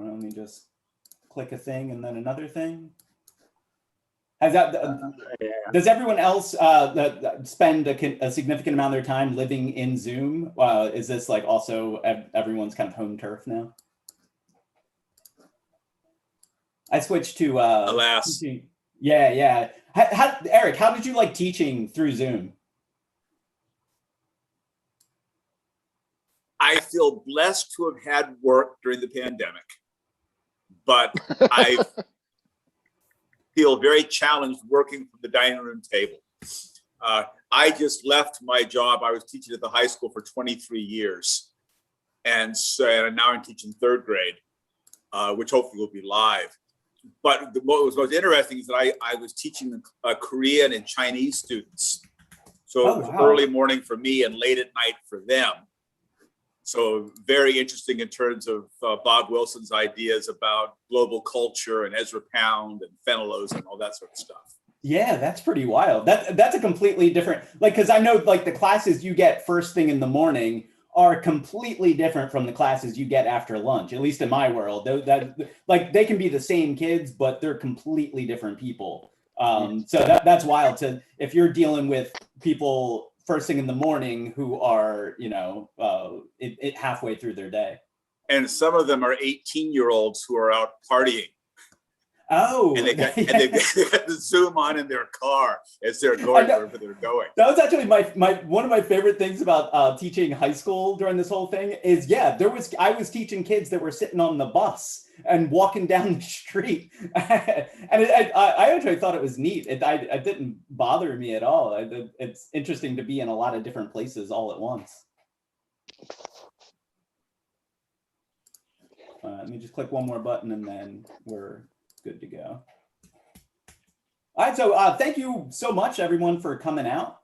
on, let me just click a thing and then another thing. Has that, does everyone else spend a significant amount of their time living in Zoom? Is this like also everyone's kind of home turf now? I switched to alas. Teaching. Yeah. Eric, how did you like teaching through Zoom? I feel blessed to have had work during the pandemic, but I feel very challenged working from the dining room table. I just left my job. I was teaching at the high school for 23 years. And so now I'm teaching third grade, which hopefully will be live. But what was most interesting is that I was teaching Korean and Chinese students. So it was early morning for me and late at night for them. So very interesting in terms of Bob Wilson's ideas about global culture and Ezra Pound and Fenello's and all that sort of stuff. Yeah, that's pretty wild. That's a completely different, like, because I know like the classes you get first thing in the morning are completely different from the classes you get after lunch, at least in my world. Like they can be the same kids, but they're completely different people. So that's wild to, if you're dealing with people first thing in the morning who are, you know, halfway through their day. And some of them are 18-year-olds who are out partying. Oh, and they got the Zoom on in their car as they're going wherever they're going. That was actually one of my favorite things about teaching high school during this whole thing is, I was teaching kids that were sitting on the bus and walking down the street, and I actually thought it was neat. It didn't bother me at all. It's interesting to be in a lot of different places all at once. Let me just click one more button and then we're good to go. All right, so thank you so much, everyone, for coming out.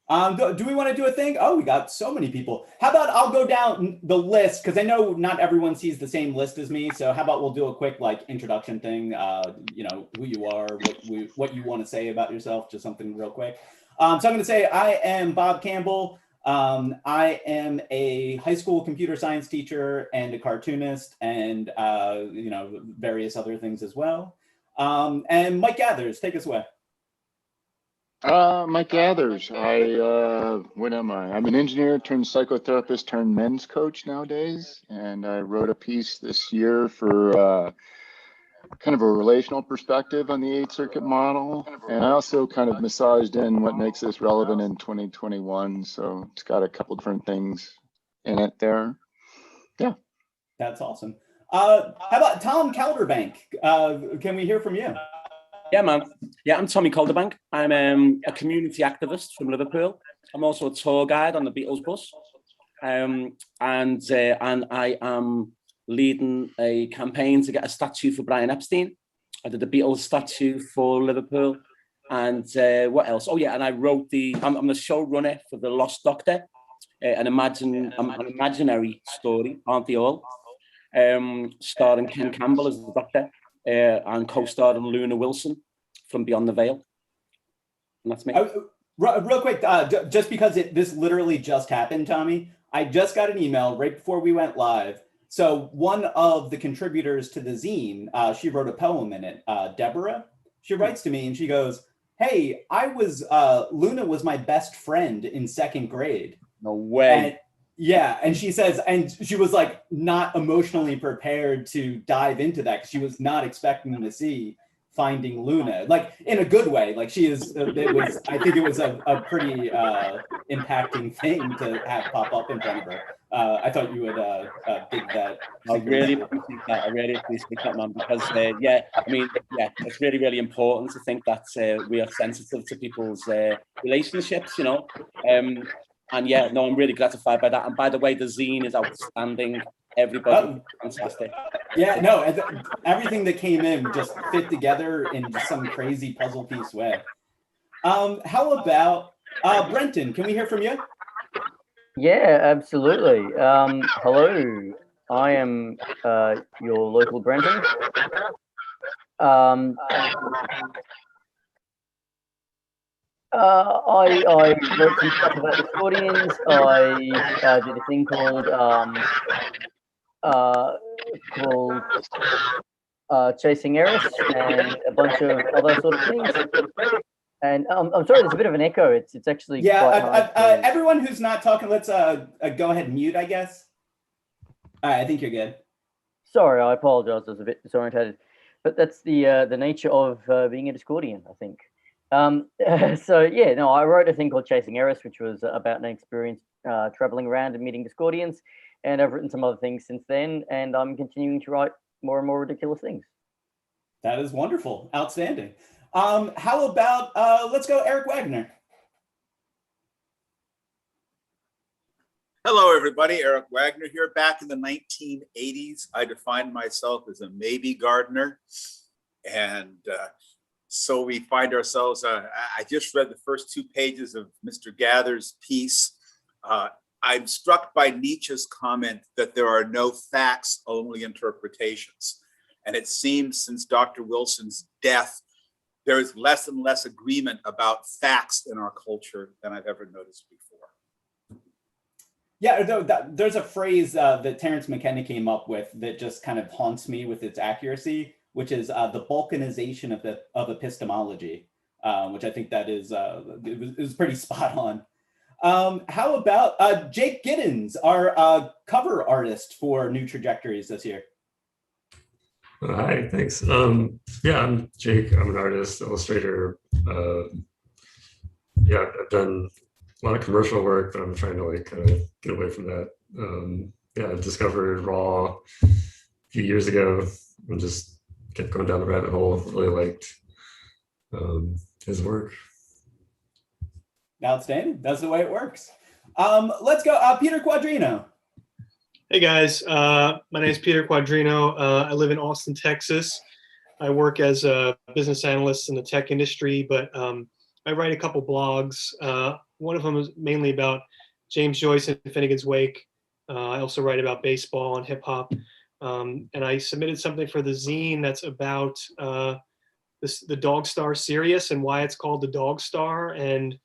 Do we want to do a thing? Oh, we got so many people. How about I'll go down the list, because I know not everyone sees the same list as me. So how about we'll do a quick like introduction thing, you know, who you are, what you want to say about yourself, just something real quick. So I'm going to say I am Bob Campbell. I am a high school computer science teacher and a cartoonist and, you know, various other things as well. And Mike Gathers, take us away. Mike Gathers, what am I? I'm an engineer turned psychotherapist turned men's coach nowadays. And I wrote a piece this year for kind of a relational perspective on the 8 circuit model. And I also kind of massaged in what makes this relevant in 2021. So it's got a couple different things in it there. Yeah. That's awesome. How about Tom Calderbank? Can we hear from you? Yeah, man. Yeah, I'm Tommy Calderbank. I'm a community activist from Liverpool. I'm also a tour guide on the Beatles bus. And I am leading a campaign to get a statue for Brian Epstein. I did the Beatles statue for Liverpool. And what else? Oh, yeah, and I wrote I'm the showrunner for The Lost Doctor, an imaginary story, aren't they all? Starring Ken Campbell as the Doctor. And co-starring Luna Wilson from Beyond the Veil. And that's me. Real quick, just because this literally just happened, Tommy, I just got an email right before we went live. So one of the contributors to the zine, she wrote a poem in it, Deborah. She writes to me and she goes, hey, Luna was my best friend in 2nd grade. No way. And she says, and she was like not emotionally prepared to dive into that because she was not expecting to see Finding Luna, like in a good way. Like I think it was a pretty impacting thing to have pop up in front of her. I thought you would dig that. I really appreciate that. I really appreciate that, man, because it's really, really important to think that we are sensitive to people's relationships, you know. And yeah, no, I'm really gratified by that. And by the way, the zine is outstanding. Everybody, fantastic. Yeah, no, everything that came in just fit together in just some crazy puzzle piece way. How about Brenton? Can we hear from you? Yeah, absolutely. Hello, I am your local Brenton. I wrote some stuff about the Scordians. I did a thing called called Chasing Eris and a bunch of other sort of things. And I'm sorry, there's a bit of an echo. It's actually Yeah, quite hard. everyone who's not talking, let's go ahead and mute, I guess. All right, I think you're good. Sorry, I apologize. I was a bit disorientated, but that's the nature of being a Discordian, I think. So yeah, no, I wrote a thing called Chasing Eris, which was about an experience traveling around and meeting Discordians, and I've written some other things since then, and I'm continuing to write more and more ridiculous things. That is wonderful, outstanding. How about let's go, Eric Wagner. Hello, everybody. Eric Wagner here. Back in the 1980s, I defined myself as a maybe gardener. And so we find ourselves, I just read the first 2 pages of Mr. Gather's piece. I'm struck by Nietzsche's comment that there are no facts, only interpretations. And it seems since Dr. Wilson's death, there is less and less agreement about facts in our culture than I've ever noticed before. Yeah, there's a phrase that Terence McKenna came up with that just kind of haunts me with its accuracy, which is the balkanization of epistemology, which I think that is it was pretty spot on. How about Jake Giddens, our cover artist for New Trajectories this year? Hi, thanks. Yeah, I'm Jake. I'm an artist, illustrator. Yeah, I've done a lot of commercial work, but I'm trying to like kind of get away from that. Yeah, I discovered Raw a few years ago and just kept going down the rabbit hole. Really liked his work. Outstanding. That's the way it works. Let's go, Peter Quadrino. Hey guys, my name is Peter Quadrino. I live in Austin, Texas. I work as a business analyst in the tech industry, but I write a couple blogs. One of them is mainly about James Joyce and Finnegan's Wake. I also write about baseball and hip hop. And I submitted something for the zine that's about the Dog Star Sirius and why it's called the Dog Star, and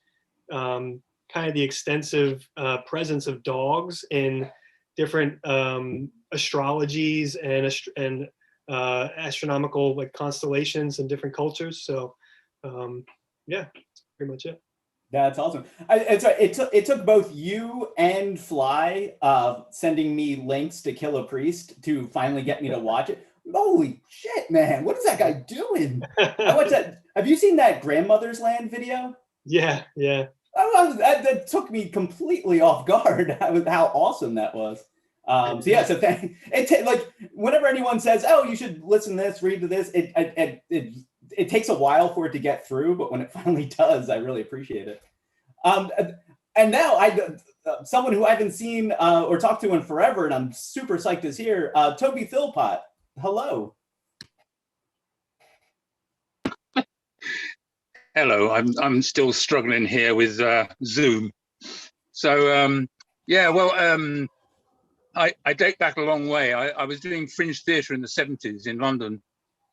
kind of the extensive presence of dogs in different astrologies and astronomical like constellations and different cultures. So yeah, that's pretty much it. That's awesome. It took both you and Fly sending me links to Kill a Priest to finally get me to watch it. Holy shit, man! What is that guy doing? I watched that. Have you seen that Grandmother's Land video? Yeah. That took me completely off guard. How awesome that was. So yeah, so like whenever anyone says, "Oh, you should listen to this, read to this," it takes a while for it to get through, but when it finally does, I really appreciate it. And now someone who I haven't seen or talked to in forever, and I'm super psyched is here, Toby Philpott. Hello. Hello, I'm still struggling here with Zoom. So yeah, well, I date back a long way. I was doing fringe theatre in the 70s in London,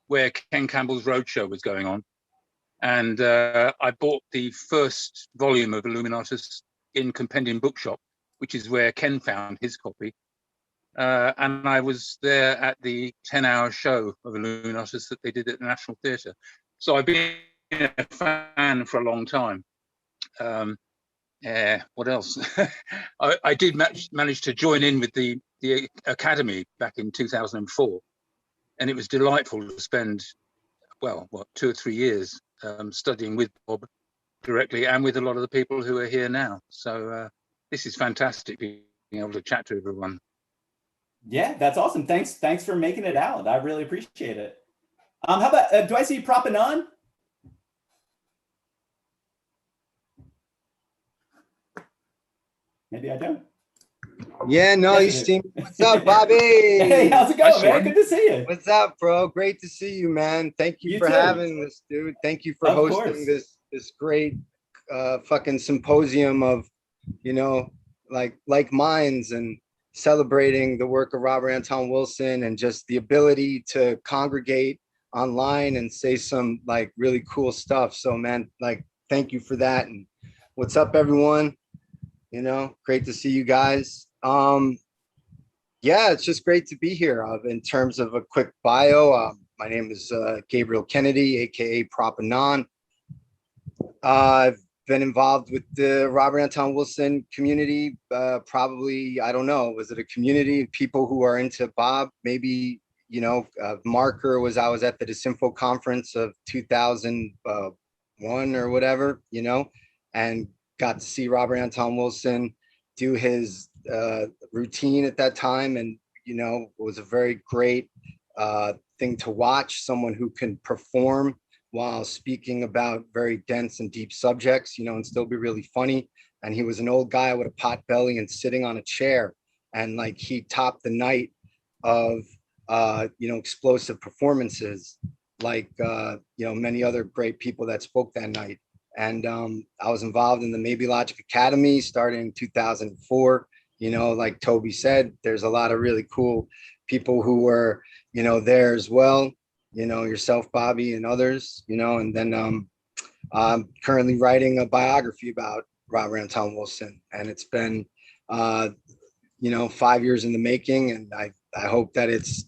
where Ken Campbell's Roadshow was going on. And I bought the first volume of Illuminatus in Compendium Bookshop, which is where Ken found his copy. And I was there at the 10-hour show of Illuminatus that they did at the National Theatre. So I've been a fan for a long time. What else? I did manage to join in with the Academy back in 2004. And it was delightful to spend, well, 2 or 3 years studying with Bob directly and with a lot of the people who are here now. So this is fantastic being able to chat to everyone. Yeah, that's awesome. Thanks for making it out. I really appreciate it. How about, do I see Propanon? Maybe I don't. Yeah, no, you Yes, seem. What's up, Bobby? Hey, how's it going, man? Good to see you. What's up, bro? Great to see you, man. Thank you, You for too. having this, dude. Thank you for Of hosting course. this great fucking symposium of, like minds, and celebrating the work of Robert Anton Wilson and just the ability to congregate online and say some like really cool stuff. So, man, like, thank you for that. And what's up, everyone? Great to see you guys. Yeah, it's just great to be here. In terms of a quick bio, my name is Gabriel Kennedy, aka Prop Anon. I've been involved with the Robert Anton Wilson community. Probably, I don't know, was it a community of people who are into Bob? Maybe, marker was I was at the Disinfo conference of 2001 or whatever, and got to see Robert Anton Wilson do his routine at that time, and it was a very great thing to watch, someone who can perform while speaking about very dense and deep subjects, and still be really funny. And he was an old guy with a pot belly and sitting on a chair, and like he topped the night of explosive performances like many other great people that spoke that night. And I was involved in the Maybelogues Academy starting in 2004. Like Toby said, there's a lot of really cool people who were, there as well. Yourself, Bobby, and others. And then I'm currently writing a biography about Robert Anton Wilson, and it's been 5 years in the making, and I hope that it's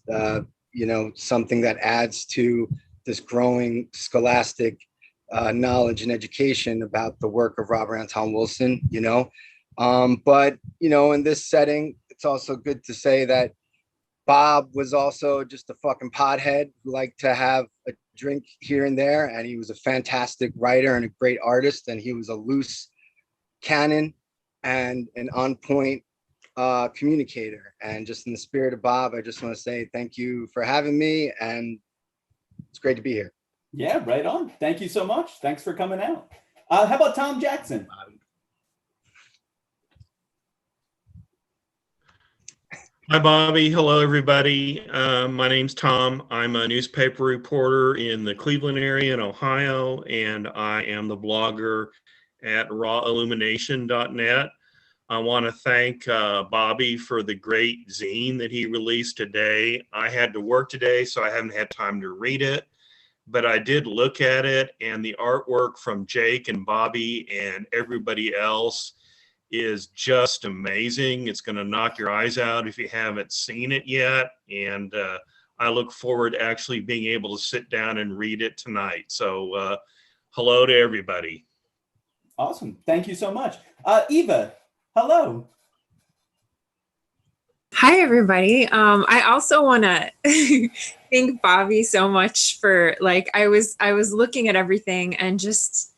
something that adds to this growing scholastic knowledge and education about the work of Robert Anton Wilson, but, in this setting, it's also good to say that Bob was also just a fucking pothead who liked to have a drink here and there. And he was a fantastic writer and a great artist. And he was a loose cannon and an on point communicator. And just in the spirit of Bob, I just want to say thank you for having me. And it's great to be here. Yeah, right on. Thank you so much. Thanks for coming out. How about Tom Jackson? Hi, Bobby. Hello, everybody. My name's Tom. I'm a newspaper reporter in the Cleveland area in Ohio, and I am the blogger at rawillumination.net. I want to thank Bobby for the great zine that he released today. I had to work today, so I haven't had time to read it, but I did look at it, and the artwork from Jake and Bobby and everybody else is just amazing. It's going to knock your eyes out if you haven't seen it yet. And I look forward to actually being able to sit down and read it tonight. So hello to everybody. Awesome. Thank you so much. Eva, hello. Hi, everybody. I also want to thank Bobby so much for I was looking at everything, and just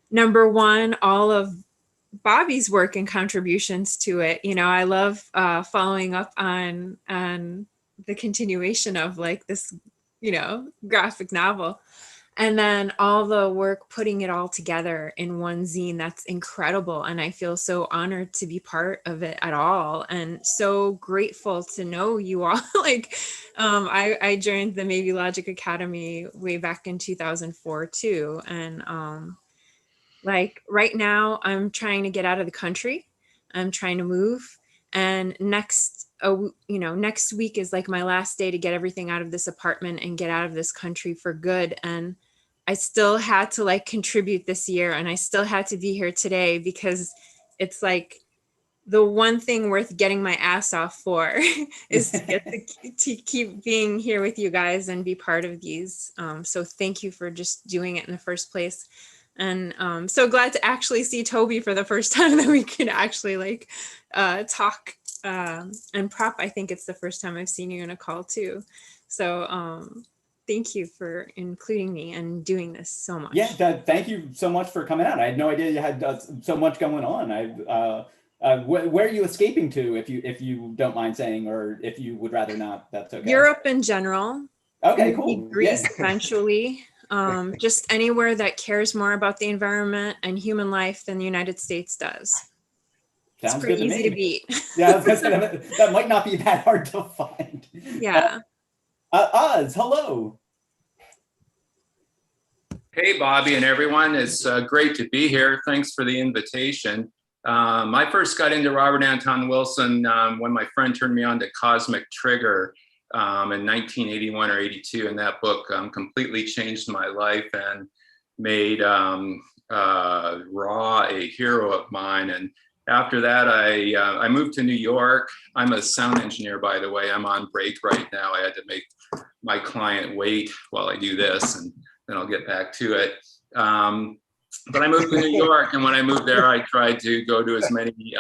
number one, all of Bobby's work and contributions to it. I love following up on the continuation of this, graphic novel. And then all the work putting it all together in one zine. That's incredible. And I feel so honored to be part of it at all. And so grateful to know you all. I joined the Maybelogues Academy way back in 2004 too. And right now I'm trying to get out of the country. I'm trying to move. And next week is my last day to get everything out of this apartment and get out of this country for good. And I still had to contribute this year, and I still had to be here today because it's the one thing worth getting my ass off for is to get to keep being here with you guys and be part of these. So thank you for just doing it in the first place. And so glad to actually see Toby for the first time, that we can actually talk. And Prop, I think it's the first time I've seen you in a call too. So thank you for including me and doing this so much. Yeah, thank you so much for coming out. I had no idea you had so much going on. Where are you escaping to, if you don't mind saying, or if you would rather not? That's okay. Europe in general. Okay, cool. Greece eventually. Just anywhere that cares more about the environment and human life than the United States does. Sounds it's pretty good to easy me. to beat. Yeah, I was gonna say, that might not be that hard to find. Yeah. Oz, hello. Hey, Bobby and everyone. It's great to be here. Thanks for the invitation. I first got into Robert Anton Wilson when my friend turned me on to Cosmic Trigger in 1981 or 82. And that book completely changed my life and made Ra a hero of mine. And after that, I moved to New York. I'm a sound engineer, by the way. I'm on break right now. I had to make my client wait while I do this, and then I'll get back to it. But I moved to New York, and when I moved there, I tried to go to as many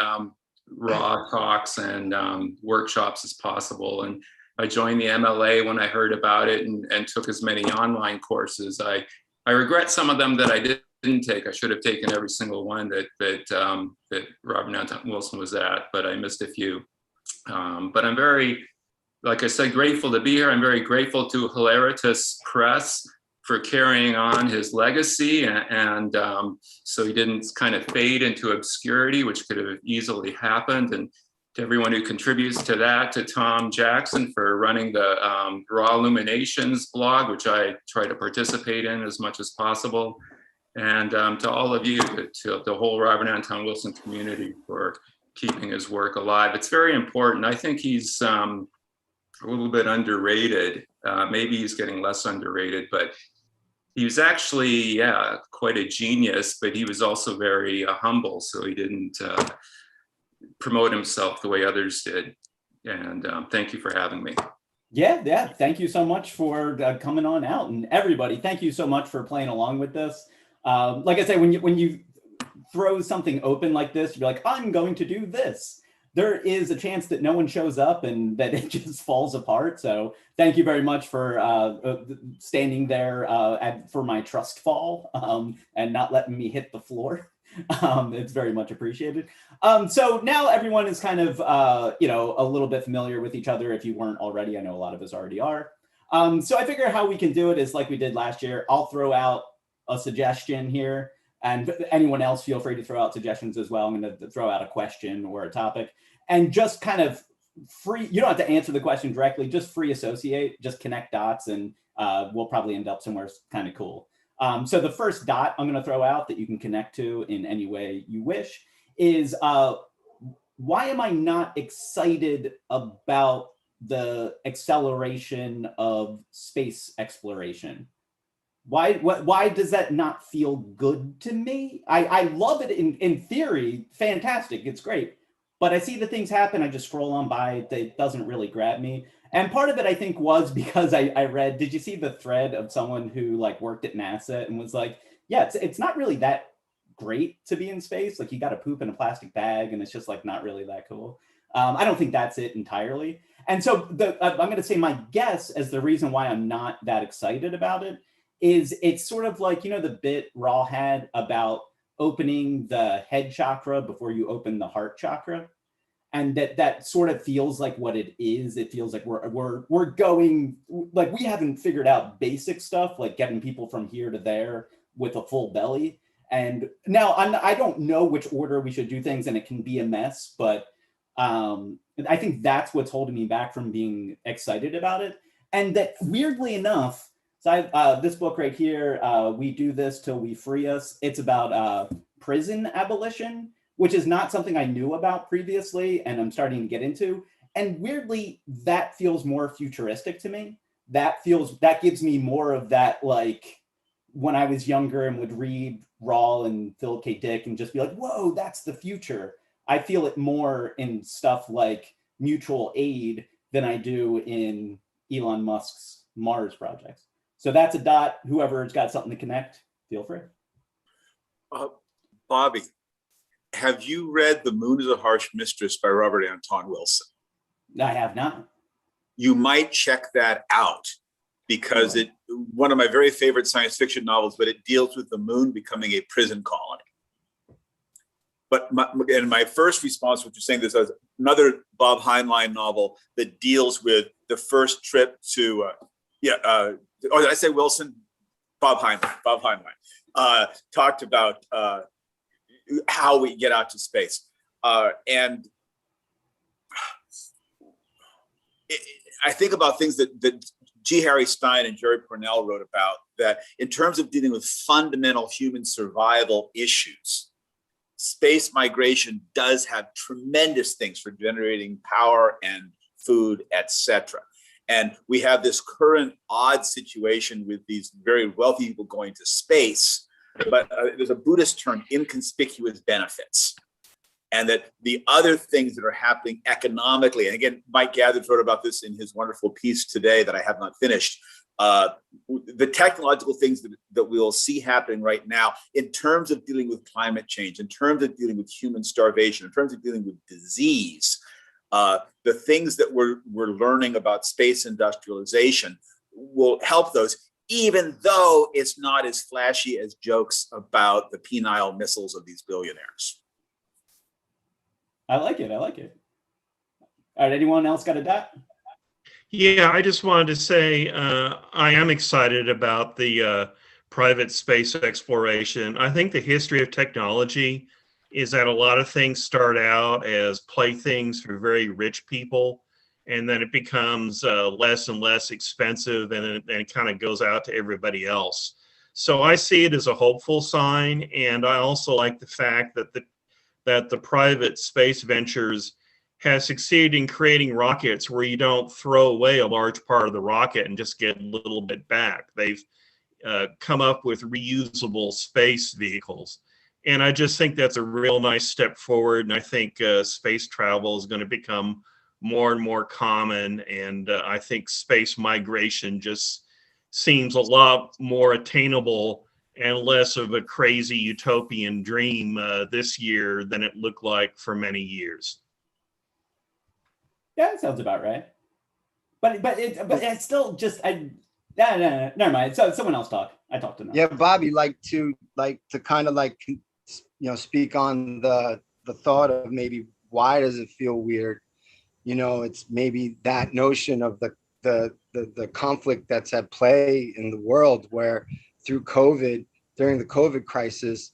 raw talks and workshops as possible. And I joined the MLA when I heard about it, and took as many online courses. I regret some of them that I didn't take. I should have taken every single one that Robert Anton Wilson was at, but I missed a few. But I'm very, like I said, grateful to be here. I'm very grateful to Hilaritas Press for carrying on his legacy, and so he didn't kind of fade into obscurity, which could have easily happened. And to everyone who contributes to that, to Tom Jackson for running the Raw Illuminations blog, which I try to participate in as much as possible. And to all of you, to the whole Robert Anton Wilson community for keeping his work alive. It's very important. I think he's a little bit underrated. Maybe he's getting less underrated, but he was actually, quite a genius, but he was also very humble. So he didn't promote himself the way others did. And thank you for having me. Yeah. Thank you so much for coming on out, and everybody, thank you so much for playing along with this. Like I say, when you throw something open like this, you're like, I'm going to do this. There is a chance that no one shows up and that it just falls apart. So thank you very much for standing there for my trust fall and not letting me hit the floor. It's very much appreciated. So now everyone is kind of, a little bit familiar with each other. If you weren't already, I know a lot of us already are. So I figure how we can do it is like we did last year. I'll throw out a suggestion here, and anyone else feel free to throw out suggestions as well. I'm going to throw out a question or a topic, and just kind of free. You don't have to answer the question directly, just free associate, just connect dots, and we'll probably end up somewhere kind of cool. So the first dot I'm going to throw out that you can connect to in any way you wish is why am I not excited about the acceleration of space exploration? Why does that not feel good to me? I love it in theory, fantastic, it's great. But I see the things happen, I just scroll on by, it doesn't really grab me. And part of it, I think, was because I read, did you see the thread of someone who like worked at NASA and was like, yeah, it's not really that great to be in space. Like you got to poop in a plastic bag and it's just like not really that cool. I don't think that's it entirely. And so I'm going to say my guess as the reason why I'm not that excited about it is it's sort of like, the bit Raw had about opening the head chakra before you open the heart chakra. And that sort of feels like what it is. It feels like we're going, like we haven't figured out basic stuff, like getting people from here to there with a full belly. And now I don't know which order we should do things, and it can be a mess, but I think that's what's holding me back from being excited about it. And that weirdly enough, so this book right here, We Do This Till We Free Us, it's about prison abolition, which is not something I knew about previously, and I'm starting to get into. And weirdly, that feels more futuristic to me. That gives me more of that, like when I was younger and would read Rawl and Philip K. Dick and just be like, whoa, that's the future. I feel it more in stuff like mutual aid than I do in Elon Musk's Mars projects. So that's a dot. Whoever's got something to connect, feel free. Bobby, have you read The Moon is a Harsh Mistress by Robert Anton Wilson? I have not. You might check that out because it's one of my very favorite science fiction novels, but it deals with the moon becoming a prison colony. But my first response to what you're saying, there's another Bob Heinlein novel that deals with the first trip to, did I say Wilson? Bob Heinlein talked about how we get out to space. And I think about things that G. Harry Stein and Jerry Pournelle wrote about, that in terms of dealing with fundamental human survival issues, space migration does have tremendous things for generating power and food, etc. And we have this current odd situation with these very wealthy people going to space, but there's a Buddhist term, inconspicuous benefits. and that the other things that are happening economically, and again, Mike Gathers wrote about this in his wonderful piece today that I have not finished, the technological things that we'll see happening right now in terms of dealing with climate change, in terms of dealing with human starvation, in terms of dealing with disease, the things that we're learning about space industrialization will help those, even though it's not as flashy as jokes about the penile missiles of these billionaires. I like it. I like it. All right. Anyone else got a dot? Yeah, I just wanted to say I am excited about the private space exploration. I think the history of technology is that a lot of things start out as playthings for very rich people, and then it becomes less and less expensive, and it kind of goes out to everybody else. So I see it as a hopeful sign, and I also like the fact that the private space ventures has succeeded in creating rockets where you don't throw away a large part of the rocket and just get a little bit back. They've come up with reusable space vehicles. And I just think that's a real nice step forward. And I think space travel is going to become more and more common. And I think space migration just seems a lot more attainable and less of a crazy utopian dream this year than it looked like for many years. Yeah, that sounds about right. But it's still just no, never mind. So someone else talk. I talked enough. Yeah, Bobby, like to kind of speak on the thought of maybe why does it feel weird? It's maybe that notion of the conflict that's at play in the world, where through COVID, during the COVID crisis,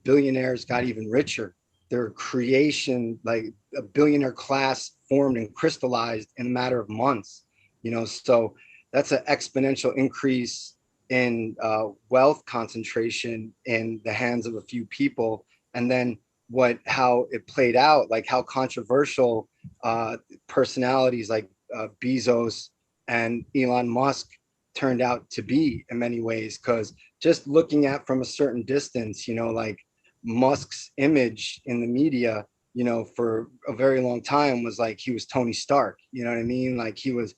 billionaires got even richer. Their creation, like a billionaire class, formed and crystallized in a matter of months. So that's an exponential increase in wealth concentration in the hands of a few people. And then how it played out, like how controversial personalities like Bezos and Elon Musk turned out to be in many ways. Because just looking at from a certain distance, like Musk's image in the media, for a very long time was like he was Tony Stark. You know what I mean? Like he was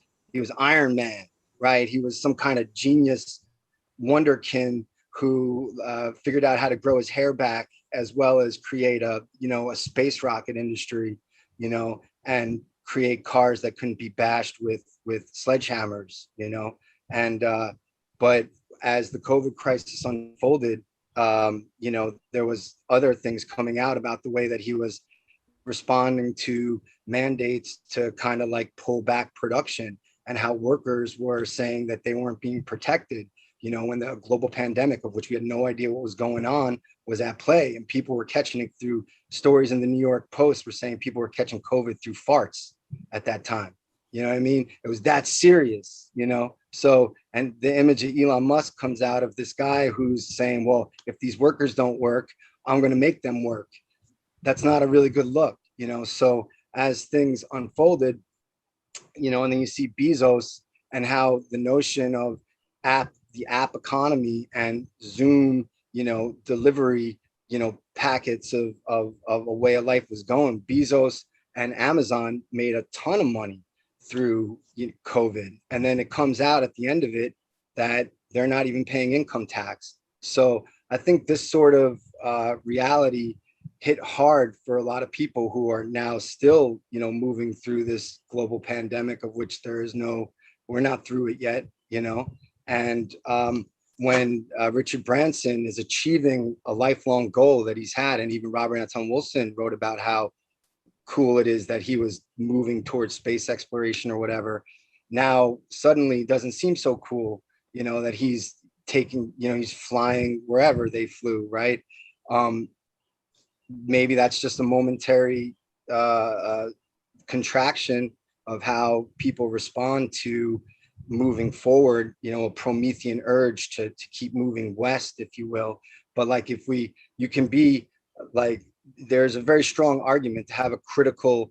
Iron Man, right? He was some kind of genius wonderkin who figured out how to grow his hair back, as well as create a space rocket industry, and create cars that couldn't be bashed with sledgehammers, and but as the COVID crisis unfolded, there was other things coming out about the way that he was responding to mandates to kind of like pull back production, and how workers were saying that they weren't being protected, when the global pandemic, of which we had no idea what was going on, was at play. And people were catching it through stories in the New York Post were saying people were catching COVID through farts at that time. You know what I mean? It was that serious, So, and the image of Elon Musk comes out of this guy who's saying, well, if these workers don't work, I'm going to make them work. That's not a really good look, So as things unfolded, and then you see Bezos and how the notion of the app economy and Zoom, delivery, packets of a way of life was going. Bezos and Amazon made a ton of money through COVID. And then it comes out at the end of it that they're not even paying income tax. So I think this sort of reality hit hard for a lot of people who are now still, moving through this global pandemic, of which we're not through it yet, And when Richard Branson is achieving a lifelong goal that he's had, and even Robert Anton Wilson wrote about how cool it is that he was moving towards space exploration or whatever, now suddenly it doesn't seem so cool, that he's taking, he's flying wherever they flew, right? Maybe that's just a momentary contraction of how people respond to moving forward, a Promethean urge to keep moving west, if you will. But like, you can be like, there's a very strong argument to have a critical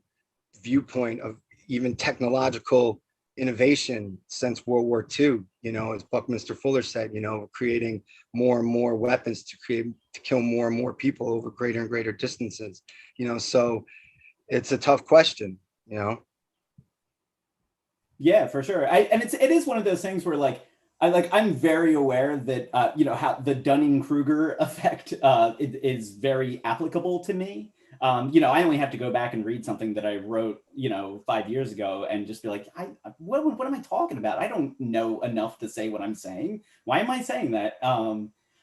viewpoint of even technological innovation since World War II. You know, as Buckminster Fuller said, you know, creating more and more weapons to kill more and more people over greater and greater distances. You know, so it's a tough question. You know. Yeah, for sure. And it is one of those things where I'm very aware that you know, how the Dunning-Kruger effect is very applicable to me. You know, I only have to go back and read something that I wrote, you know, 5 years ago and just be like, what am I talking about? I don't know enough to say what I'm saying. Why am I saying that?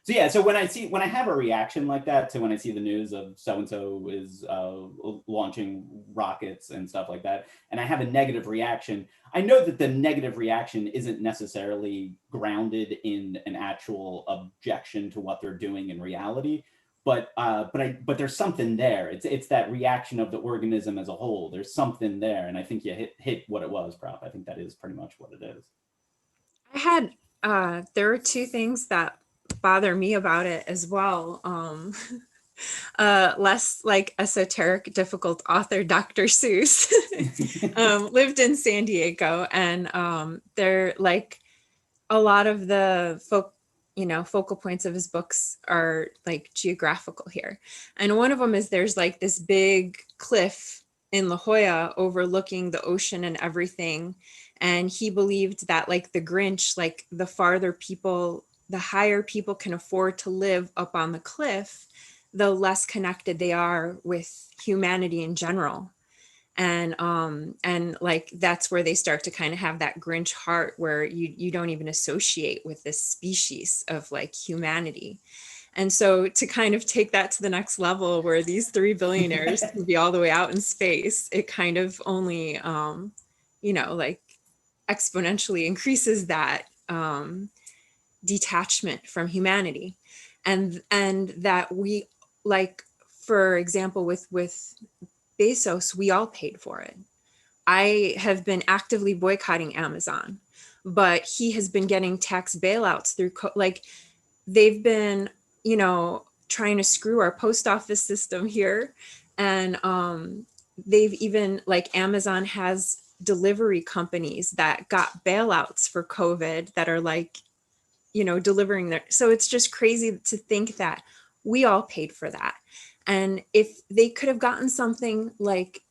So yeah, so when I have a reaction like that to when I see the news of so-and-so is launching rockets and stuff like that, and I have a negative reaction, I know that the negative reaction isn't necessarily grounded in an actual objection to what they're doing in reality, but there's something there. It's that reaction of the organism as a whole. There's something there, and I think you hit what it was, Prop. I think that is pretty much what it is. I had there are two things that bother me about it as well. Less like esoteric, difficult author Dr. Seuss lived in San Diego, and they're like a lot of the focal points of his books are like geographical here. And one of them is there's like this big cliff in La Jolla overlooking the ocean and everything. And he believed that like the Grinch, like the higher people can afford to live up on the cliff, the less connected they are with humanity in general. And like that's where they start to kind of have that Grinch heart where you don't even associate with this species of like humanity. And so to kind of take that to the next level where these 3 billionaires can be all the way out in space, it kind of only like exponentially increases that detachment from humanity. And that we, like, for example, with Bezos, we all paid for it. I have been actively boycotting Amazon, but he has been getting tax bailouts through like they've been, trying to screw our post office system here. And they've even, like, Amazon has delivery companies that got bailouts for COVID that are like, delivering their, so it's just crazy to think that we all paid for that. And if they could have gotten something like,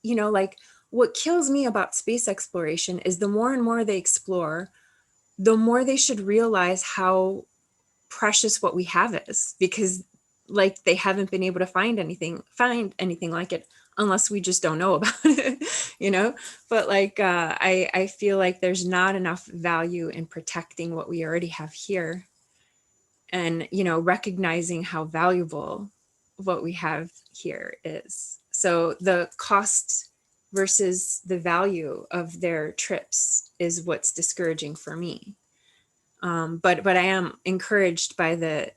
like, what kills me about space exploration is the more and more they explore, the more they should realize how precious what we have is, because like they haven't been able to find anything like it unless we just don't know about it. But like I feel like there's not enough value in protecting what we already have here, and recognizing how valuable what we have here is. So the cost versus the value of their trips is what's discouraging for me. But I am encouraged by the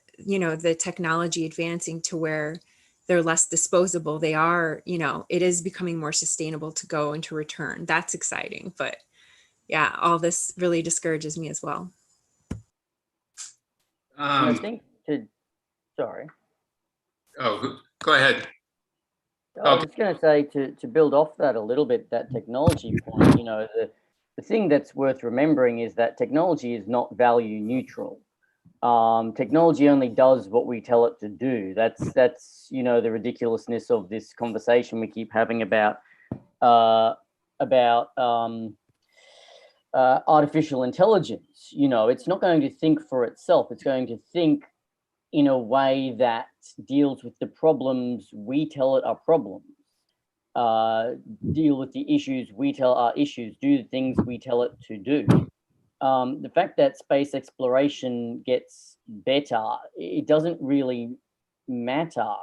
technology advancing to where they're less disposable. They are, it is becoming more sustainable to go and to return. That's exciting. But yeah, all this really discourages me as well. I think sorry. Oh, go ahead. I was just going to say to build off that a little bit, that technology point, the thing that's worth remembering is that technology is not value neutral. Technology only does what we tell it to do. That's the ridiculousness of this conversation we keep having about artificial intelligence. It's not going to think for itself. It's going to think in a way that deals with the problems we tell it are problems, deal with the issues we tell are issues, do the things we tell it to do. The fact that space exploration gets better, it doesn't really matter,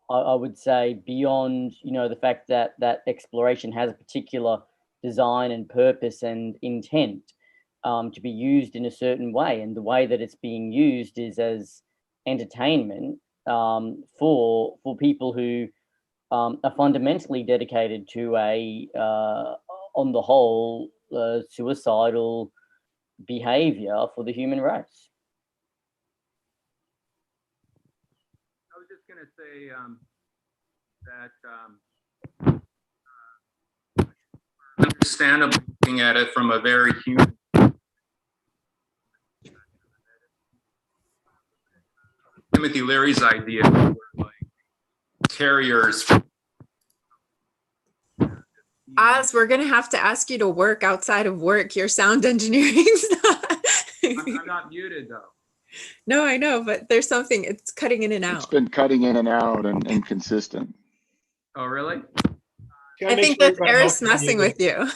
I would say, beyond, the fact that exploration has a particular design and purpose and intent to be used in a certain way. And the way that it's being used is as entertainment for people who are fundamentally dedicated to on the whole, suicidal behavior for the human race. I was just going to say that understandable looking at it from a very human. Timothy Leary's idea were like carriers. Oz, we're gonna have to ask you to work outside of work. Your sound engineering's not. I'm not muted though. No, I know, but there's something. It's cutting in and It's out. been cutting in and out and inconsistent. Oh, really? I think that's Eris messing with you.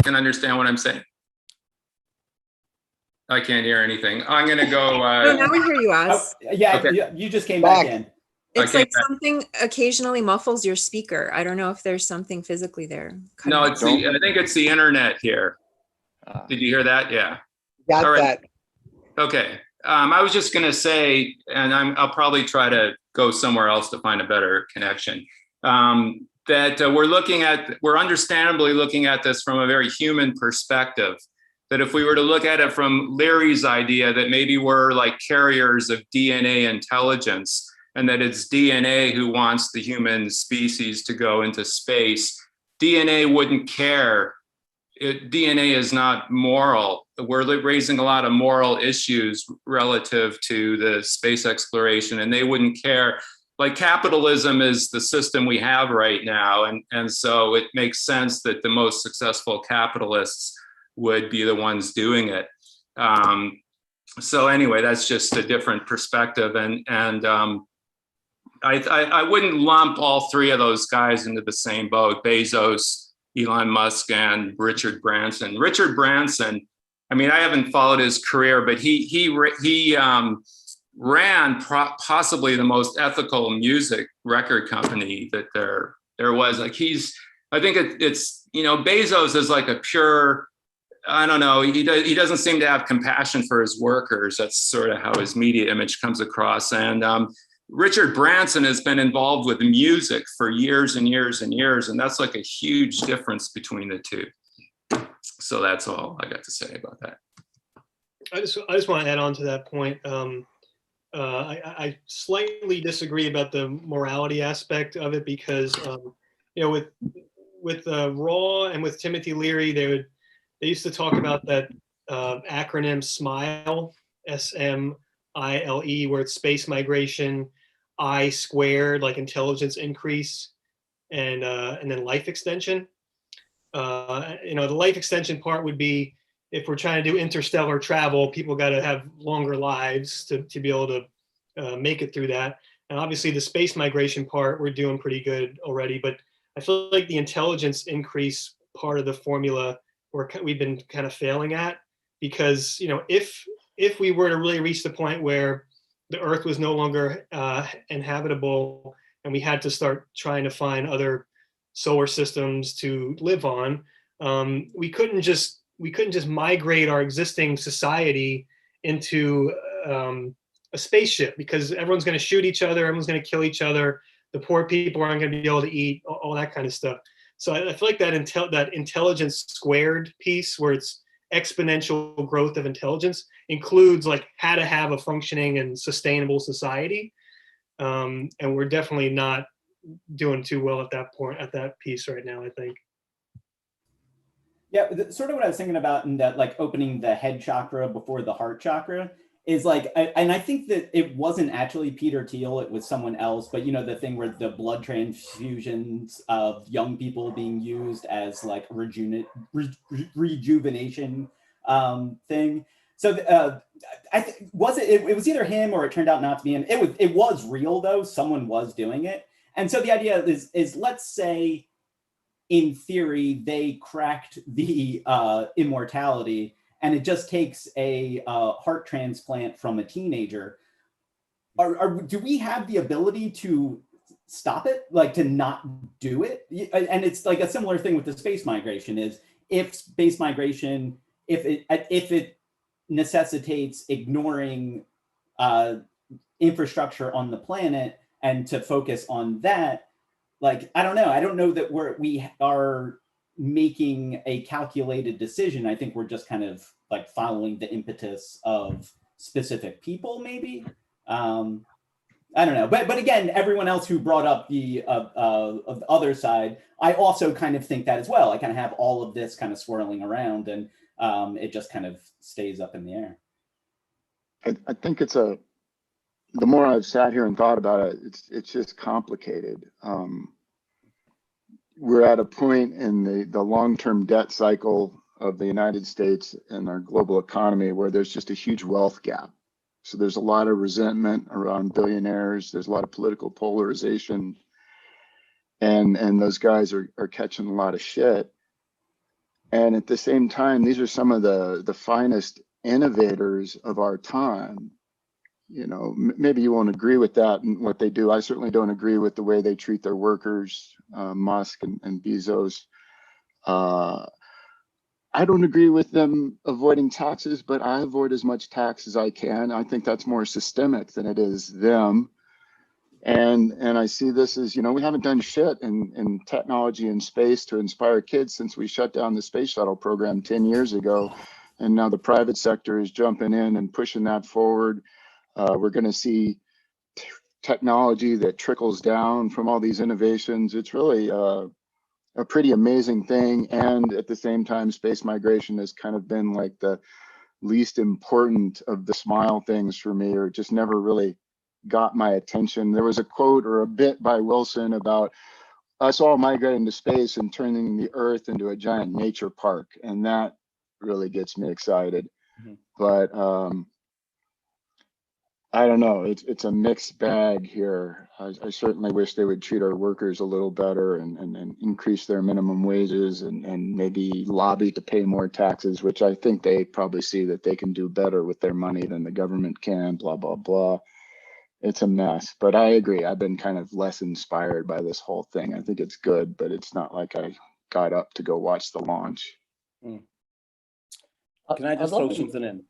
Can understand what I'm saying. I can't hear anything. I'm gonna go. Oh, now we hear you, Oz. Yeah, Okay. you just came back in. It's Okay. like something occasionally muffles your speaker. I don't know if there's something physically there. No, it's the. I think it's the internet here. Did you hear that? Yeah. Got All right. that. Okay. I was just gonna say, and I'll probably try to go somewhere else to find a better connection. That we're understandably looking at this from a very human perspective. That if we were to look at it from Leary's idea that maybe we're like carriers of DNA intelligence, and that it's DNA who wants the human species to go into space, DNA wouldn't care. DNA is not moral. We're raising a lot of moral issues relative to the space exploration, and they wouldn't care. Like capitalism is the system we have right now. And so it makes sense that the most successful capitalists would be the ones doing it. So anyway, that's just a different perspective. And I wouldn't lump all three of those guys into the same boat, Bezos, Elon Musk, and Richard Branson. Richard Branson, I mean, I haven't followed his career, but he ran possibly the most ethical music record company that there was. Like I think it's Bezos is like a pure, I don't know, he doesn't seem to have compassion for his workers. That's sort of how his media image comes across. And Richard Branson has been involved with music for years and years and years, and that's like a huge difference between the two. So that's all I got to say about that. I just want to add on to that point. I slightly disagree about the morality aspect of it because, with Raw and with Timothy Leary, they used to talk about that acronym SMILE, SMILE, where it's space migration, I squared, like intelligence increase, and then life extension. The life extension part would be if we're trying to do interstellar travel, people got to have longer lives to be able to make it through that. And obviously the space migration part, we're doing pretty good already, but I feel like the intelligence increase part of the formula we've been kind of failing at, because, if we were to really reach the point where the Earth was no longer inhabitable and we had to start trying to find other solar systems to live on, we couldn't just migrate our existing society into a spaceship, because everyone's going to shoot each other, everyone's going to kill each other, the poor people aren't going to be able to eat, all that kind of stuff. So I feel like that intelligence squared piece, where it's exponential growth of intelligence, includes like how to have a functioning and sustainable society, and we're definitely not doing too well at that piece right now, I think. Yeah, sort of what I was thinking about in that, like opening the head chakra before the heart chakra is like, and I think that it wasn't actually Peter Thiel, it was someone else, but the thing where the blood transfusions of young people being used as like rejuvenation thing. So it was either him or it turned out not to be him. It was real though, someone was doing it. And so the idea is let's say, in theory, they cracked the immortality, and it just takes a heart transplant from a teenager. Do we have the ability to stop it, like to not do it? And it's like a similar thing with the space migration is if space migration, if it necessitates ignoring infrastructure on the planet and to focus on that, like, I don't know that we are making a calculated decision. I think we're just kind of like following the impetus of specific people, maybe. I don't know, but again, everyone else who brought up the of the other side, I also kind of think that as well. I kind of have all of this kind of swirling around, and it just kind of stays up in the air. I think the more I've sat here and thought about it, it's just complicated. We're at a point in the long-term debt cycle of the United States and our global economy where there's just a huge wealth gap. So there's a lot of resentment around billionaires. There's a lot of political polarization, and those guys are catching a lot of shit. And at the same time, these are some of the finest innovators of our time. You know, maybe you won't agree with that and what they do. I certainly don't agree with the way they treat their workers, Musk and Bezos. I don't agree with them avoiding taxes, but I avoid as much tax as I can. I think that's more systemic than it is them. And I see this as, you know, we haven't done shit in technology and space to inspire kids since we shut down the space shuttle program 10 years ago. And now the private sector is jumping in and pushing that forward. We're going to see technology that trickles down from all these innovations. It's really a pretty amazing thing. And at the same time, space migration has kind of been like the least important of the smile things for me, or just never really got my attention. There was a quote or a bit by Wilson about us all migrating to space and turning the Earth into a giant nature park. And that really gets me excited. Mm-hmm. But I don't know. It's a mixed bag here. I certainly wish they would treat our workers a little better and increase their minimum wages and maybe lobby to pay more taxes, which I think they probably see that they can do better with their money than the government can, blah, blah, blah. It's a mess, but I agree. I've been kind of less inspired by this whole thing. I think it's good, but it's not like I got up to go watch the launch. Can I just throw something in?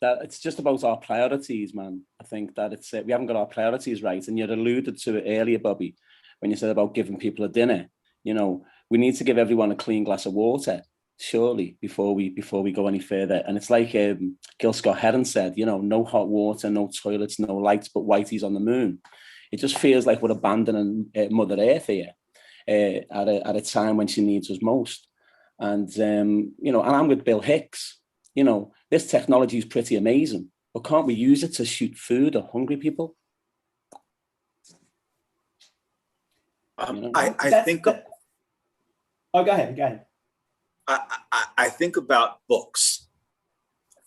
That it's just about our priorities, man. I think that it's we haven't got our priorities right, and you alluded to it earlier, Bobby, when you said about giving people a dinner. You know, we need to give everyone a clean glass of water, surely, before we go any further. And it's like Gil Scott-Heron said, you know, no hot water, no toilets, no lights, but whitey's on the moon. It just feels like we're abandoning Mother Earth here at a time when she needs us most. And you know, and I'm with Bill Hicks. You know, this technology is pretty amazing, but can't we use it to shoot food at hungry people? You know? I think. Oh, go ahead. I think about books.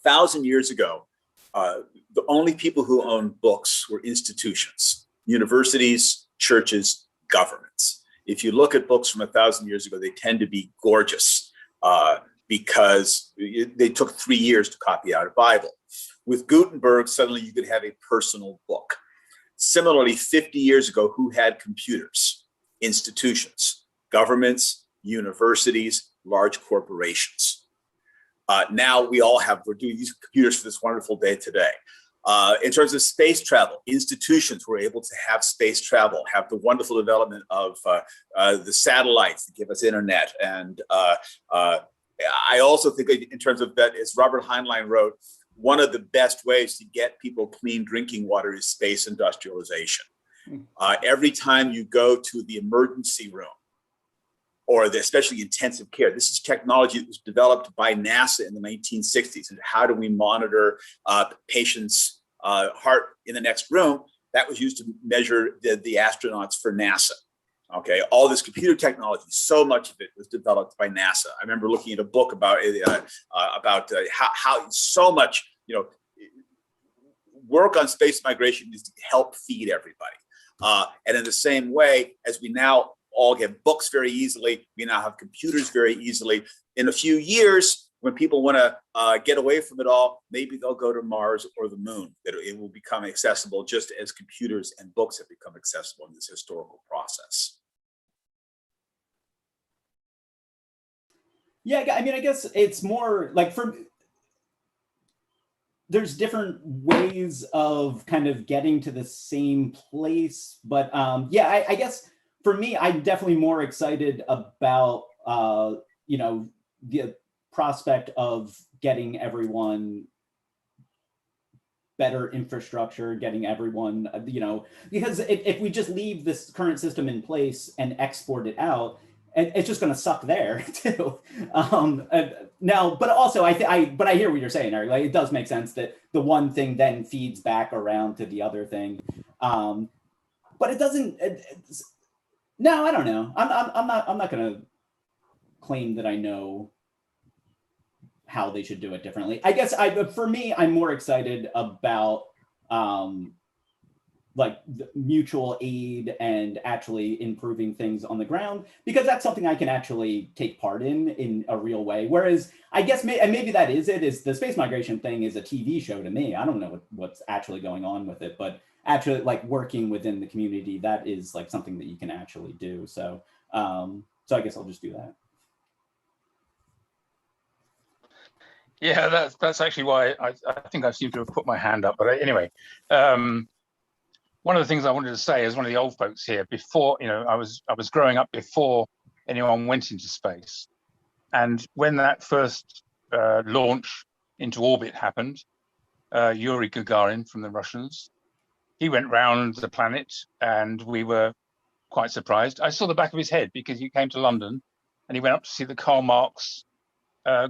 1,000 years ago, the only people who owned books were institutions, universities, churches, governments. If you look at books from 1,000 years ago, they tend to be gorgeous. Because they took 3 years to copy out a Bible. With Gutenberg, suddenly you could have a personal book. Similarly, 50 years ago, who had computers? Institutions, governments, universities, large corporations. Now we're doing these computers for this wonderful day today. In terms of space travel, institutions were able to have space travel, have the wonderful development of the satellites that give us internet. And I also think in terms of that, as Robert Heinlein wrote, one of the best ways to get people clean drinking water is space industrialization. Every time you go to the emergency room, or especially intensive care, this is technology that was developed by NASA in the 1960s. And how do we monitor patients' heart in the next room? That was used to measure the astronauts for NASA. Okay, all this computer technology, so much of it was developed by NASA. I remember looking at a book about how so much, you know, work on space migration is to help feed everybody. And in the same way, as we now all get books very easily, we now have computers very easily. In a few years, when people want to get away from it all, maybe they'll go to Mars or the moon. That it will become accessible just as computers and books have become accessible in this historical process. Yeah, I mean, I guess it's more like there's different ways of kind of getting to the same place. But yeah, I guess for me, I'm definitely more excited about, you know, the prospect of getting everyone better infrastructure, getting everyone, because if we just leave this current system in place and export it out, it's just going to suck there too. Now, but also I hear what you're saying, Eric. Like, it does make sense that the one thing then feeds back around to the other thing, but it doesn't. No, I don't know. I'm not going to claim that I know how they should do it differently. I guess for me, I'm more excited about like the mutual aid and actually improving things on the ground, because that's something I can actually take part in a real way. Whereas I guess maybe that is the space migration thing is a TV show to me. I don't know what's actually going on with it, but actually like working within the community, that is like something that you can actually do. So I guess I'll just do that. Yeah, that's actually why I think I seem to have put my hand up. But anyway, one of the things I wanted to say as one of the old folks here, before, I was growing up before anyone went into space. And when that first launch into orbit happened, Yuri Gagarin from the Russians, he went round the planet and we were quite surprised. I saw the back of his head because he came to London and he went up to see the Karl Marx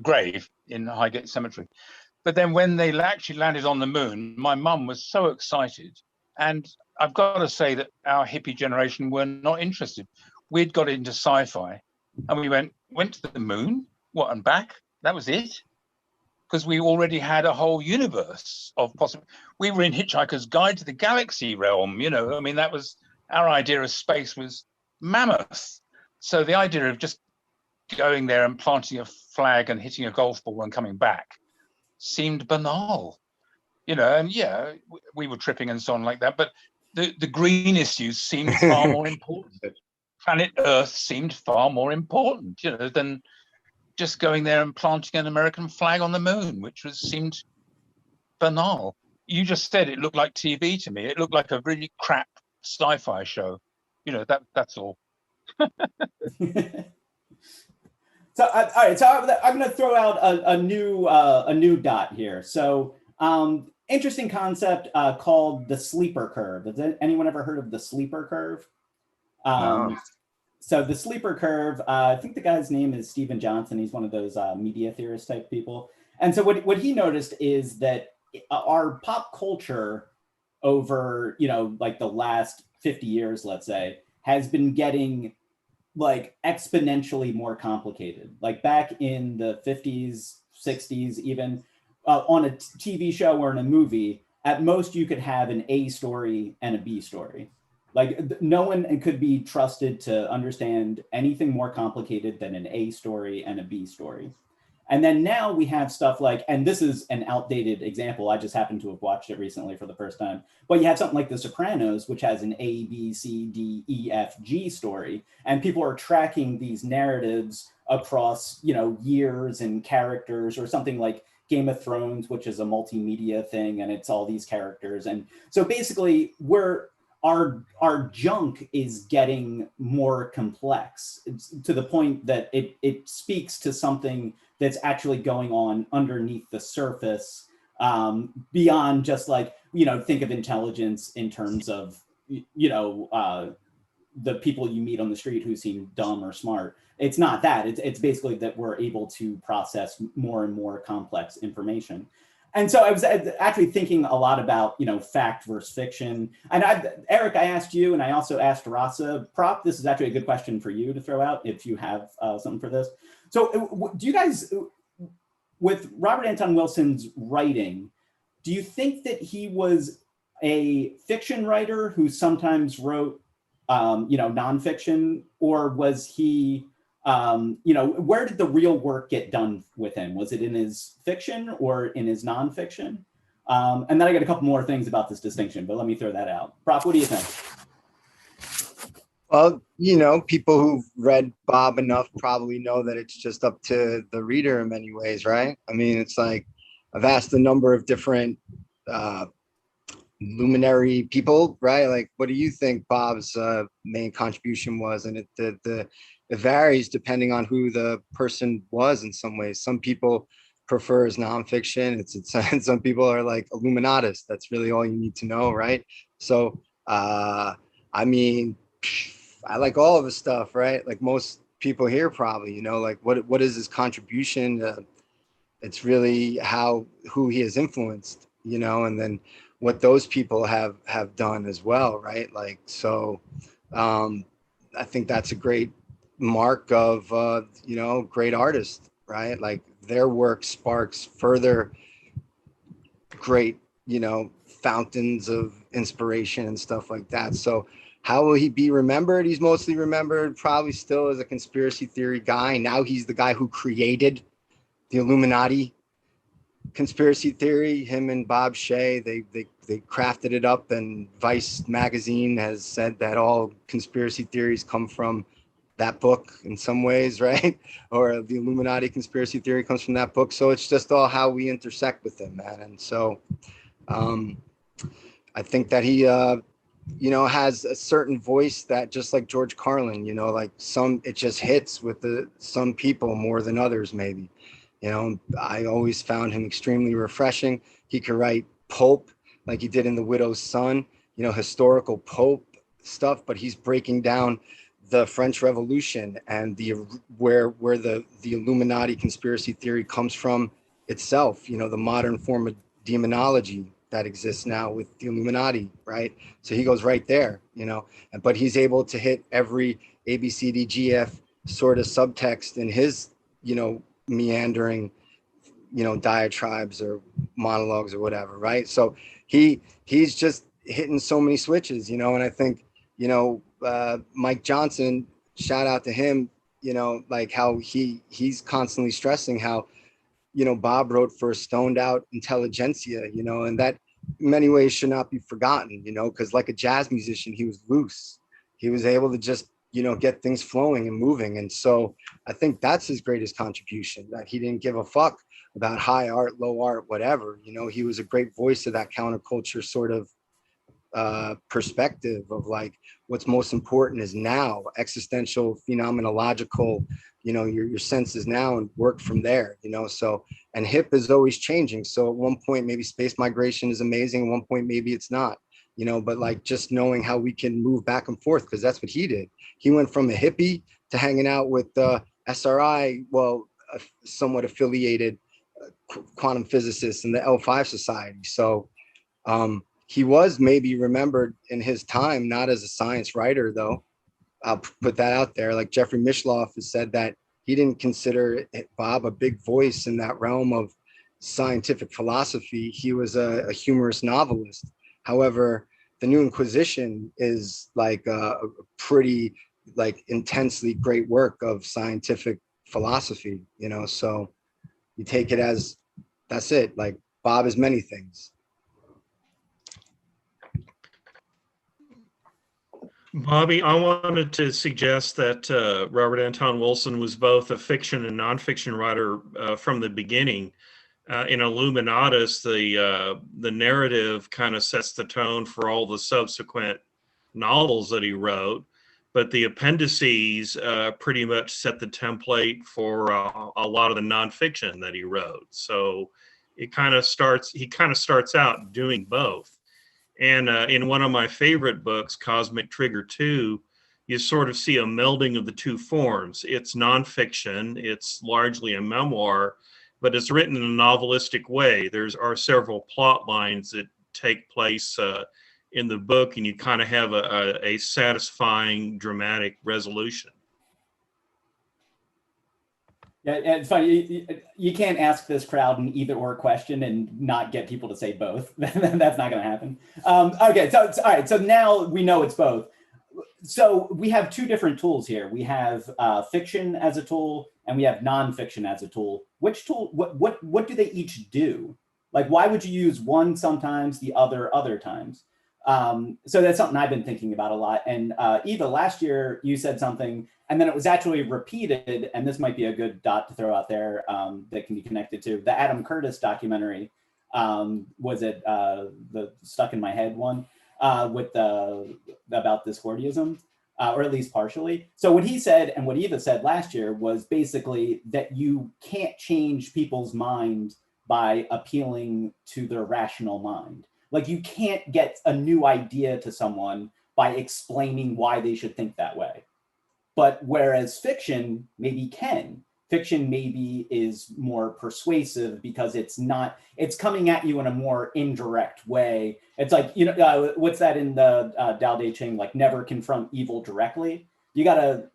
grave in Highgate Cemetery. But then when they actually landed on the moon, my mum was so excited. And I've got to say that our hippie generation were not interested. We'd got into sci-fi and we went to the moon, what, and back? That was it? Because we already had a whole universe of possible. We were in Hitchhiker's Guide to the Galaxy realm, I mean, that was our idea of space was mammoth. So the idea of just going there and planting a flag and hitting a golf ball and coming back seemed banal, and yeah, we were tripping and so on like that, but the green issues seemed far more important. Planet Earth seemed far more important, than just going there and planting an American flag on the moon, which seemed banal. You just said it looked like TV to me. It looked like a really crap sci-fi show. That's all. So all right, so I'm going to throw out a new dot here. So interesting concept called the sleeper curve. Has anyone ever heard of the sleeper curve? No. So the sleeper curve, I think the guy's name is Stephen Johnson. He's one of those media theorist type people. And so what he noticed is that our pop culture over, like the last 50 years, let's say, has been getting like exponentially more complicated. Like back in the 50s, 60s, even on a TV show or in a movie, at most you could have an A story and a B story. Like no one could be trusted to understand anything more complicated than an A story and a B story. And then now we have stuff like, and this is an outdated example, I just happened to have watched it recently for the first time, but you have something like The Sopranos, which has an A, B, C, D, E, F, G story, and people are tracking these narratives across, years and characters, or something like Game of Thrones, which is a multimedia thing, and it's all these characters. And so basically our junk is getting more complex. It's to the point that it speaks to something that's actually going on underneath the surface, beyond just like, think of intelligence in terms of, the people you meet on the street who seem dumb or smart. It's not that. It's basically that we're able to process more and more complex information. And so I was actually thinking a lot about, fact versus fiction. And Eric, I asked you, and I also asked Rasa. Prop, this is actually a good question for you to throw out if you have something for this. So do you guys, with Robert Anton Wilson's writing, do you think that he was a fiction writer who sometimes wrote, nonfiction, or was he, where did the real work get done with him? Was it in his fiction or in his nonfiction? And then I got a couple more things about this distinction, but let me throw that out. Prop, what do you think? Well, people who've read Bob enough probably know that it's just up to the reader in many ways, right? I mean, it's like I've asked a number of different luminary people, right? Like, what do you think Bob's main contribution was? And it varies depending on who the person was in some ways. Some people prefers nonfiction. It's some people are like Illuminatus. That's really all you need to know, right? So I mean, I like all of his stuff, right? Like most people here probably, you know, like what is his contribution? It's really who he has influenced, you know, and then what those people have done as well, right? Like, so I think that's a great mark of you know, great artist, right? Like their work sparks further great, you know, fountains of inspiration and stuff like that. So how will he be remembered? He's mostly remembered probably still as a conspiracy theory guy. Now he's the guy who created the Illuminati conspiracy theory. Him and Bob Shea, they crafted it up, and Vice magazine has said that all conspiracy theories come from that book in some ways, right? Or the Illuminati conspiracy theory comes from that book. So it's just all how we intersect with them, man. And so I think that he you know, has a certain voice that, just like George Carlin, you know, like it just hits with some people more than others, maybe. You know, I always found him extremely refreshing. He could write pulp like he did in The Widow's Son, you know, historical pulp stuff, but he's breaking down the French Revolution and where the Illuminati conspiracy theory comes from itself, you know, the modern form of demonology that exists now with the Illuminati, right? So he goes right there, you know, but he's able to hit every ABCDGF sort of subtext in his, you know, meandering, you know, diatribes or monologues or whatever, right? So he's just hitting so many switches, you know, and I think, you know, Mike Johnson, shout out to him, you know, like how he's constantly stressing how, you know, Bob wrote for a stoned out intelligentsia, you know, and that in many ways should not be forgotten, you know, because like a jazz musician, he was loose. He was able to just, you know, get things flowing and moving. And so I think that's his greatest contribution, that he didn't give a fuck about high art, low art, whatever. You know, he was a great voice of that counterculture sort of perspective of like what's most important is now, existential, phenomenological, you know, your senses now, and work from there, you know. So, and hip is always changing. So at one point maybe space migration is amazing, at one point maybe it's not, you know, but like just knowing how we can move back and forth, because that's what he did. He went from a hippie to hanging out with SRI, well, somewhat affiliated quantum physicists in the L5 Society. So he was maybe remembered in his time, not as a science writer, though. I'll put that out there. Like Jeffrey Mishloff has said that he didn't consider Bob a big voice in that realm of scientific philosophy. He was a humorous novelist. However, the New Inquisition is like a pretty like intensely great work of scientific philosophy, you know. So you take it as that's it. Like Bob is many things. Bobby, I wanted to suggest that Robert Anton Wilson was both a fiction and nonfiction writer from the beginning. In Illuminatus, the narrative kind of sets the tone for all the subsequent novels that he wrote, but the appendices pretty much set the template for a lot of the nonfiction that he wrote. So he kind of starts out doing both. And in one of my favorite books, Cosmic Trigger 2, you sort of see a melding of the two forms. It's nonfiction, it's largely a memoir, but it's written in a novelistic way. There are several plot lines that take place in the book, and you kind of have a satisfying, dramatic resolution. Yeah, it's funny. You can't ask this crowd an either or question and not get people to say both. That's not going to happen. Okay, so all right. So now we know it's both. So we have two different tools here. We have fiction as a tool, and we have nonfiction as a tool. Which tool? What do they each do? Like, why would you use one sometimes, the other times? So that's something I've been thinking about a lot. And Eva, last year you said something, and then it was actually repeated, and this might be a good dot to throw out there that can be connected to the Adam Curtis documentary. Was it the Stuck in My Head one with about Discordiism? or at least partially. So what he said and what Eva said last year was basically that you can't change people's mind by appealing to their rational mind. Like you can't get a new idea to someone by explaining why they should think that way. But whereas fiction maybe can, fiction maybe is more persuasive because it's coming at you in a more indirect way. It's like, what's that in the Dao De Ching, like never confront evil directly. You gotta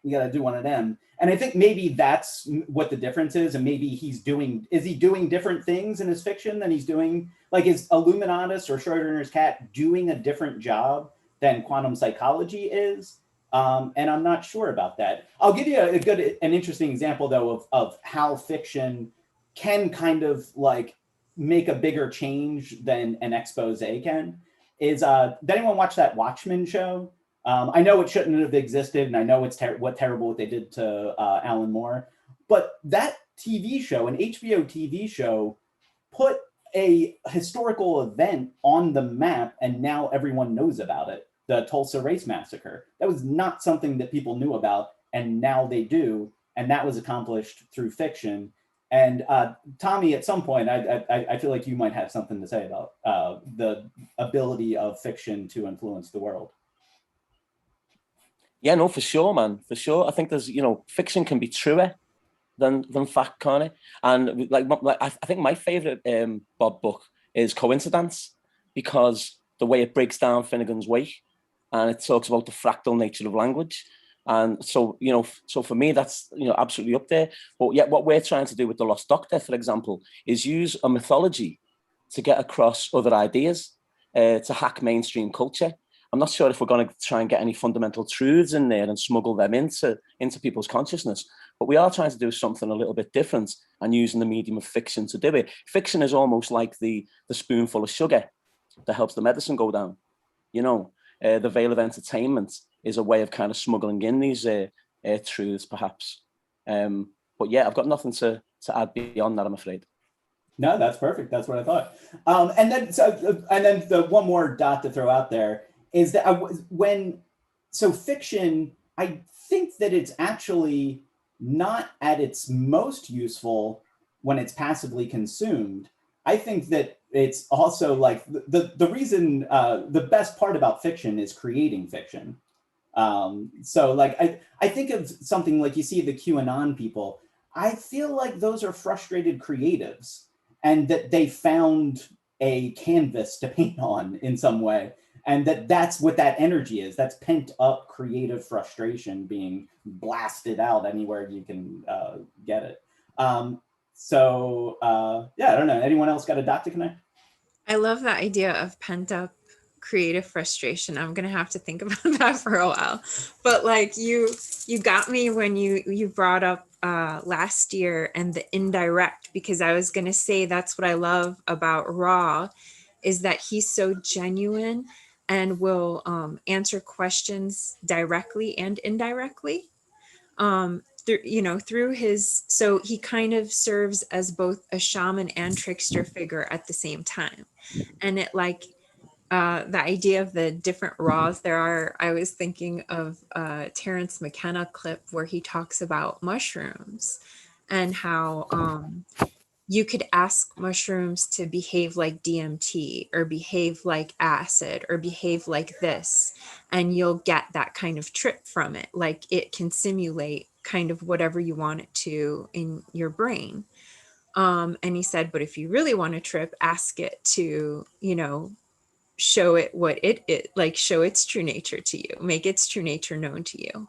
do one of them. And I think maybe that's what the difference is. And maybe is he doing different things in his fiction than he's doing, like is Illuminatus or Schrodinger's cat doing a different job than quantum psychology is? And I'm not sure about that. I'll give you an interesting example though of how fiction can kind of like make a bigger change than an expose can. Did anyone watch that Watchmen show? I know it shouldn't have existed, and I know it's terrible what they did to Alan Moore, but that TV show, an HBO TV show, put a historical event on the map, and now everyone knows about it. The Tulsa Race Massacre. That was not something that people knew about, and now they do, and that was accomplished through fiction. And Tommy, at some point, I feel like you might have something to say about the ability of fiction to influence the world. Yeah, no, for sure, man, for sure. I think there's, fiction can be truer than fact, can't it? And I think my favorite Bob book is Coincidence, because the way it breaks down Finnegan's Wake, and it talks about the fractal nature of language. And so, so for me, that's, absolutely up there. But yet what we're trying to do with The Lost Doctor, for example, is use a mythology to get across other ideas, to hack mainstream culture. I'm not sure if we're going to try and get any fundamental truths in there and smuggle them into people's consciousness, but we are trying to do something a little bit different and using the medium of fiction to do it. Fiction is almost like the spoonful of sugar that helps the medicine go down. The veil of entertainment is a way of kind of smuggling in these truths, perhaps. But yeah, I've got nothing to add beyond that, I'm afraid. No, that's perfect. That's what I thought. And then the one more dot to throw out there is that fiction, I think that it's actually not at its most useful when it's passively consumed. I think that it's also like the reason, the best part about fiction is creating fiction. So like, I think of something like you see the QAnon people, I feel like those are frustrated creatives and that they found a canvas to paint on in some way. And that's what that energy is. That's pent up creative frustration being blasted out anywhere you can get it. Yeah, I don't know. Anyone else got a dot to connect? I love that idea of pent up creative frustration. I'm gonna have to think about that for a while. But like you got me when you brought up last year and the indirect, because I was gonna say that's what I love about Raw, is that he's so genuine and will answer questions directly and indirectly. Through his, so he kind of serves as both a shaman and trickster figure at the same time. And it like the idea of the different raws there are, I was thinking of a Terrence McKenna clip where he talks about mushrooms and how you could ask mushrooms to behave like DMT or behave like acid or behave like this, and you'll get that kind of trip from it. Like it can simulate kind of whatever you want it to in your brain. And he said, but if you really want to trip, ask it to, show it what it is, like show its true nature to you, make its true nature known to you.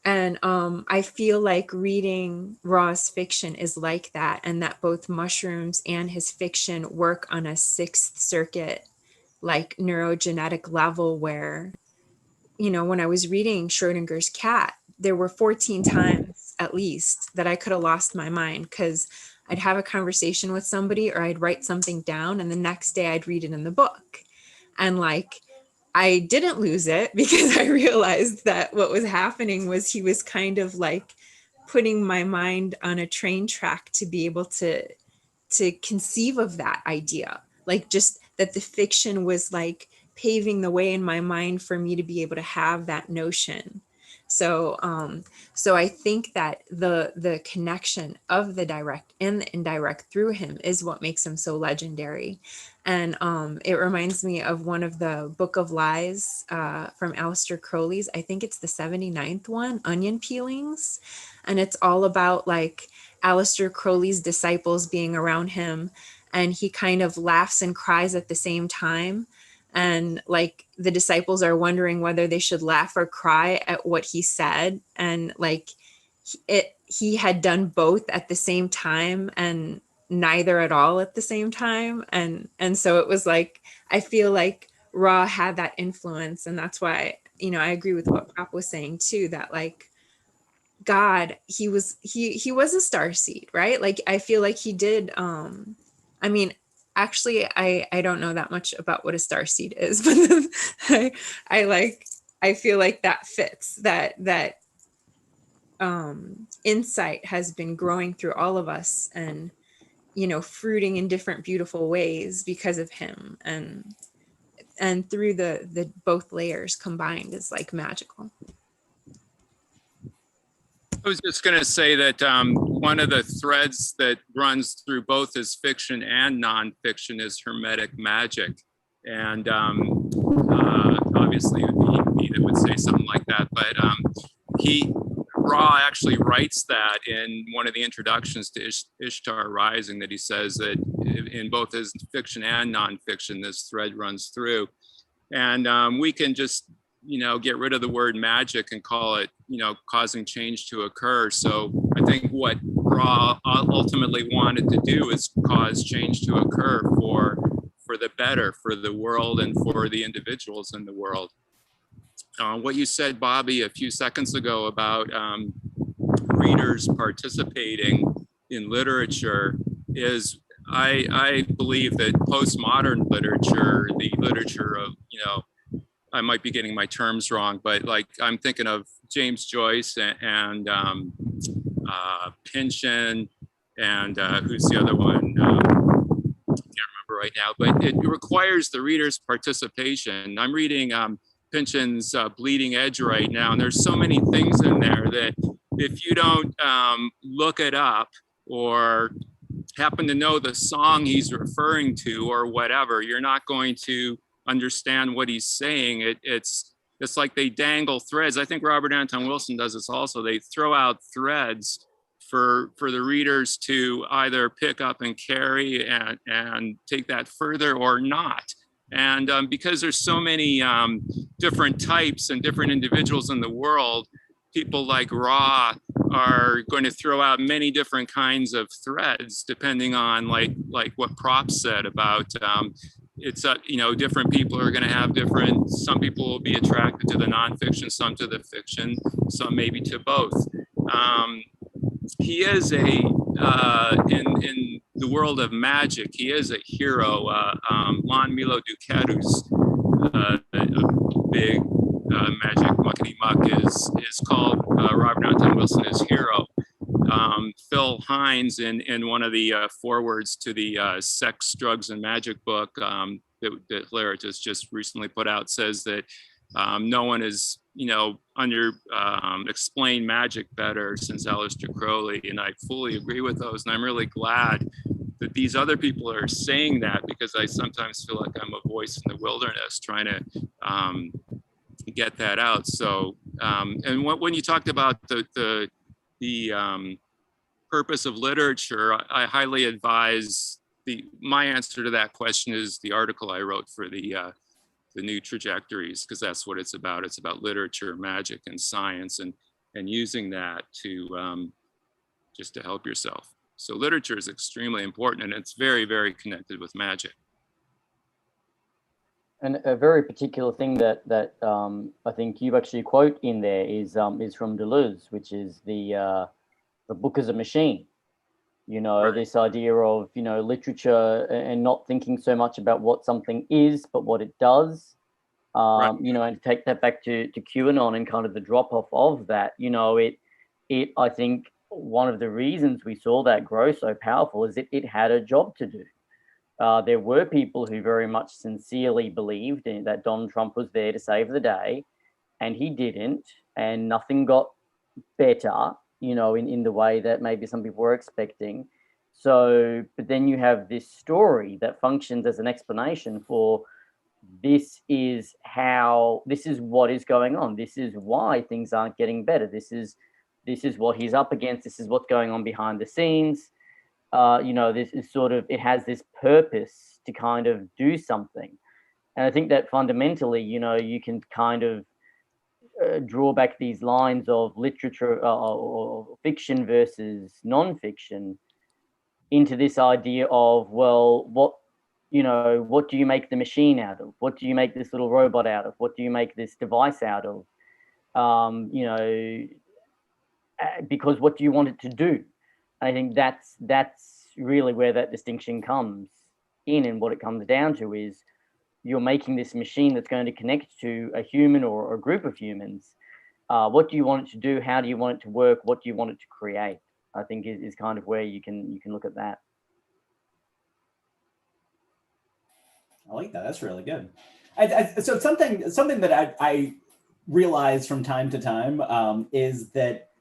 And I feel like reading Raw's fiction is like that, and that both mushrooms and his fiction work on a sixth circuit, like neurogenetic level where, when I was reading Schrodinger's cat, there were 14 times at least that I could have lost my mind because I'd have a conversation with somebody or I'd write something down and the next day I'd read it in the book. And like, I didn't lose it because I realized that what was happening was he was kind of like putting my mind on a train track to be able to conceive of that idea. Like just that the fiction was like paving the way in my mind for me to be able to have that notion. So so I think that the connection of the direct and the indirect through him is what makes him so legendary. And it reminds me of one of the Book of Lies from Aleister Crowley's. I think it's the 79th one, Onion Peelings. And it's all about like Aleister Crowley's disciples being around him, and he kind of laughs and cries at the same time. And like the disciples are wondering whether they should laugh or cry at what he said. And like he had done both at the same time and neither at all at the same time. And so it was like, I feel like Ra had that influence. And that's why, you know, I agree with what Prop was saying too, that like God, he was a star seed, right? Like I feel like he did I mean, actually I don't know that much about what a star seed is, but I feel like that fits, that insight has been growing through all of us and, you know, fruiting in different beautiful ways because of him. And through the both layers combined is like magical. I was just going to say that one of the threads that runs through both his fiction and nonfiction is Hermetic magic. And obviously it would be me that would say something like that, but Ra actually writes that in one of the introductions to Ishtar Rising, that he says that in both his fiction and nonfiction, this thread runs through. And we can just, you know, get rid of the word magic and call it, you know, causing change to occur. So I think what Ra ultimately wanted to do is cause change to occur for the better, for the world and for the individuals in the world. What you said, Bobby, a few seconds ago about readers participating in literature is, I believe that postmodern literature, the literature of, you know, I might be getting my terms wrong, but like I'm thinking of James Joyce and Pynchon and who's the other one? Can't remember right now, but it requires the reader's participation. I'm reading Pynchon's Bleeding Edge right now, and there's so many things in there that if you don't look it up or happen to know the song he's referring to or whatever, you're not going to understand what he's saying. It's like they dangle threads. I think Robert Anton Wilson does this also. They throw out threads for the readers to either pick up and carry and take that further or not. And because there's so many different types and different individuals in the world, people like Ra are going to throw out many different kinds of threads, depending on like what Prop said about it's you know, different people are going to have different, some people will be attracted to the nonfiction, some to the fiction, some maybe to both. He is a in the world of magic, he is a hero. Lon Milo Ducat's a big magic muckety muck is called Robert Anton Wilson his hero. Phil Hines in one of the forewords to the Sex, Drugs, and Magic book that Hilaritas just recently put out says that no one has, you know, explained magic better since Aleister Crowley, and I fully agree with those. And I'm really glad that these other people are saying that, because I sometimes feel like I'm a voice in the wilderness trying to get that out. So, and when you talked about the purpose of literature, I highly advise my answer to that question is the article I wrote for the New Trajectories, because that's what it's about. It's about literature, magic, and science, and using that to just to help yourself. So literature is extremely important, and it's very, very connected with magic. And a very particular thing that I think you actually quote in there is from Deleuze, which is the book as a machine. You know, right. This idea of, you know, literature and not thinking so much about what something is, but what it does. Right. You know, and to take that back to QAnon and kind of the drop off of that, you know, I think one of the reasons we saw that grow so powerful is it had a job to do. There were people who very much sincerely believed that Donald Trump was there to save the day, and he didn't, and nothing got better, in the way that maybe some people were expecting. So, but then you have this story that functions as an explanation for this is what is going on. This is why things aren't getting better. This is what he's up against. This is what's going on behind the scenes. This is it has this purpose to kind of do something. And I think that fundamentally, you can kind of draw back these lines of literature or fiction versus non-fiction into this idea of, well, what do you make the machine out of? What do you make this little robot out of? What do you make this device out of? Because what do you want it to do? I think that's really where that distinction comes in, and what it comes down to is you're making this machine that's going to connect to a human or a group of humans. What do you want it to do? How do you want it to work? What do you want it to create? I think is kind of where you can look at that. I like that. That's really good. So something that I realize from time to time is that,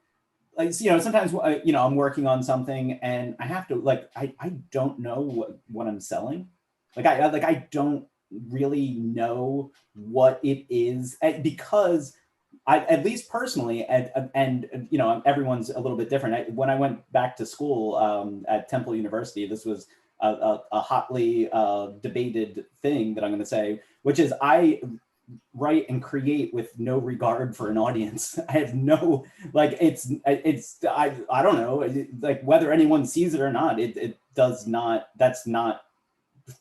like, sometimes I'm working on something and I have to I don't know what I'm selling. I don't really know what it is, because at least personally, and everyone's a little bit different. When I went back to school at Temple University, this was a hotly debated thing that I'm going to say, which is I write and create with no regard for an audience. I have no, I don't know, whether anyone sees it or not, it does not,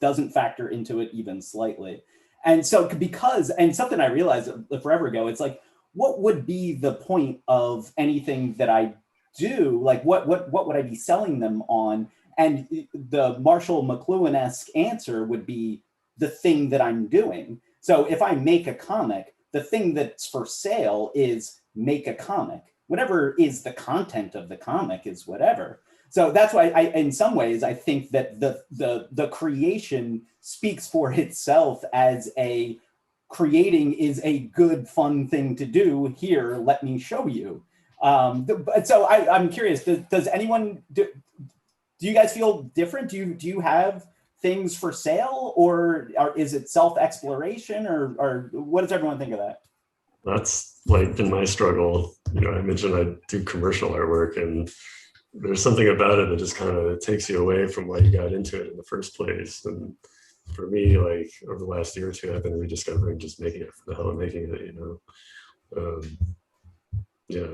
doesn't factor into it even slightly. And so and something I realized forever ago, it's like, what would be the point of anything that I do? Like, what would I be selling them on? And the Marshall McLuhan-esque answer would be the thing that I'm doing. So if I make a comic, the thing that's for sale is make a comic. Whatever is the content of the comic is whatever. So that's why in some ways, I think that the creation speaks for itself as creating is a good, fun thing to do. Here, let me show you. So I'm curious, does anyone, do you guys feel different? Do you have things for sale, or is it self-exploration, or what does everyone think of that? That's been my struggle. I mentioned I do commercial artwork, and there's something about it that just kind of takes you away from why you got into it in the first place. And for me, over the last year or two, I've been rediscovering just making it for the hell of making it, yeah.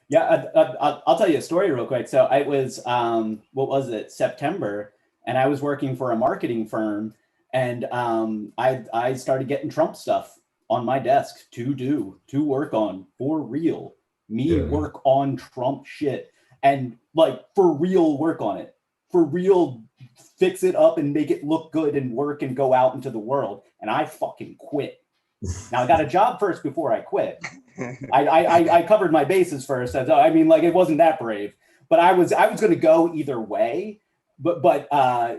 Yeah, I'll tell you a story real quick. So I was, what was it, September, and I was working for a marketing firm, and I started getting Trump stuff on my desk to work on for real. Work on Trump shit, and for real work on it, for real fix it up and make it look good and work and go out into the world. And I fucking quit. Now I got a job first before I quit. I covered my bases first. So, it wasn't that brave, but I was going to go either way. But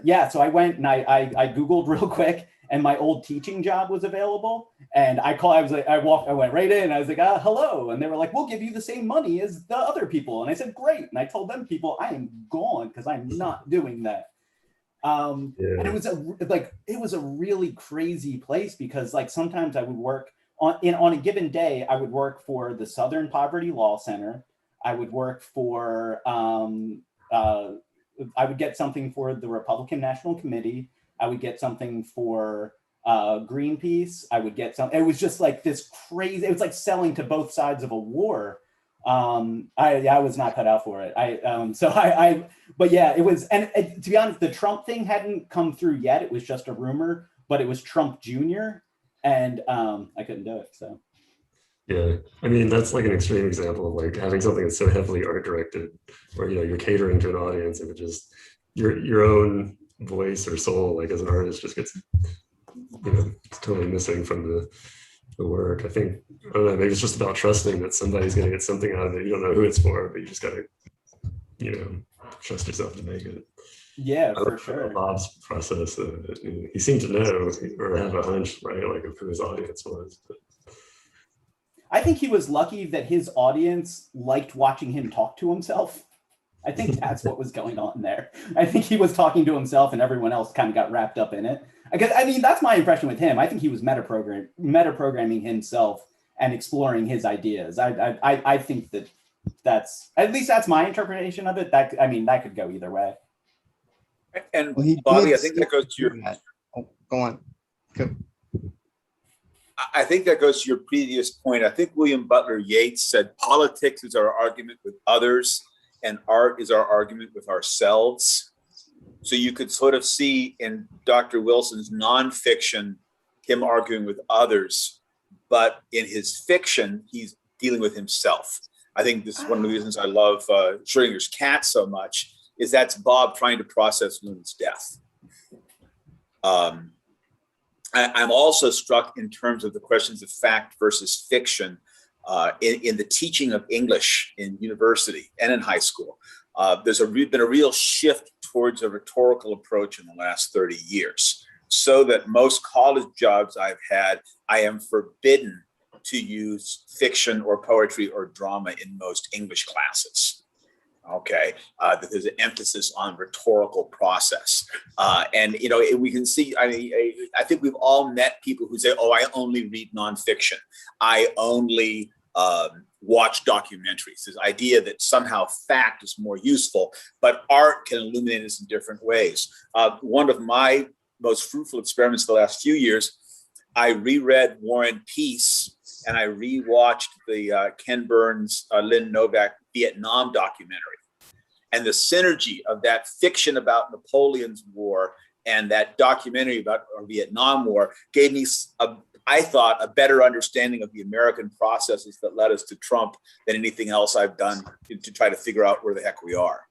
yeah, so I went and I Googled real quick, and my old teaching job was available. And I went right in. I was like, hello. And they were like, we'll give you the same money as the other people. And I said, great. And I told them people, I am gone because I'm not doing that. And it was a really crazy place, because sometimes I would work on a given day. I would work for the Southern Poverty Law Center. I would work for I would get something for the Republican National Committee. I would get something for Greenpeace. I would get it was just this crazy, it was like selling to both sides of a war. I was not cut out for it. But yeah, it was, and to be honest, the Trump thing hadn't come through yet. It was just a rumor, but it was Trump Jr. and I couldn't do it. So. Yeah, that's an extreme example of having something that's so heavily art directed, where you're catering to an audience, and it just your own voice or soul, as an artist, just gets it's totally missing from the work. I think, I don't know, maybe it's just about trusting that somebody's going to get something out of it. You don't know who it's for, but you just got to trust yourself to make it. Yeah, I for love sure. Bob's process. He seemed to know or have a hunch, right? Like of who his audience was. But I think he was lucky that his audience liked watching him talk to himself. I think that's what was going on there. I think he was talking to himself and everyone else kind of got wrapped up in it. Because I mean, that's my impression with him. I think he was metaprogramming himself and exploring his ideas. I think that's at least that's my interpretation of it. That I mean, that could go either way. And Well, he Bobby, did I think that goes to do your that. Oh, go on. Go. I think that goes to your previous point. I think William Butler Yeats said politics is our argument with others and art is our argument with ourselves. So you could sort of see in Dr. Wilson's nonfiction him arguing with others, but in his fiction, he's dealing with himself. I think this is one of the reasons I love Schrodinger's cat so much, is that's Bob trying to process Luna's death. I'm also struck in terms of the questions of fact versus fiction in the teaching of English in university and in high school. There's been a real shift towards a rhetorical approach in the last 30 years, so that most college jobs I've had, I am forbidden to use fiction or poetry or drama in most English classes. Okay, that there's an emphasis on rhetorical process, and you know we can see. I think we've all met people who say, "Oh, I only read nonfiction. I only watch documentaries." This idea that somehow fact is more useful, but art can illuminate us in different ways. One of my most fruitful experiments the last few years, I reread War and Peace, and I rewatched the Ken Burns, Lynn Novak Vietnam documentary. And the synergy of that fiction about Napoleon's war and that documentary about the Vietnam War gave me, I thought, a better understanding of the American processes that led us to Trump than anything else I've done to try to figure out where the heck we are.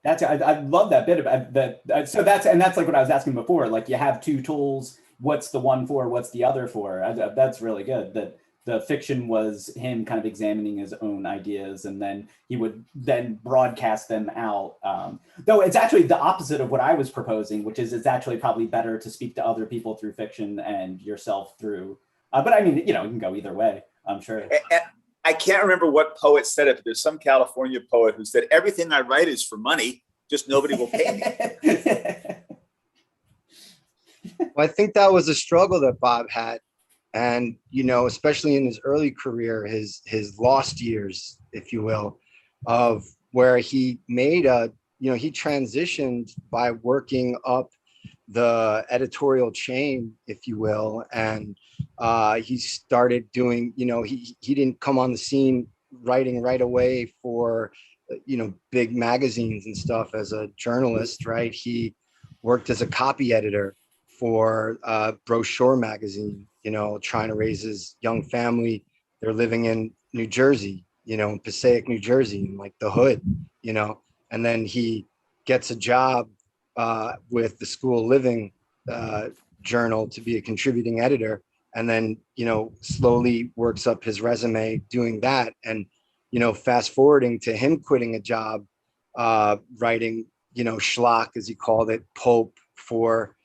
I love that bit about that. So that's like what I was asking before. Like you have two tools. What's the one for? What's the other for? That's really good. That the fiction was him kind of examining his own ideas, and then he would then broadcast them out. Though it's actually the opposite of what I was proposing, which is it's actually probably better to speak to other people through fiction and yourself through. But I mean, you know, it can go either way, I'm sure. And I can't remember what poet said it, but there's some California poet who said, "Everything I write is for money, just nobody will pay me." Well, I think that was a struggle that Bob had. And, you know, especially in his early career, his lost years, if you will, of where he made he transitioned by working up the editorial chain, if you will. And he started doing, he didn't come on the scene writing right away for, big magazines and stuff as a journalist, right? He worked as a copy editor for Brochure magazine, trying to raise his young family. They're living in New Jersey, in Passaic, New Jersey, in like the hood, and then he gets a job with the School Living Journal to be a contributing editor, and then, slowly works up his resume doing that. And, fast forwarding to him quitting a job, writing, schlock, as he called it, pulp for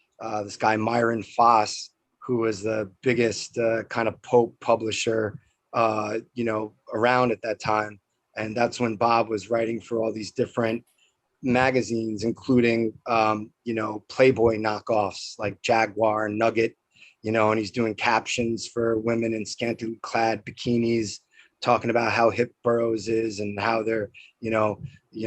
this guy, Myron Foss, who was the biggest kind of Pope publisher, around at that time. And that's when Bob was writing for all these different magazines, including, Playboy knockoffs like Jaguar and Nugget, and he's doing captions for women in scantily clad bikinis, talking about how hip Burroughs is and how they're,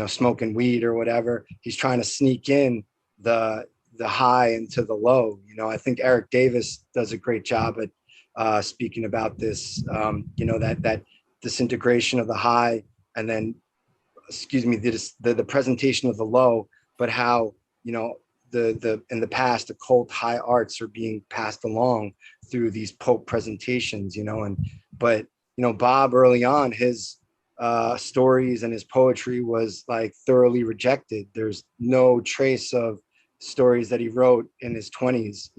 smoking weed or whatever. He's trying to sneak in the high into the low. I think Eric Davis does a great job at speaking about this, that disintegration of the high, and then, the presentation of the low, but how, the in the past, occult high arts are being passed along through these Pope presentations, but Bob early on, his stories and his poetry was like thoroughly rejected. There's no trace of stories that he wrote in his 20s,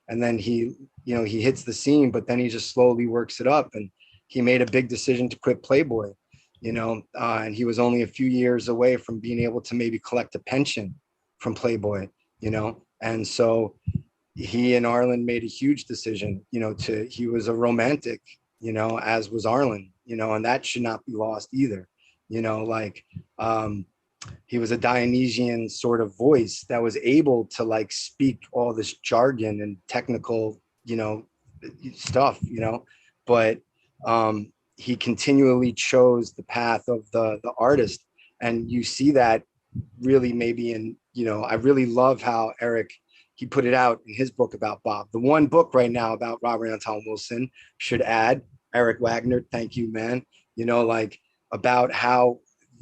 and then he hits the scene, but then he just slowly works it up. And he made a big decision to quit Playboy, and he was only a few years away from being able to maybe collect a pension from Playboy, and so he and Arlen made a huge decision, he was a romantic, as was Arlen, and that should not be lost either, like, he was a Dionysian sort of voice that was able to like speak all this jargon and technical, stuff, but he continually chose the path of the artist. And you see that really maybe in, I really love how Eric, he put it out in his book about Bob. The one book right now about Robert Anton Wilson, should add, Eric Wagner, thank you, man, like about how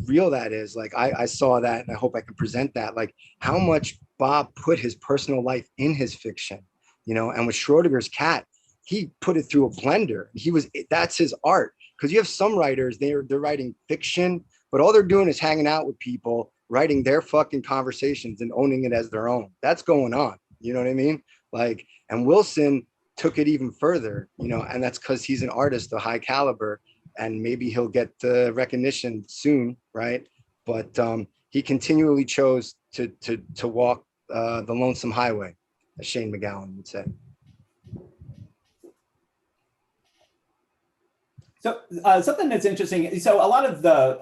real that is. Like I saw that and I hope I can present that, like how much Bob put his personal life in his fiction, and with Schrodinger's cat, he put it through a blender. That's his art. Because you have some writers, they're writing fiction, but all they're doing is hanging out with people, writing their fucking conversations and owning it as their own. That's going on. You know what I mean? Like, and Wilson took it even further, and that's because he's an artist of high caliber, and maybe he'll get the recognition soon, right? But he continually chose to walk the lonesome highway, as Shane McGowan would say. So something that's interesting. So a lot of the,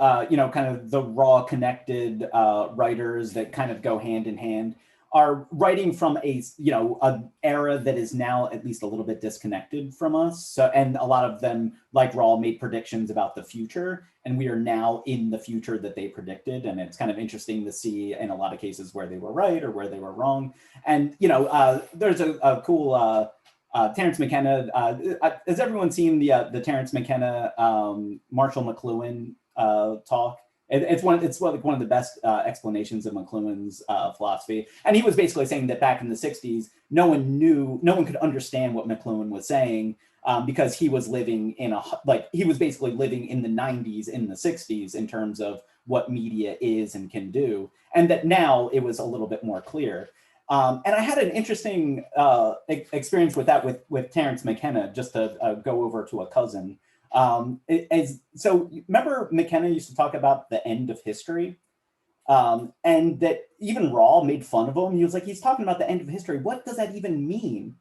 kind of the raw connected writers that kind of go hand in hand are writing from an era that is now at least a little bit disconnected from us. So, and a lot of them, like Raw, made predictions about the future, and we are now in the future that they predicted. And it's kind of interesting to see in a lot of cases where they were right or where they were wrong. And, there's a cool, Terrence McKenna. Has everyone seen the Terrence McKenna Marshall McLuhan talk? It's one of the best explanations of McLuhan's philosophy. And he was basically saying that back in the 60s, no one could understand what McLuhan was saying because he was living he was basically living in the 90s, in the 60s in terms of what media is and can do. And that now it was a little bit more clear. And I had an interesting experience with that with Terrence McKenna, just to go over to a cousin. So remember McKenna used to talk about the end of history, and that even Raw made fun of him. He was like, he's talking about the end of history. What does that even mean?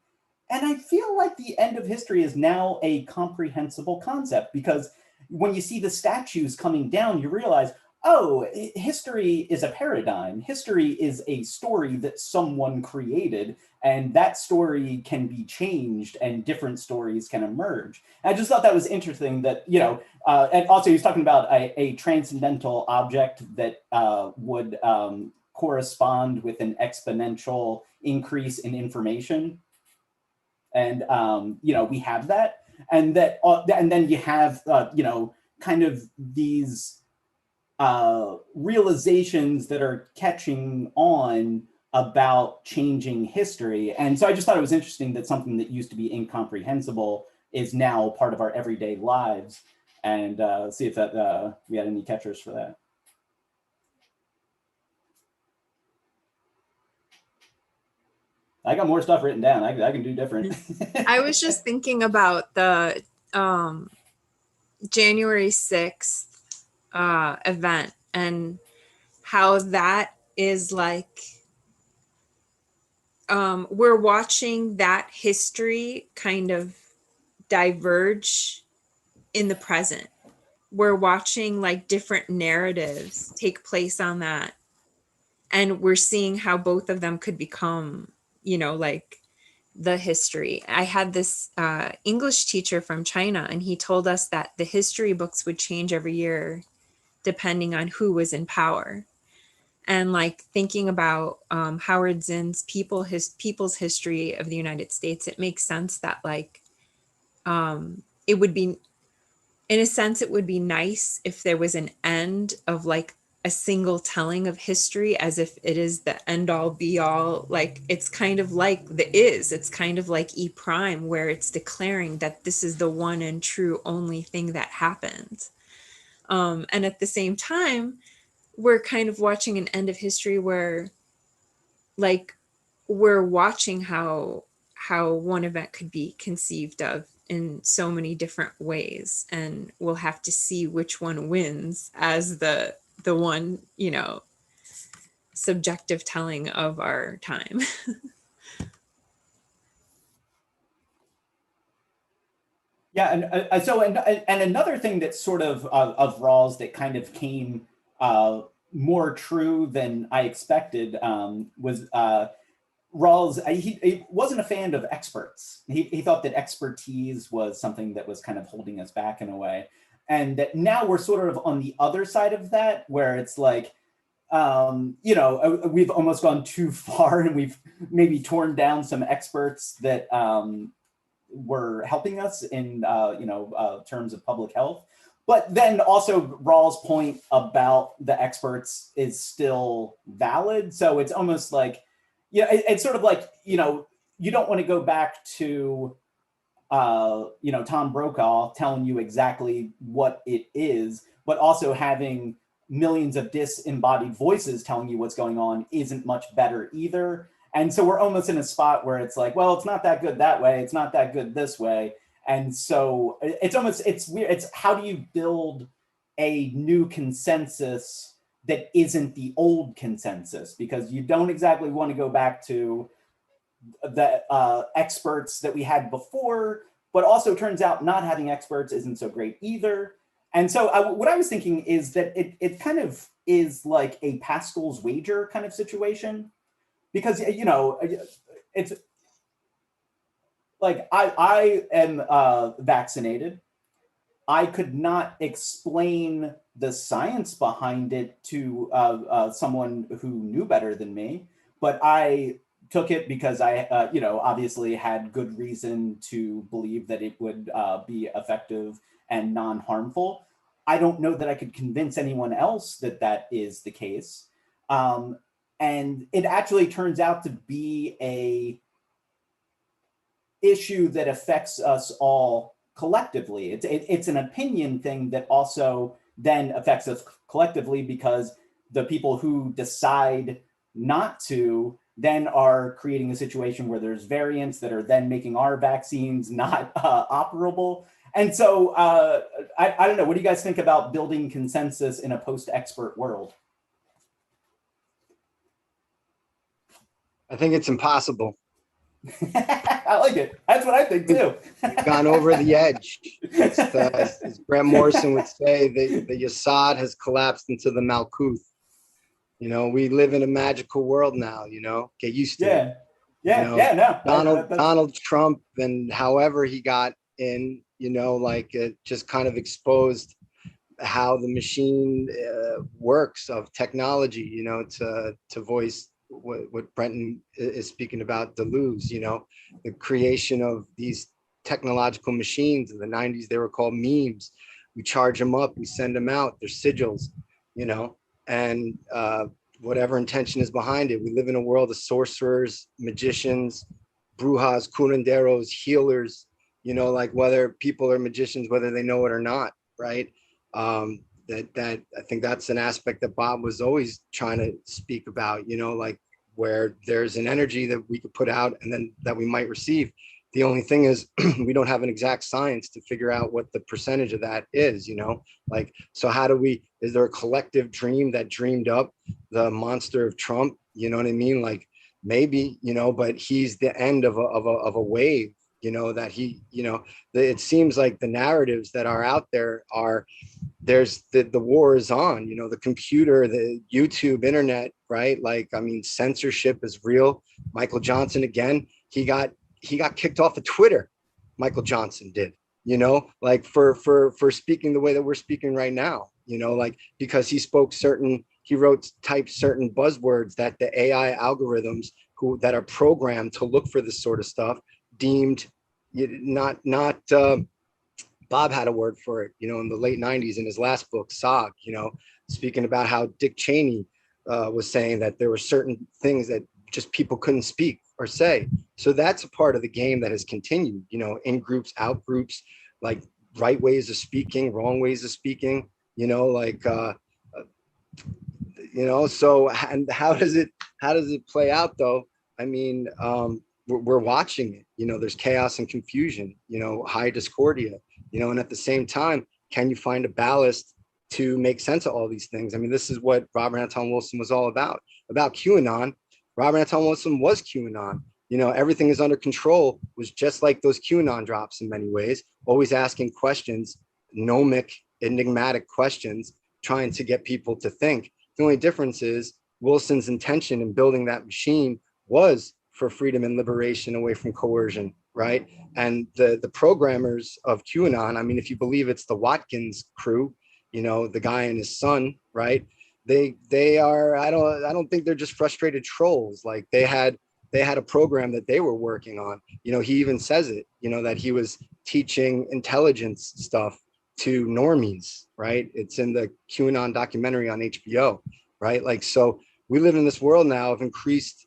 And I feel like the end of history is now a comprehensible concept, because when you see the statues coming down, you realize, oh, history is a paradigm. History is a story that someone created, and that story can be changed and different stories can emerge. And I just thought that was interesting that, and also he's talking about a transcendental object that would correspond with an exponential increase in information. And, we have that. And that, and then you have, kind of these realizations that are catching on about changing history. And so I just thought it was interesting that something that used to be incomprehensible is now part of our everyday lives. And see if that we had any catchers for that. I got more stuff written down. I can do different. I was just thinking about the January 6th event and how that is like, we're watching that history kind of diverge in the present. We're watching like different narratives take place on that. And we're seeing how both of them could become, like the history. I had this English teacher from China, and he told us that the history books would change every year depending on who was in power. And like thinking about Howard Zinn's People's History of the United States, it makes sense that like it would be, in a sense, it would be nice if there was an end of like a single telling of history, as if it is the end all be all. Like it's kind of like it's kind of like E Prime, where it's declaring that this is the one and true only thing that happened. And at the same time, we're kind of watching an end of history where like we're watching how one event could be conceived of in so many different ways, and we'll have to see which one wins as the one, subjective telling of our time. Yeah, and another thing that's sort of Rawls that kind of came more true than I expected was Rawls. He wasn't a fan of experts. He thought that expertise was something that was kind of holding us back in a way, and that now we're sort of on the other side of that, where it's like, we've almost gone too far, and we've maybe torn down some experts that were helping us in terms of public health. But then also Rawls' point about the experts is still valid. So it's almost like, it's sort of like, you don't want to go back to Tom Brokaw telling you exactly what it is, but also having millions of disembodied voices telling you what's going on isn't much better either. And so we're almost in a spot where it's like, well, it's not that good that way, it's not that good this way. And so it's weird. It's how do you build a new consensus that isn't the old consensus? Because you don't exactly want to go back to the experts that we had before, but also turns out not having experts isn't so great either. And so what I was thinking is that it kind of is like a Pascal's wager kind of situation. Because, it's like I am vaccinated. I could not explain the science behind it to someone who knew better than me, but I took it because I, obviously had good reason to believe that it would be effective and non-harmful. I don't know that I could convince anyone else that that is the case. And it actually turns out to be a issue that affects us all collectively. It's an opinion thing that also then affects us collectively, because the people who decide not to then are creating a situation where there's variants that are then making our vaccines not operable. And so I don't know, what do you guys think about building consensus in a post-expert world? I think it's impossible. I like it. That's what I think too. We've gone over the edge. As Grant Morrison would say, the Yasad has collapsed into the Malkuth. We live in a magical world now, get used to it. Donald Trump, and however he got in, it just kind of exposed how the machine works of technology, to voice what Brenton is speaking about, Deleuze, the creation of these technological machines. In the 90s, they were called memes. We charge them up, we send them out, they're sigils, and whatever intention is behind it. We live in a world of sorcerers, magicians, brujas, curanderos, healers, whether people are magicians, whether they know it or not, right? That I think that's an aspect that Bob was always trying to speak about, where there's an energy that we could put out and then that we might receive. The only thing is we don't have an exact science to figure out what the percentage of that is, so how do we, is there a collective dream that dreamed up the monster of Trump? You know what I mean? Maybe, but he's the end of a wave, that he, it seems like the narratives that are out there are, there's the war is on, the computer, the YouTube, internet, right? Censorship is real. Michael Johnson, again, he got kicked off of Twitter. Michael Johnson did, for speaking the way that we're speaking right now, because he typed certain buzzwords that the AI algorithms that are programmed to look for this sort of stuff deemed not Bob had a word for it, in the late 90s in his last book, Sog, speaking about how Dick Cheney was saying that there were certain things that just people couldn't speak or say. So that's a part of the game that has continued, in groups, out groups, right ways of speaking, wrong ways of speaking, so, and how does it play out though? we're watching it. You know, there's chaos and confusion, you know, high discordia, you know, and at the same time, can you find a ballast to make sense of all these things? I mean, this is what Robert Anton Wilson was all about QAnon. Robert Anton Wilson was QAnon. You know, everything is under control was just like those QAnon drops in many ways, always asking questions, gnomic, enigmatic questions, trying to get people to think. The only difference is Wilson's intention in building that machine was for freedom and liberation away from coercion, right? And the programmers of QAnon, I mean, if you believe it's the Watkins crew, you know, the guy and his son, right? They are, I don't think they're just frustrated trolls. Like they had a program that they were working on. You know, he even says it, you know, that he was teaching intelligence stuff to normies, right? It's in the QAnon documentary on HBO, right? Like, so we live in this world now of increased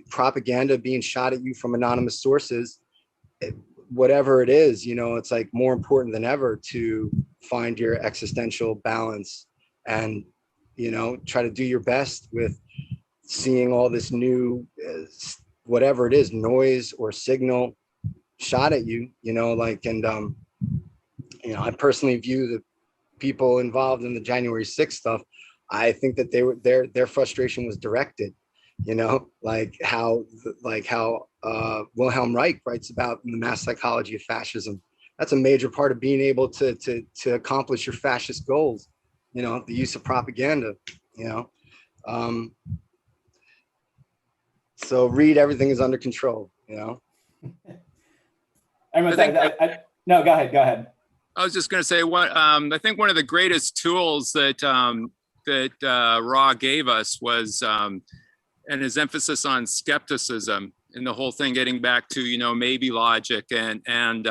propaganda being shot at you from anonymous sources. Whatever it is, you know, it's like more important than ever to find your existential balance and, you know, try to do your best with seeing all this new, whatever it is, noise or signal shot at you, you know, like, and, you know, I personally view the people involved in the January 6th stuff. I think that their frustration was directed, you know, like how Wilhelm Reich writes about in The Mass Psychology of Fascism. That's a major part of being able to accomplish your fascist goals, you know, the use of propaganda, you know. So read Everything is Under Control, you know. No, go ahead. I was just going to say, I think one of the greatest tools that Ra gave us was, and his emphasis on skepticism and the whole thing getting back to, you know, maybe logic and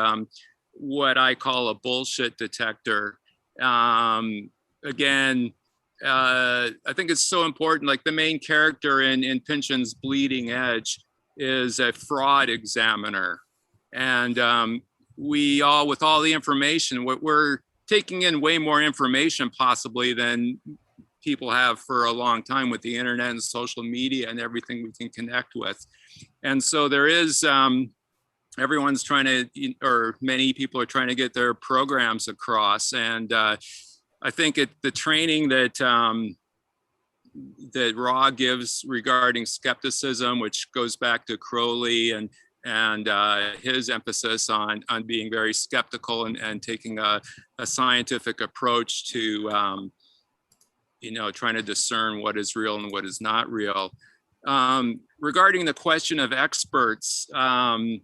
what I call a bullshit detector. Again, I think it's so important. Like the main character in Pynchon's Bleeding Edge is a fraud examiner, and we all, with all the information, we're taking in way more information possibly than people have for a long time with the internet and social media and everything we can connect with. And so there is, everyone's trying to, or many people are trying to get their programs across. And I think the training that Ra gives regarding skepticism, which goes back to Crowley and his emphasis on being very skeptical and taking a scientific approach to, you know, trying to discern what is real and what is not real. Regarding the question of experts, I'm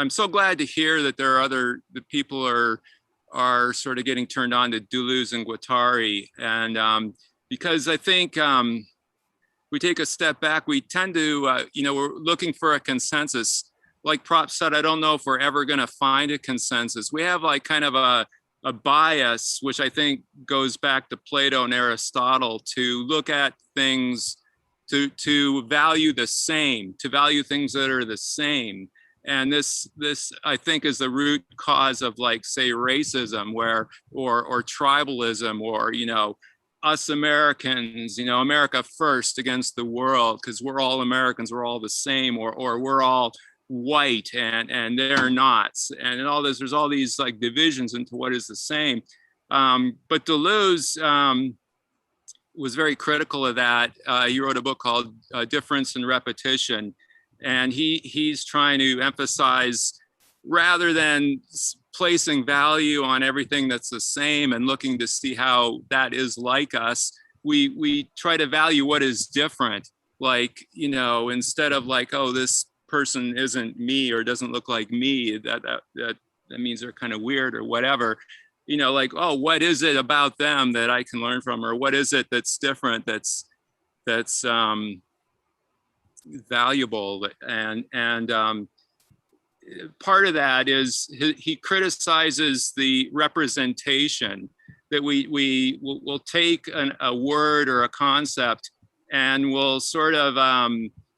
so glad to hear that there are the people are sort of getting turned on to Deleuze and Guattari. And because I think we take a step back, we tend to, you know, we're looking for a consensus. Like Prop said, I don't know if we're ever going to find a consensus. We have like kind of a bias, which I think goes back to Plato and Aristotle, to look at things, to value the same, to value things that are the same. And this I think is the root cause of, like, say, racism, or tribalism, or, you know, us Americans, you know, America first against the world, because we're all Americans, we're all the same, or we're all white and they're not, and all this, there's all these like divisions into what is the same. But Deleuze was very critical of that. He wrote a book called Difference and Repetition, and he's trying to emphasize, rather than placing value on everything that's the same and looking to see how that is like us, we try to value what is different. Like, you know, instead of like, oh, this person isn't me or doesn't look like me, that means they're kind of weird or whatever, you know, like, oh, what is it about them that I can learn from, or what is it that's different, that's valuable. And part of that is he criticizes the representation, that we'll take a word or a concept and we'll sort of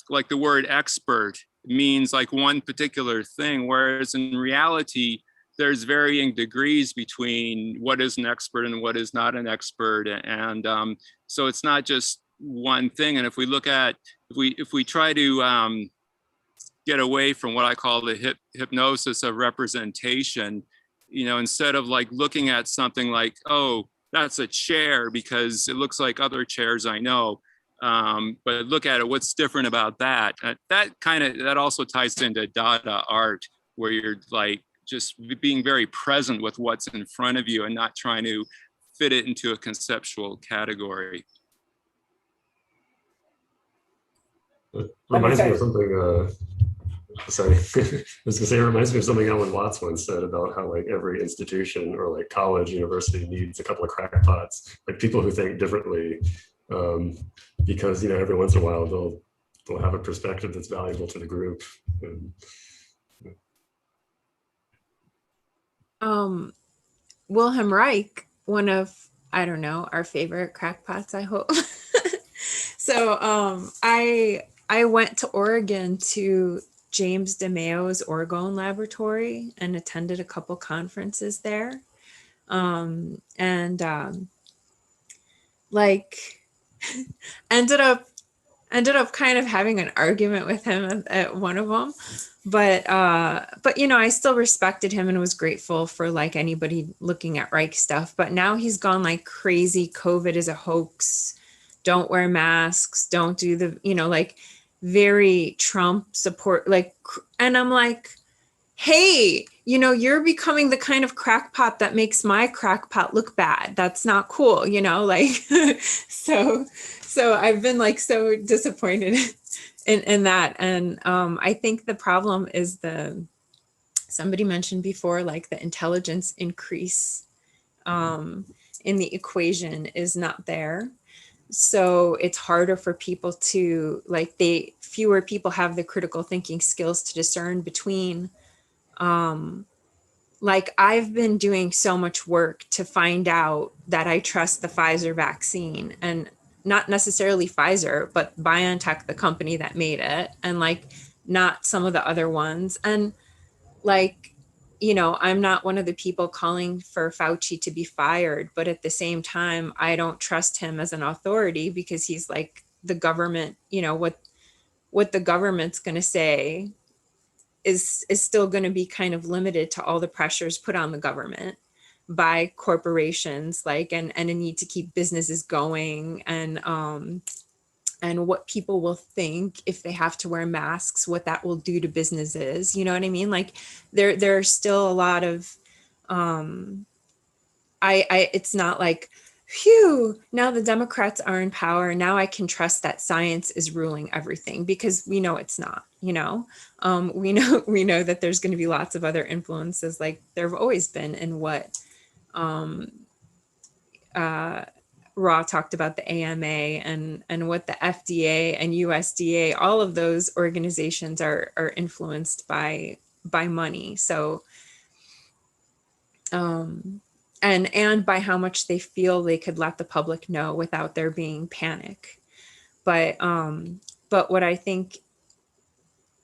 like the word expert means like one particular thing, whereas in reality, there's varying degrees between what is an expert and what is not an expert. And so it's not just one thing. And if we look at, if we try to get away from what I call the hypnosis of representation. Instead of like looking at something like, oh, that's a chair because it looks like other chairs I know. But look at it, what's different about that? That also ties into Dada art, where you're like just being very present with what's in front of you and not trying to fit it into a conceptual category. It reminds me of something, sorry, I was gonna say, it reminds me of something Alan Watts once said about how like every institution or like college, university needs a couple of crackpots, like people who think differently, because every once in a while they'll have a perspective that's valuable to the group. Wilhelm Reich, one of, I don't know, our favorite crackpots, I hope. So I went to Oregon to James DeMayo's Orgone Laboratory and attended a couple conferences there. Like ended up kind of having an argument with him at one of them, but I still respected him and was grateful for like anybody looking at Reich stuff. But now he's gone like crazy. COVID is a hoax. Don't wear masks. Don't do the, like very Trump support, like, and I'm like, hey, you're becoming the kind of crackpot that makes my crackpot look bad. That's not cool, like, so I've been like so disappointed in that. And I think the problem is somebody mentioned before, like the intelligence increase in the equation is not there. So it's harder for people to fewer people have the critical thinking skills to discern between like I've been doing so much work to find out that I trust the Pfizer vaccine, and not necessarily Pfizer, but BioNTech, the company that made it, and like not some of the other ones. And like, I'm not one of the people calling for Fauci to be fired, but at the same time, I don't trust him as an authority because he's like the government, what the government's going to say is still going to be kind of limited to all the pressures put on the government by corporations, like, and a need to keep businesses going, and what people will think if they have to wear masks, what that will do to businesses. You know what I mean? Like there's still a lot of, it's not like, phew, now the Democrats are in power. Now I can trust that science is ruling everything, because we know it's not, we know that there's going to be lots of other influences, like there have always been in what Raw talked about, the AMA and what the FDA and USDA, all of those organizations are influenced by money. So, and by how much they feel they could let the public know without there being panic. But what I think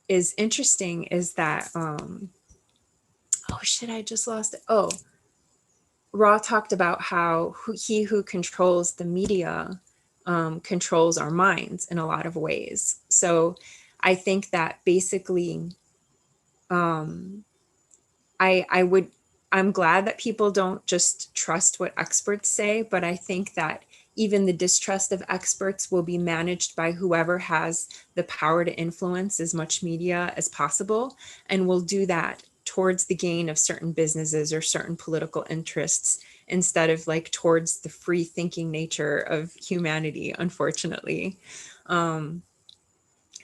is interesting is that, oh shit, I just lost it. Oh, Raw talked about how he who controls the media controls our minds in a lot of ways. So I think that basically, I'm glad that people don't just trust what experts say, but I think that even the distrust of experts will be managed by whoever has the power to influence as much media as possible, and will do that towards the gain of certain businesses or certain political interests, instead of like towards the free thinking nature of humanity, unfortunately.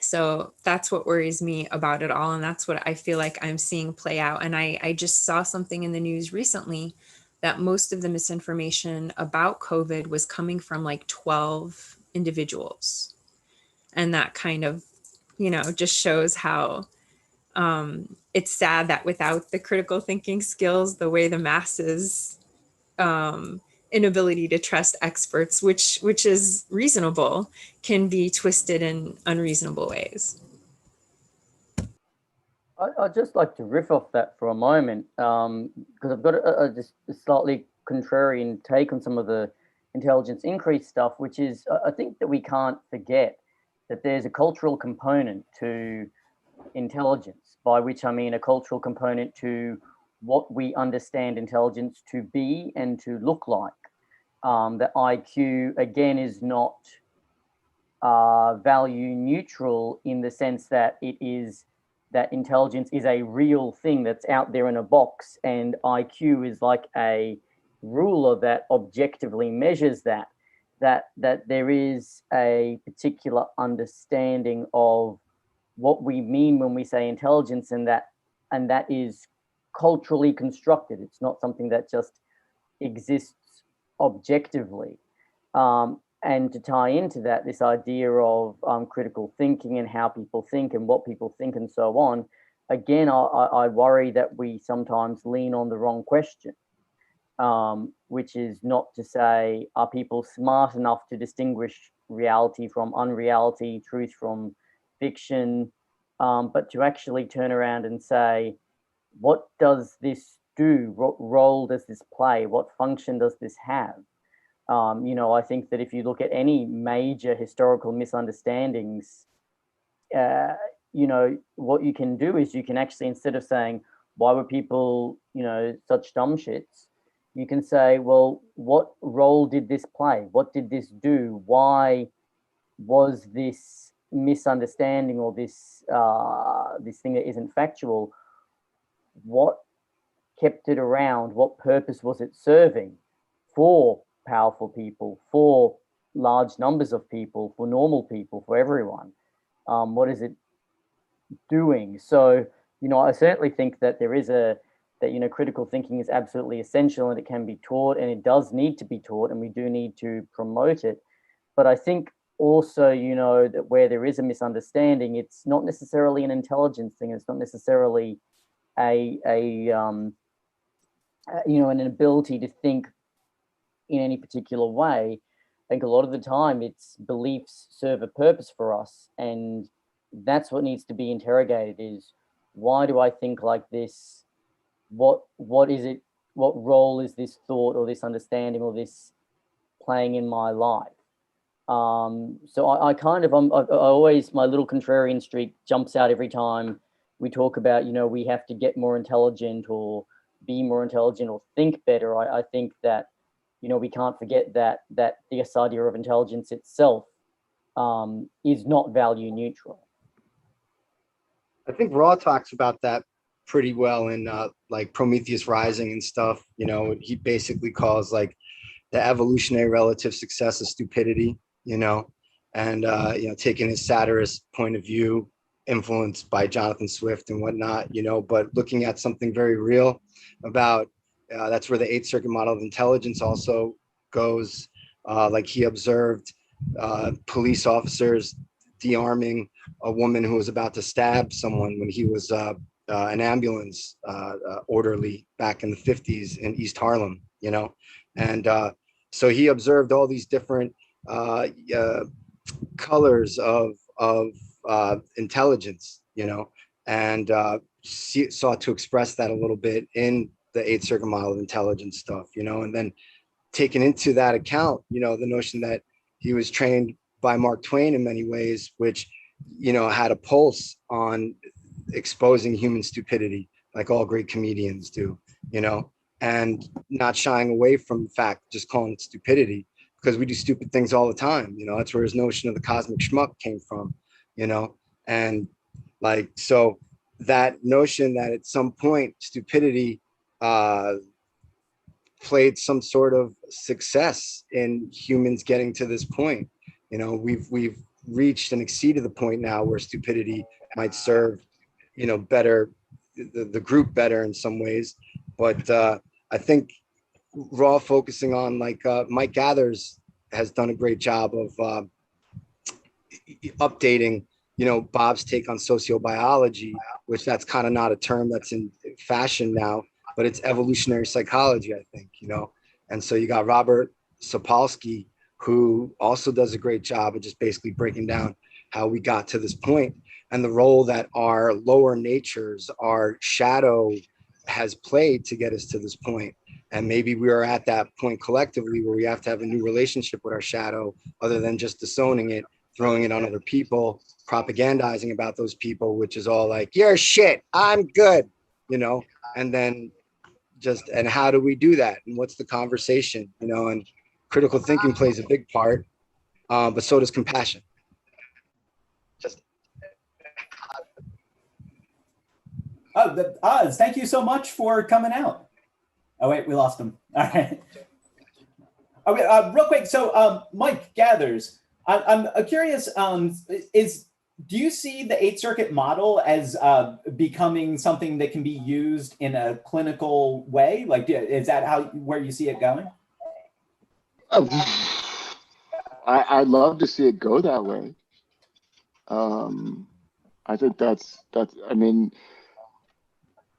So that's what worries me about it all. And that's what I feel like I'm seeing play out. And I just saw something in the news recently that most of the misinformation about COVID was coming from like 12 individuals. And that kind of, just shows how it's sad that without the critical thinking skills, the way the masses inability to trust experts, which is reasonable, can be twisted in unreasonable ways. I'd just like to riff off that for a moment, because I've got just a slightly contrarian take on some of the intelligence increase stuff, which is, I think that we can't forget that there's a cultural component to intelligence, by which I mean a cultural component to what we understand intelligence to be and to look like. The IQ, again, is not value neutral in the sense that it is that intelligence is a real thing that's out there in a box, and IQ is like a ruler that objectively measures that there is a particular understanding of what we mean when we say intelligence, and that is culturally constructed. It's not something that just exists objectively. And to tie into that, this idea of critical thinking and how people think and what people think and so on, again, I worry that we sometimes lean on the wrong question, which is not to say, are people smart enough to distinguish reality from unreality, truth from fiction, but to actually turn around and say, what does this do? What role does this play? What function does this have? I think that if you look at any major historical misunderstandings, what you can do is you can actually, instead of saying, why were people, such dumb shits, you can say, well, what role did this play? What did this do? Why was this misunderstanding or this thing that isn't factual? What kept it around? What purpose was it serving for powerful people, for large numbers of people, for normal people, for everyone? What is it doing? So, I certainly think that there is that critical thinking is absolutely essential, and it can be taught, and it does need to be taught, and we do need to promote it. But I think also, that where there is a misunderstanding, it's not necessarily an intelligence thing. It's not necessarily an ability to think in any particular way. I think a lot of the time it's beliefs serve a purpose for us, and that's what needs to be interrogated is, why do I think like this? What is it? What role is this thought or this understanding or this playing in my life? So I always, my little contrarian streak jumps out every time we talk about, we have to get more intelligent or be more intelligent or think better. I think that, we can't forget that this idea of intelligence itself is not value neutral. I think Raw talks about that pretty well in like Prometheus Rising and stuff. He basically calls like the evolutionary relative success of stupidity, and taking his satirist point of view, influenced by Jonathan Swift and whatnot, but looking at something very real about that's where the Eighth Circuit model of intelligence also goes. Like he observed police officers de-arming a woman who was about to stab someone when he was an ambulance orderly back in the 50s in East Harlem, and so he observed all these different colors of intelligence, and sought to express that a little bit in the Eighth Circuit model of intelligence stuff, and then taking into that account, the notion that he was trained by Mark Twain in many ways, which, had a pulse on exposing human stupidity, like all great comedians do, and not shying away from the fact, just calling it stupidity, because we do stupid things all the time. That's where his notion of the cosmic schmuck came from, and like, so that notion that at some point stupidity played some sort of success in humans getting to this point. We've reached and exceeded the point now where stupidity might serve, better, the group better in some ways. But I think Raw focusing on like Mike Gathers has done a great job of updating, Bob's take on sociobiology, which that's kind of not a term that's in fashion now, but it's evolutionary psychology, I think, And so you got Robert Sapolsky, who also does a great job of just basically breaking down how we got to this point and the role that our lower natures, our shadow, has played to get us to this point. And maybe we are at that point collectively where we have to have a new relationship with our shadow, other than just disowning it throwing it on other people, propagandizing about those people, which is all like, you're shit, I'm good, you know, and then and how do we do that? And what's the conversation, you know, and critical thinking plays a big part, but so does compassion. Oz, thank you so much for coming out. Oh wait, we lost him. All right. Okay, real quick. So, Mike Gathers, I'm curious. Do you see the Eighth Circuit model as becoming something that can be used in a clinical way? Like, is that where you see it going? I'd love to see it go that way. I think that's. I mean,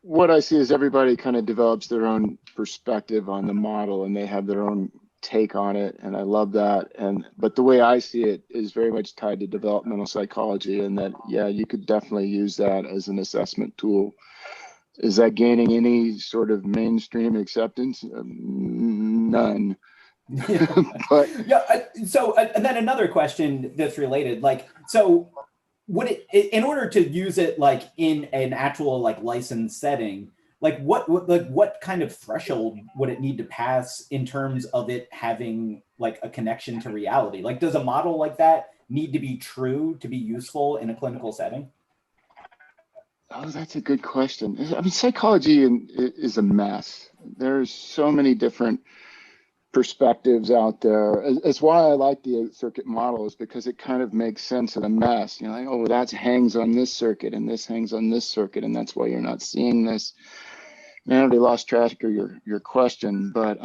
what I see is everybody kind of develops their own perspective on the model, and they have their own take on it, and I love that. But the way I see it is very much tied to developmental psychology, and that, yeah, you could definitely use that as an assessment tool. Is that gaining any sort of mainstream acceptance? None. But yeah. So, and then another question that's related, like, so would it, in order to use it like in an actual like licensed setting, like what kind of threshold would it need to pass in terms of it having like a connection to reality? Like, does a model like that need to be true to be useful in a clinical setting? Oh, that's a good question. I mean, psychology is a mess. There's so many different perspectives out there. It's why I like the Eighth Circuit model, is because it kind of makes sense of the mess. You know, like, oh, that hangs on this circuit and this hangs on this circuit, and that's why you're not seeing this. And I already lost track of your question, but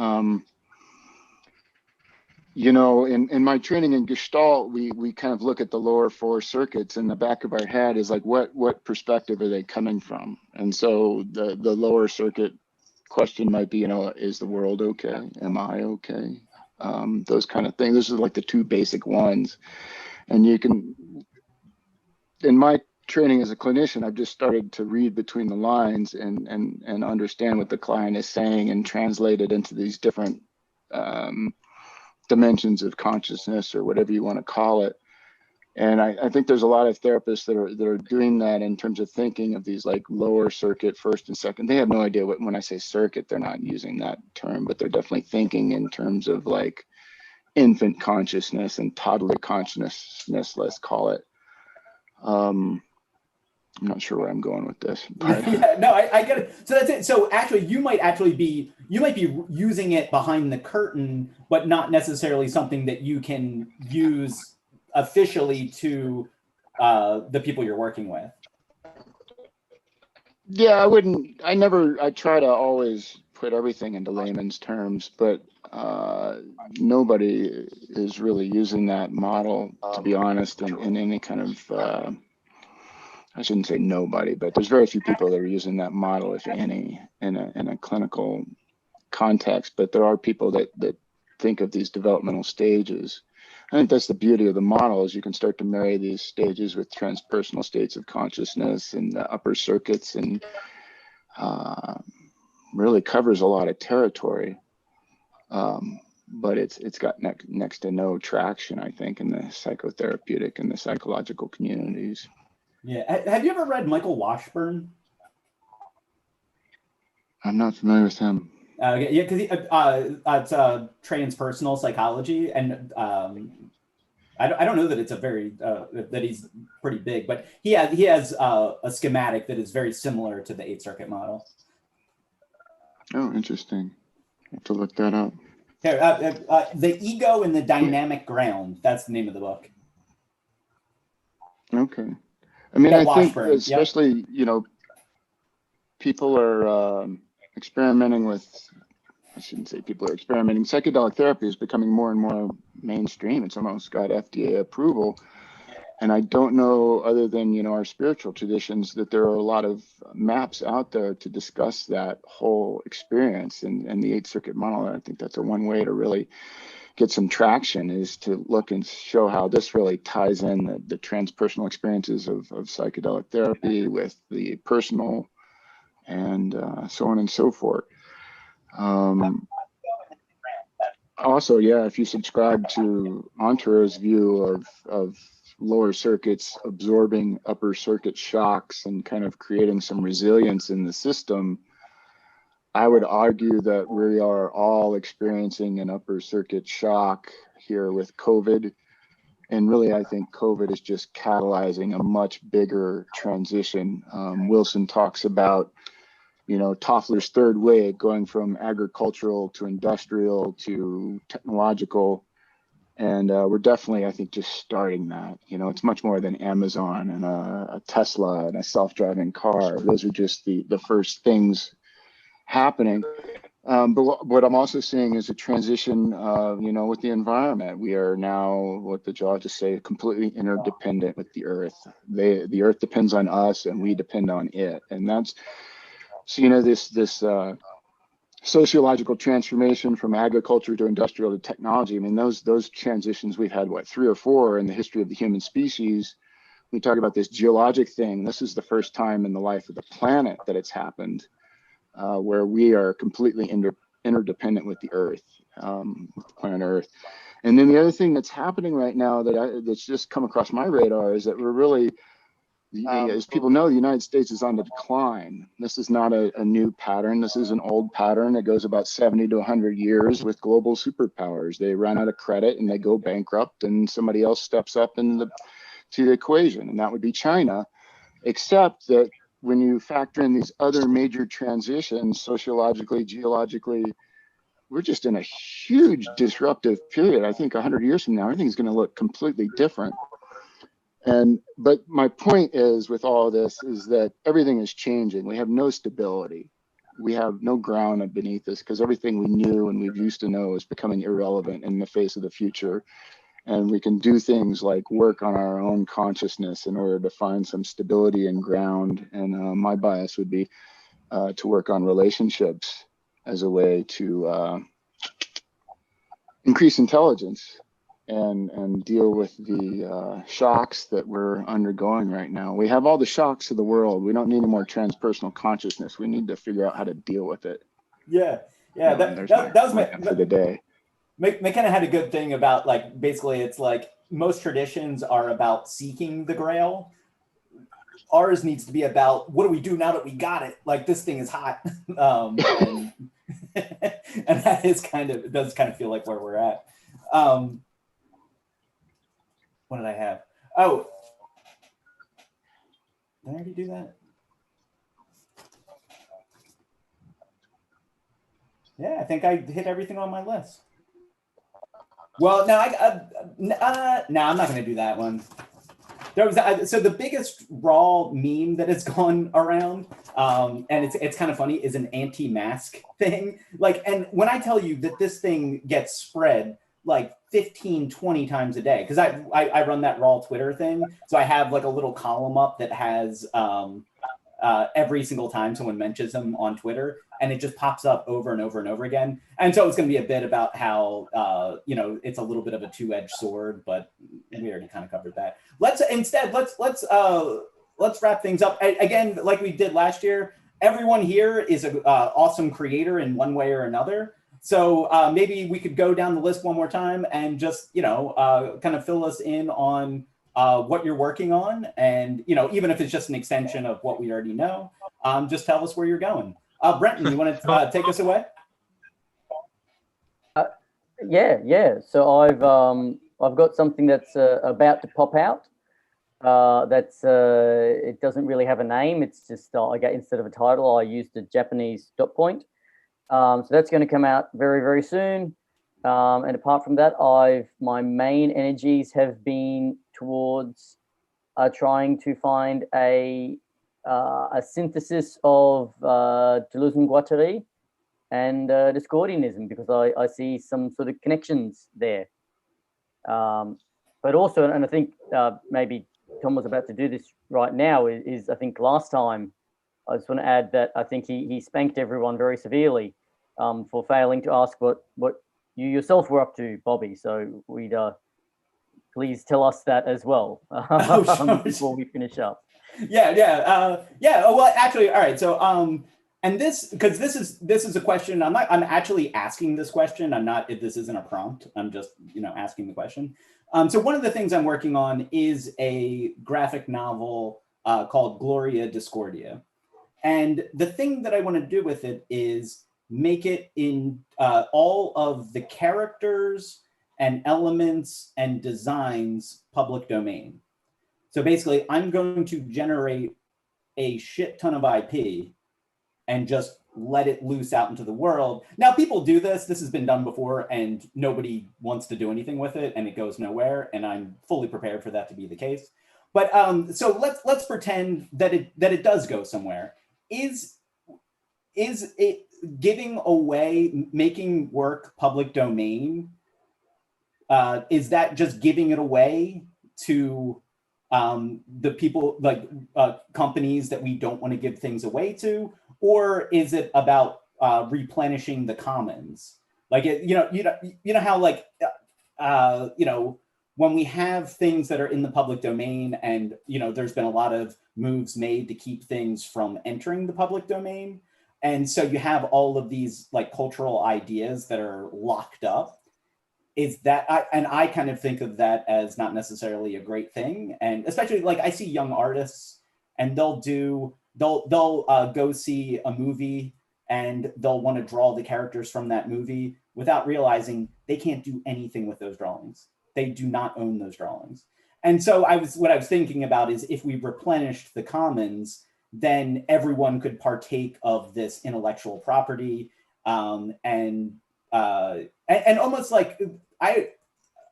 you know, in my training in Gestalt, we kind of look at the lower four circuits. In the back of our head is like, what perspective are they coming from? And so the lower circuit question might be, you know, is the world okay? Am I okay? Those kind of things. Those are like the two basic ones. And you can, in my training as a clinician, I've just started to read between the lines and understand what the client is saying and translate it into these different dimensions of consciousness, or whatever you want to call it. And I think there's a lot of therapists that are doing that in terms of thinking of these like lower circuit, first and second. They have no idea when I say circuit, they're not using that term, but they're definitely thinking in terms of like infant consciousness and toddler consciousness, let's call it. I'm not sure where I'm going with this, but yeah, no, I get it. So that's it. So actually, you might be using it behind the curtain, but not necessarily something that you can use officially to the people you're working with. yeah, I try to always put everything into layman's terms, but nobody is really using that model, to be honest, in any kind of I shouldn't say nobody, but there's very few people that are using that model, if any, in a clinical context. But there are people that think of these developmental stages. I think that's the beauty of the model, is you can start to marry these stages with transpersonal states of consciousness and the upper circuits, and really covers a lot of territory. But it's got next to no traction, I think, in the psychotherapeutic and the psychological communities. Yeah. Have you ever read Michael Washburn? I'm not familiar with him. Yeah, because it's transpersonal psychology, and I don't know that it's a very that he's pretty big, but he has a schematic that is very similar to the Eighth Circuit model. Oh, interesting. I have to look that up. Here, The Ego and the Dynamic Ground. That's the name of the book. Okay. I mean, Yeah, I think Washburn, especially, yep. you know, people are experimenting with, I shouldn't say people are experimenting, psychedelic therapy is becoming more and more mainstream. It's almost got FDA approval. And I don't know, other than, you know, our spiritual traditions, that there are a lot of maps out there to discuss that whole experience. And the Eighth Circuit model, I think that's one way to really get some traction, is to look and show how this really ties in the transpersonal experiences of psychedelic therapy with the personal, and so on and so forth. Also, yeah, if you subscribe to Entrer's view of lower circuits absorbing upper circuit shocks and kind of creating some resilience in the system, I would argue that we are all experiencing an upper circuit shock here with COVID. And really, I think COVID is just catalyzing a much bigger transition. Wilson talks about, Toffler's third wave, going from agricultural to industrial to technological. And we're definitely, I think, just starting that. It's much more than Amazon and a Tesla and a self-driving car. Those are just the first things happening. But what I'm also seeing is a transition, with the environment. We are now, what the geologists say, completely interdependent with the Earth. The Earth depends on us, and we depend on it. And that's, so this sociological transformation from agriculture to industrial to technology. I mean, those transitions we've had, 3 or 4 in the history of the human species. We talk about this geologic thing. This is the first time in the life of the planet that it's happened. Where we are completely interdependent with the Earth, with the planet Earth. And then the other thing that's happening right now that's just come across my radar is that we're really, as people know, the United States is on the decline. This is not a new pattern. This is an old pattern. It goes about 70 to 100 years with global superpowers. They run out of credit and they go bankrupt, and somebody else steps up to the equation, and that would be China, except that when you factor in these other major transitions, sociologically, geologically, we're just in a huge disruptive period. I think 100 years from now, everything's going to look completely different. But my point is, with all of this, is that everything is changing. We have no stability. We have no ground beneath us, because everything we knew and we've used to know is becoming irrelevant in the face of the future. And we can do things like work on our own consciousness in order to find some stability and ground. And my bias would be to work on relationships as a way to increase intelligence and deal with the shocks that we're undergoing right now. We have all the shocks of the world. We don't need any more transpersonal consciousness. We need to figure out how to deal with it. Yeah. That was my for the day. McKenna had a good thing about, like, basically it's like most traditions are about seeking the grail. Ours needs to be about, what do we do now that we got it? Like, this thing is hot. And that is it does kind of feel like where we're at. What did I have? Oh, did I already do that? Yeah, I think I hit everything on my list. Well, no, no, I'm not going to do that one. There was so the biggest raw meme that has gone around, and it's kind of funny, is an anti-mask thing. Like, and when I tell you that this thing gets spread like 15, 20 times a day, because I run that raw Twitter thing, so I have like a little column up that has every single time someone mentions them on Twitter, and it just pops up over and over and over again. And so it's going to be a bit about how, it's a little bit of a two-edged sword, but we already kind of covered that. Let's wrap things up. Again, like we did last year, everyone here is an awesome creator in one way or another. So maybe we could go down the list one more time and just, kind of fill us in on what you're working on. And, even if it's just an extension of what we already know, just tell us where you're going. Brenton, you want to take us away? Yeah. So I've got something that's about to pop out. It doesn't really have a name. It's just instead of a title, I used a Japanese dot point. So that's going to come out very, very soon. And apart from that, my main energies have been towards trying to find a synthesis of Deleuze-Guattari and Discordianism, because I see some sort of connections there. But also, and I think maybe Tom was about to do this right now, is I think last time, I just want to add that I think he spanked everyone very severely for failing to ask what you yourself were up to, Bobby. So we'd please tell us that as well before we finish up. Yeah. Well, actually, all right. So, and this is a question. I'm actually asking this question. I'm not. This isn't a prompt. I'm just asking the question. So one of the things I'm working on is a graphic novel called Gloria Discordia. And the thing that I want to do with it is make it in all of the characters and elements and designs public domain. So basically, I'm going to generate a shit ton of IP and just let it loose out into the world. Now, people do this. This has been done before, and nobody wants to do anything with it, and it goes nowhere. And I'm fully prepared for that to be the case. But so let's pretend that it does go somewhere. Is it giving away, making work public domain? Is that just giving it away to the people, like companies that we don't want to give things away to? Or is it about replenishing the commons? Like, you know how like, when we have things that are in the public domain and, there's been a lot of moves made to keep things from entering the public domain. And so you have all of these like cultural ideas that are locked up. Is that, I kind of think of that as not necessarily a great thing. And especially like I see young artists and they'll go see a movie and they'll want to draw the characters from that movie without realizing they can't do anything with those drawings. They do not own those drawings. And so what I was thinking about is if we replenished the commons, then everyone could partake of this intellectual property, and almost like I'm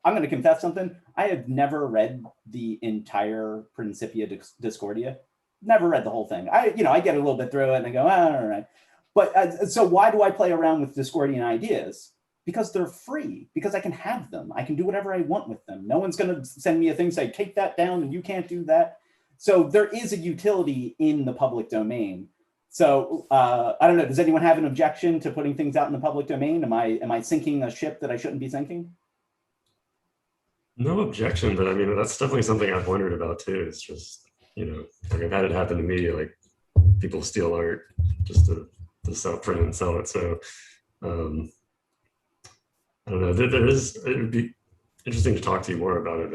going to confess something. I have never read the entire Principia Discordia. Never read the whole thing. I get a little bit through it and I go, all right. But so why do I play around with Discordian ideas? Because they're free, because I can have them. I can do whatever I want with them. No one's going to send me a thing, say, take that down and you can't do that. So there is a utility in the public domain. So I don't know, does anyone have an objection to putting things out in the public domain? Am I sinking a ship that I shouldn't be sinking? No objection, but I mean, that's definitely something I've wondered about too. It's just, like I've had it happen to me, like people steal art just to sell, print and sell it. So I don't know, it would be interesting to talk to you more about it.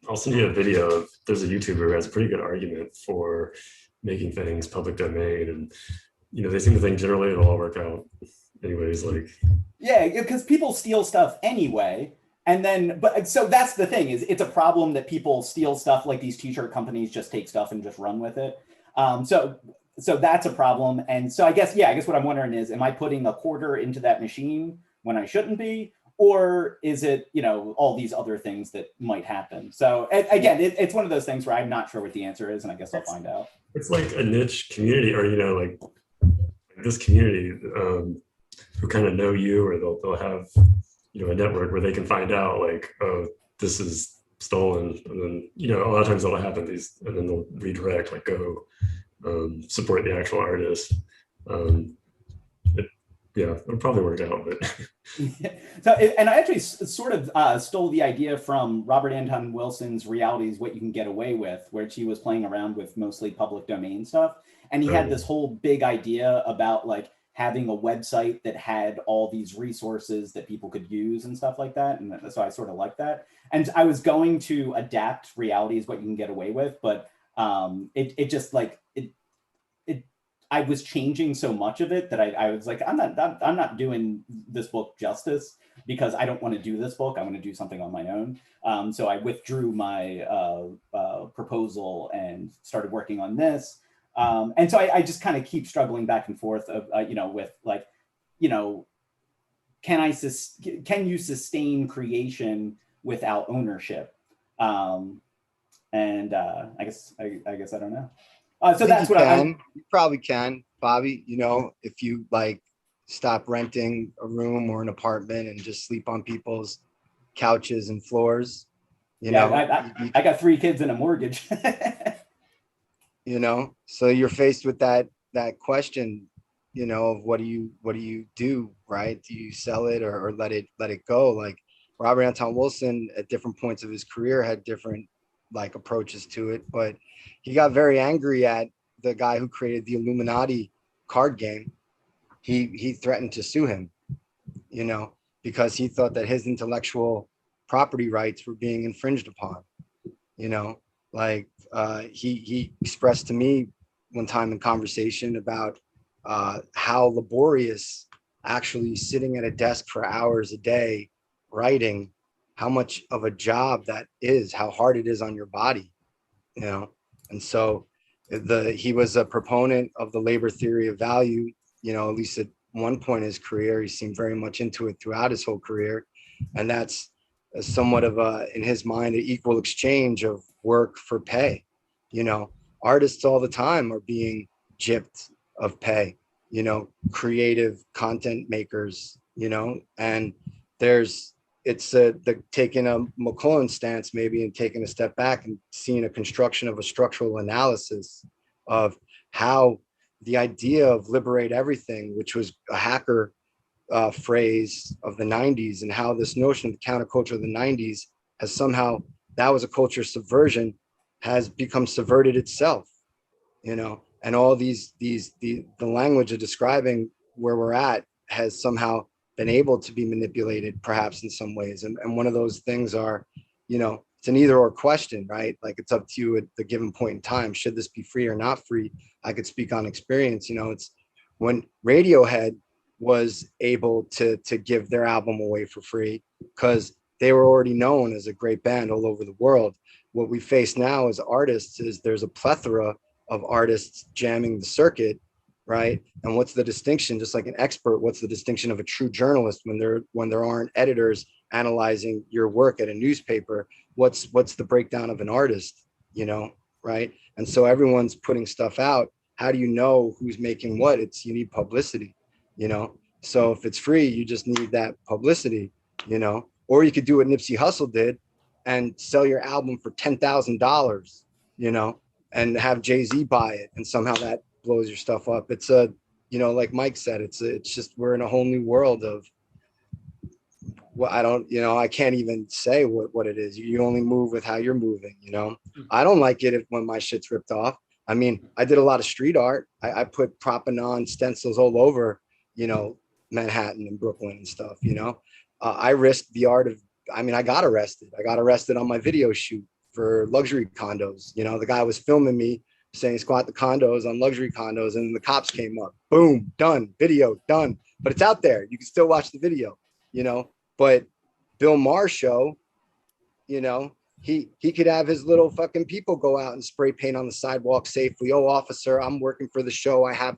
I'll send you a video of, there's a YouTuber who has a pretty good argument for making things public domain, and they seem to think generally it'll all work out anyways. Like, yeah, because people steal stuff anyway, and then so that's the thing, is it's a problem that people steal stuff, like these t-shirt companies just take stuff and just run with it. So that's a problem. And so I guess what I'm wondering is, am I putting a quarter into that machine when I shouldn't be? Or is it, all these other things that might happen? So again, it's one of those things where I'm not sure what the answer is, and I guess I'll find out. It's like a niche community, or, like this community who kind of know you, or they'll have, a network where they can find out like, oh, this is stolen. And then, a lot of times that'll happen, and then they'll redirect, like go support the actual artist. It'll probably work out, but. So, and I actually sort of stole the idea from Robert Anton Wilson's Reality is What You Can Get Away With, where he was playing around with mostly public domain stuff. And he had this whole big idea about like having a website that had all these resources that people could use and stuff like that. And so I sort of like that. And I was going to adapt Reality is What You Can Get Away With, but it just like, I was changing so much of it that I was like, I'm not doing this book justice, because I don't want to do this book. I want to do something on my own. So I withdrew my proposal and started working on this. And so I just kind of keep struggling back and forth of, with like, can you sustain creation without ownership? And I guess I don't know. So that's what you probably can, Bobby, if you like stop renting a room or an apartment and just sleep on people's couches and floors. I got 3 kids and a mortgage. So you're faced with that question, of what do you do, right? Do you sell it or let it go? Like Robert Anton Wilson at different points of his career had different like approaches to it, but he got very angry at the guy who created the Illuminati card game. He threatened to sue him, because he thought that his intellectual property rights were being infringed upon. You know, like he expressed to me one time in conversation about how laborious actually sitting at a desk for hours a day writing, how much of a job that is, how hard it is on your body, you know. And so he was a proponent of the labor theory of value, you know, at least at one point in his career. He seemed very much into it throughout his whole career. And that's somewhat of a, in his mind, an equal exchange of work for pay. You know, artists all the time are being gypped of pay, you know, creative content makers, you know, and it's taking a McClellan stance maybe and taking a step back and seeing a construction of a structural analysis of how the idea of liberate everything, which was a hacker phrase of the 90s, and how this notion of the counterculture of the 90s has somehow, that was a culture subversion, has become subverted itself, you know, and all the language of describing where we're at has somehow been able to be manipulated perhaps in some ways. And one of those things are, you know, it's an either or question, right? Like it's up to you at the given point in time. Should this be free or not free? I could speak on experience. You know, it's when Radiohead was able to give their album away for free because they were already known as a great band all over the world. What we face now as artists is there's a plethora of artists jamming the circuit, right? And what's the distinction? Just like an expert, what's the distinction of a true journalist when there aren't editors analyzing your work at a newspaper? What's the breakdown of an artist, you know, right? And so everyone's putting stuff out. How do you know who's making what? You need publicity, you know? So if it's free, you just need that publicity, you know? Or you could do what Nipsey Hussle did and sell your album for $10,000, you know, and have Jay-Z buy it, and somehow that blows your stuff up. It's you know, like Mike said, it's just, we're in a whole new world of, well, I can't even say what it is. You only move with how you're moving, you know? I don't like it when my shit's ripped off. I mean, I did a lot of street art. I put Propanon stencils all over, you know, Manhattan and Brooklyn and stuff, you know? I risked the art of, I got arrested. I got arrested on my video shoot for luxury condos. You know, the guy was filming me saying squat the condos on luxury condos, and the cops came up. Boom, done, video done. But it's out there. You can still watch the video, you know. But Bill Maher's show, you know, he could have his little fucking people go out and spray paint on the sidewalk safely. Oh, officer, I'm working for the show. I have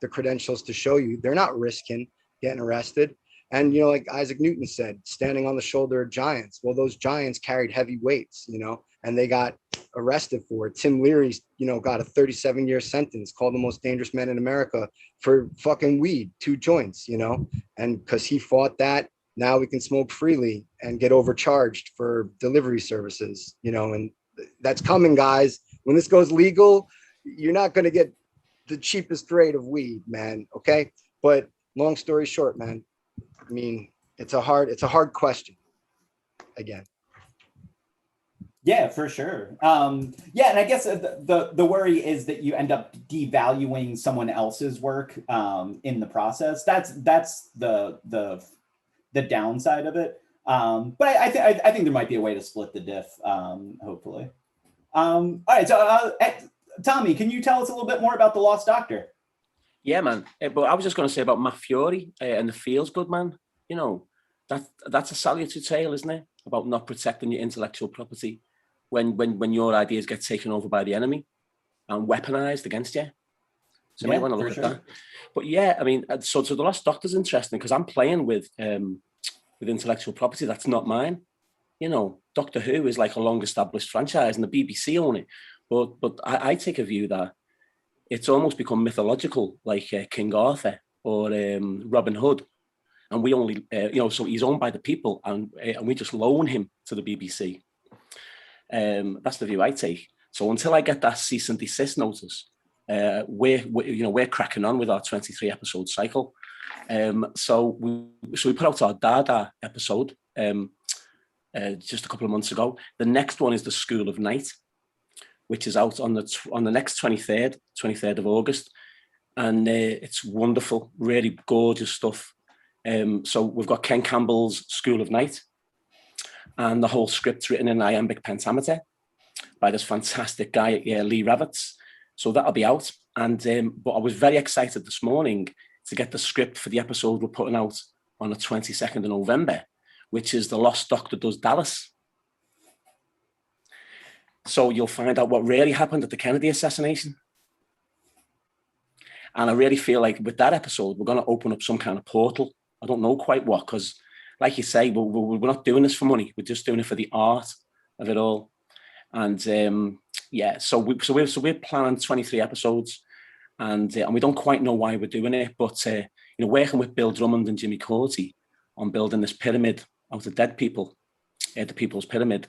the credentials to show you. They're not risking getting arrested. And, you know, like Isaac Newton said, standing on the shoulder of giants. Well, those giants carried heavy weights, you know, and they got arrested for it. Tim Leary, you know, got a 37-year sentence, called the most dangerous man in America for fucking weed, 2 joints, you know, and because he fought that, now we can smoke freely and get overcharged for delivery services, you know, and that's coming, guys. When this goes legal, you're not going to get the cheapest rate of weed, man. Okay. But long story short, man, I mean, it's a hard question again. Yeah, for sure. Yeah, and I guess the worry is that you end up devaluing someone else's work in the process. That's the downside of it. But I think there might be a way to split the diff, hopefully. All right, so Tommy, can you tell us a little bit more about The Lost Doctor? Yeah, man. But I was just going to say about Matt Fury and the Feels Good Man. You know, that's a salutary tale, isn't it? About not protecting your intellectual property when your ideas get taken over by the enemy and weaponized against you. So you might want to look at that. But yeah, I mean, so The Lost Doctor's interesting because I'm playing with intellectual property that's not mine. You know, Doctor Who is like a long-established franchise and the BBC own it. But I take a view that it's almost become mythological, like King Arthur or Robin Hood. And we only, so he's owned by the people and we just loan him to the BBC. That's the view I take. So until I get that cease and desist notice, we're cracking on with our 23 episode cycle. So we put out our Dada episode just a couple of months ago. The next one is The School of Night, which is out on the next 23rd of August. And it's wonderful, really gorgeous stuff. So we've got Ken Campbell's School of Night. and the whole script's written in iambic pentameter by this fantastic guy, Lee Ravitz. So that'll be out. And but I was very excited this morning to get the script for the episode we're putting out on the 22nd of November, which is The Lost Doctor Does Dallas. So you'll find out what really happened at the Kennedy assassination. And I really feel like with that episode, we're going to open up some kind of portal. I don't know quite what, because like you say, we're not doing this for money. We're just doing it for the art of it all. And so we're planning 23 episodes, and we don't quite know why we're doing it, but working with Bill Drummond and Jimmy Corti on building this pyramid out of dead people, the People's Pyramid.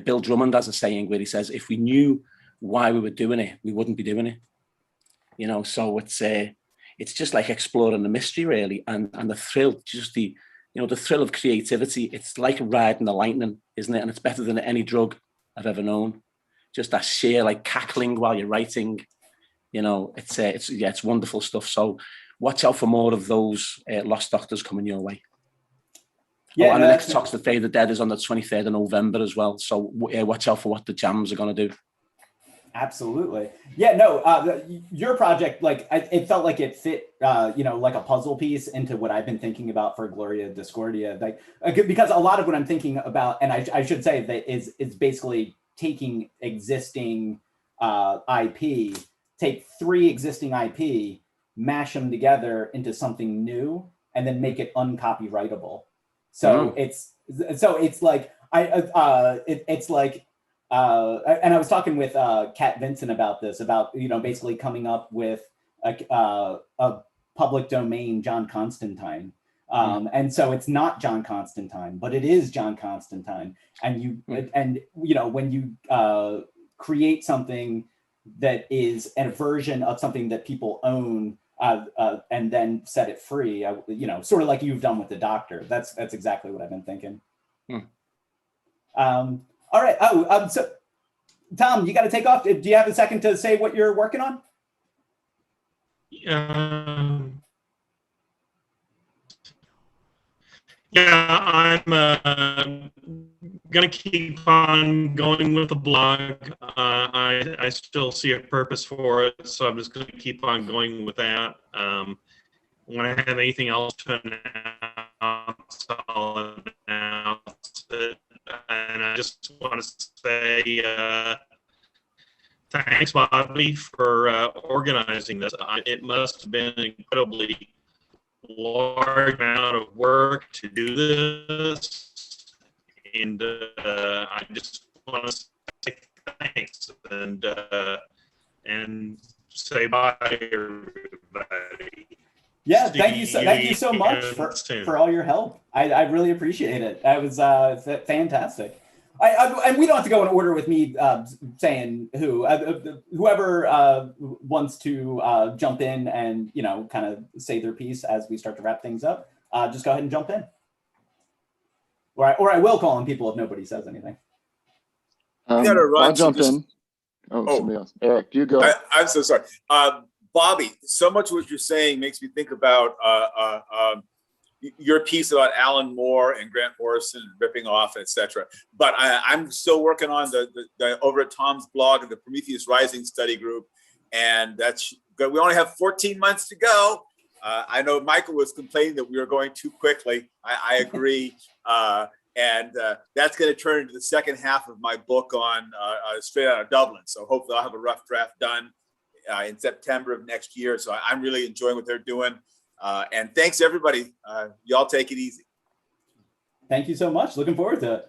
Bill Drummond has a saying where he says, if we knew why we were doing it, we wouldn't be doing it. So it's just like exploring the mystery, really, and the thrill, just the thrill of creativity. It's like riding the lightning, isn't it? And it's better than any drug I've ever known. Just that sheer like cackling while you're writing. It's wonderful stuff. So watch out for more of those Lost Doctors coming your way. Yeah, and the next Talks to Day of the Dead is on the 23rd of November as well. So watch out for what the Jams are going to do. Absolutely. Yeah, no, your project, like, it felt like it fit, like a puzzle piece into what I've been thinking about for Gloria Discordia. Like, because a lot of what I'm thinking about, and I should say that is basically taking existing IP, take 3 existing IP, mash them together into something new, and then make it uncopyrightable. So it's like it's like. And I was talking with Kat Vincent about this, about basically coming up with a public domain John Constantine, and so it's not John Constantine, but it is John Constantine, and when you create something that is a version of something that people own, and then set it free, sort of like you've done with the Doctor. That's exactly what I've been thinking. All right. So Tom, you got to take off. Do you have a second to say what you're working on? Yeah, I'm going to keep on going with the blog. I still see a purpose for it, so I'm just going to keep on going with that. When I have anything else to announce, I'll announce it. And I just want to say thanks, Bobby, for organizing this. It must have been an incredibly large amount of work to do this. And I just want to say thanks and say bye, everybody. Yeah, thank you so much for all your help. I really appreciate it. That was fantastic. And we don't have to go in order with me saying who. Whoever wants to jump in and kind of say their piece as we start to wrap things up, just go ahead and jump in. Or I will call on people if nobody says anything. I'll jump in. Somebody else. Eric, you go. I'm so sorry. Bobby, so much of what you're saying makes me think about your piece about Alan Moore and Grant Morrison ripping off, etc. But I'm still working on the over at Tom's blog, the Prometheus Rising study group, and that's good. We only have 14 months to go. I know Michael was complaining that we were going too quickly. I agree. And that's going to turn into the second half of my book on Straight Outta Dublin. So hopefully I'll have a rough draft done in September of next year. So I'm really enjoying what they're doing. And thanks, everybody. Y'all take it easy. Thank you so much. Looking forward to it.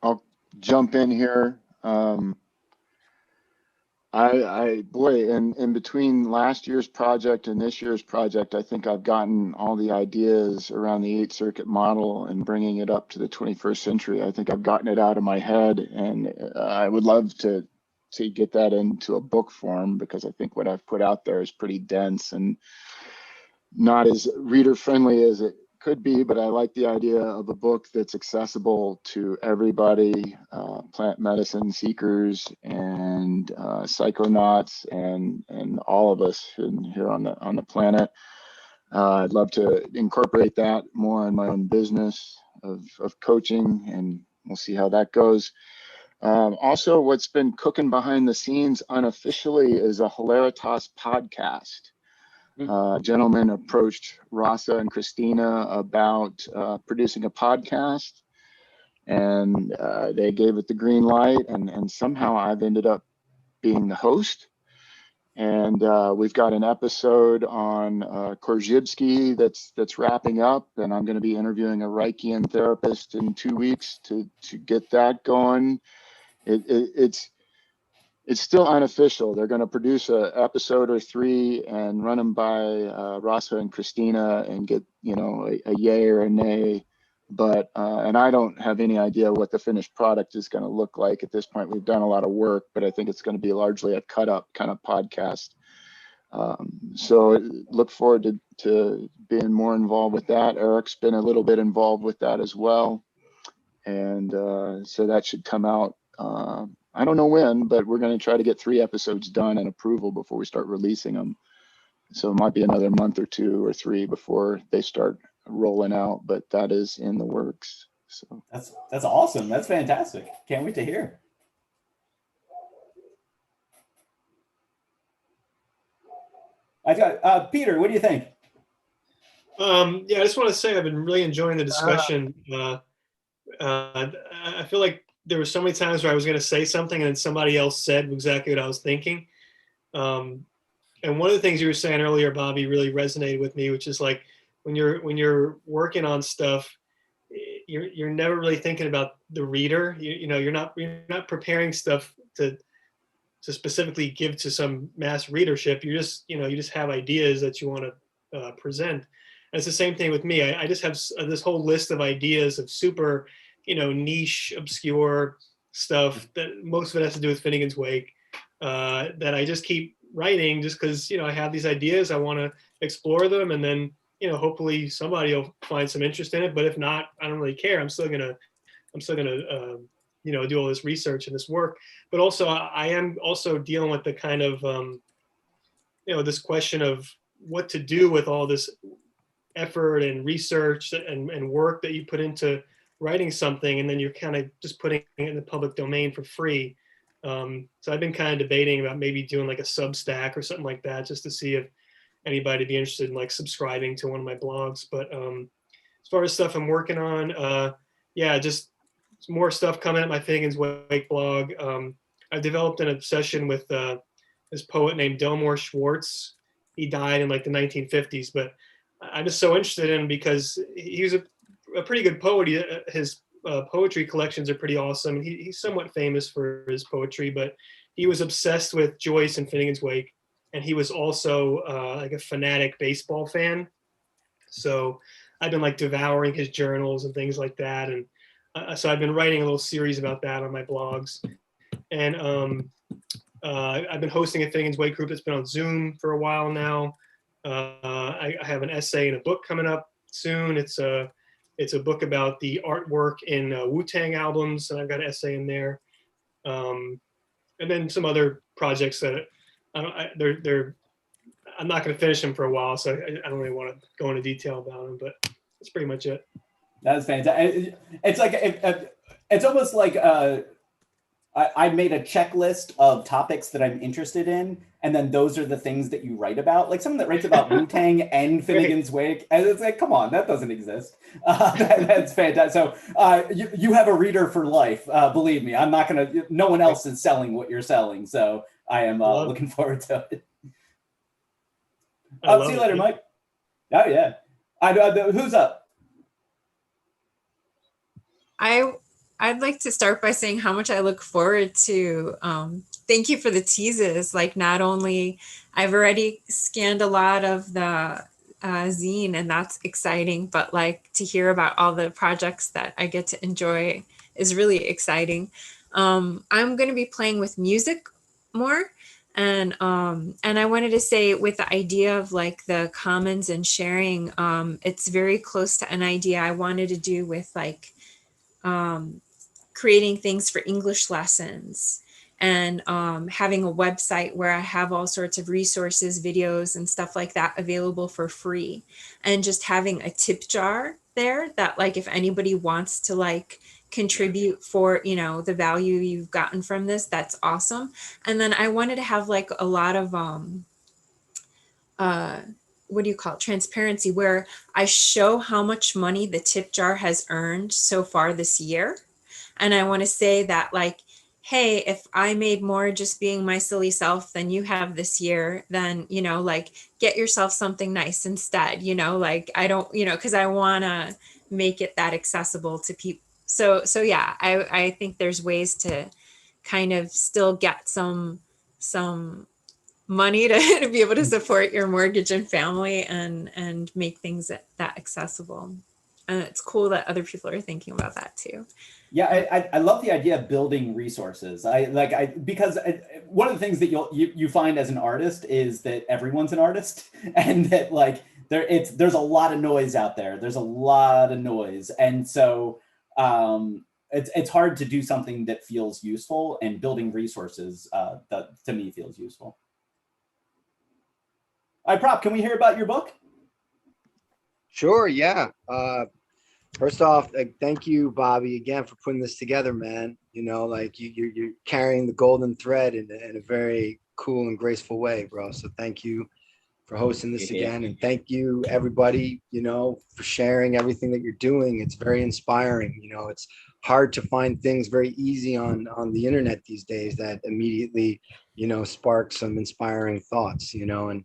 I'll jump in here. In between last year's project and this year's project, I think I've gotten all the ideas around the 8-circuit model and bringing it up to the 21st century. I think I've gotten it out of my head, and I would love to get that into a book form, because I think what I've put out there is pretty dense and not as reader friendly as it could be, but I like the idea of a book that's accessible to everybody, plant medicine seekers and psychonauts and all of us here on the planet. I'd love to incorporate that more in my own business of coaching, and we'll see how that goes. Also, what's been cooking behind the scenes unofficially is a Hilaritas podcast. A gentleman approached Rasa and Christina about producing a podcast, and they gave it the green light, and somehow I've ended up being the host. And we've got an episode on Korzybski that's wrapping up, and I'm going to be interviewing a Reichian therapist in 2 weeks to get that going. It's still unofficial. They're going to produce an episode or 3 and run them by Rasa and Christina and get a yay or a nay. But and I don't have any idea what the finished product is going to look like at this point. We've done a lot of work, but I think it's going to be largely a cut up kind of podcast. So look forward to being more involved with that. Eric's been a little bit involved with that as well. And so that should come out. I don't know when, but we're going to try to get 3 episodes done and approval before we start releasing them. So it might be another month or 2 or 3 before they start rolling out, but that is in the works. So that's awesome. That's fantastic. Can't wait to hear. I got Peter. What do you think? Yeah, I just want to say I've been really enjoying the discussion. I feel like there were so many times where I was going to say something and then somebody else said exactly what I was thinking. And one of the things you were saying earlier, Bobby, really resonated with me, which is like when you're working on stuff, you're never really thinking about the reader. You're not preparing stuff to specifically give to some mass readership. You just have ideas that you want to present. And it's the same thing with me. I just have this whole list of ideas of super, niche, obscure stuff that most of it has to do with Finnegan's Wake, that I just keep writing just because, I have these ideas. I want to explore them, and then, hopefully somebody will find some interest in it. But if not, I don't really care. I'm still gonna do all this research and this work. But also I am also dealing with the kind of, this question of what to do with all this effort and research and work that you put into writing something, and then you're kind of just putting it in the public domain for free. So I've been kind of debating about maybe doing like a Substack or something like that, just to see if anybody would be interested in like subscribing to one of my blogs. But as far as stuff I'm working on, just more stuff coming at my Finnegan's Wake blog. I've developed an obsession with this poet named Delmore Schwartz. He died in like the 1950s, but I'm just so interested in him because he was a pretty good poet. His poetry collections are pretty awesome. He's somewhat famous for his poetry, but he was obsessed with Joyce and Finnegan's Wake, and he was also like a fanatic baseball fan. So I've been like devouring his journals and things like that, and so I've been writing a little series about that on my blogs. And I've been hosting a Finnegan's Wake group that's been on Zoom for a while now. I have an essay and a book coming up soon. It's a book about the artwork in Wu-Tang albums, and I've got an essay in there. And then some other projects that I'm not going to finish them for a while, so I don't really want to go into detail about them, but that's pretty much it. That's fantastic. It's like it's almost like I made a checklist of topics that I'm interested in, and then those are the things that you write about. Like someone that writes about Wu-Tang and Finnegan's Wake, and it's like, come on, that doesn't exist. That's fantastic. So you have a reader for life. Believe me, I'm not gonna. No one else is selling what you're selling, so I am looking forward to it. See you later, Mike. Oh yeah. Who's up? I'd like to start by saying how much I look forward to. Thank you for the teases. Like, not only I've already scanned a lot of the zine, and that's exciting, but like to hear about all the projects that I get to enjoy is really exciting. I'm going to be playing with music more. And I wanted to say, with the idea of like the commons and sharing, it's very close to an idea I wanted to do with like creating things for English lessons. and having a website where I have all sorts of resources, videos, and stuff like that available for free, and just having a tip jar there that, like, if anybody wants to like contribute for, you know, the value you've gotten from this, that's awesome. And then I wanted to have like a lot of what do you call it, transparency, where I show how much money the tip jar has earned so far this year. And I want to say that, like, hey, if I made more just being my silly self than you have this year, then, you know, like, get yourself something nice instead, you know, like, I don't, you know, because I want to make it that accessible to people. So yeah, I think there's ways to kind of still get some money to be able to support your mortgage and family, and make things that accessible. And it's cool that other people are thinking about that too. Yeah, I love the idea of building resources. Because one of the things that you find as an artist is that everyone's an artist, and that like there's a lot of noise out there. There's a lot of noise, and so it's hard to do something that feels useful. And building resources that to me feels useful. All right, Prop, can we hear about your book? Sure, yeah. First off, thank you, Bobby, again for putting this together, man. You know, like you're carrying the golden thread in a very cool and graceful way, bro. So thank you for hosting this again, and thank you everybody, you know, for sharing everything that you're doing. It's very inspiring. You know, it's hard to find things very easy on the internet these days that immediately, you know, spark some inspiring thoughts. You know, and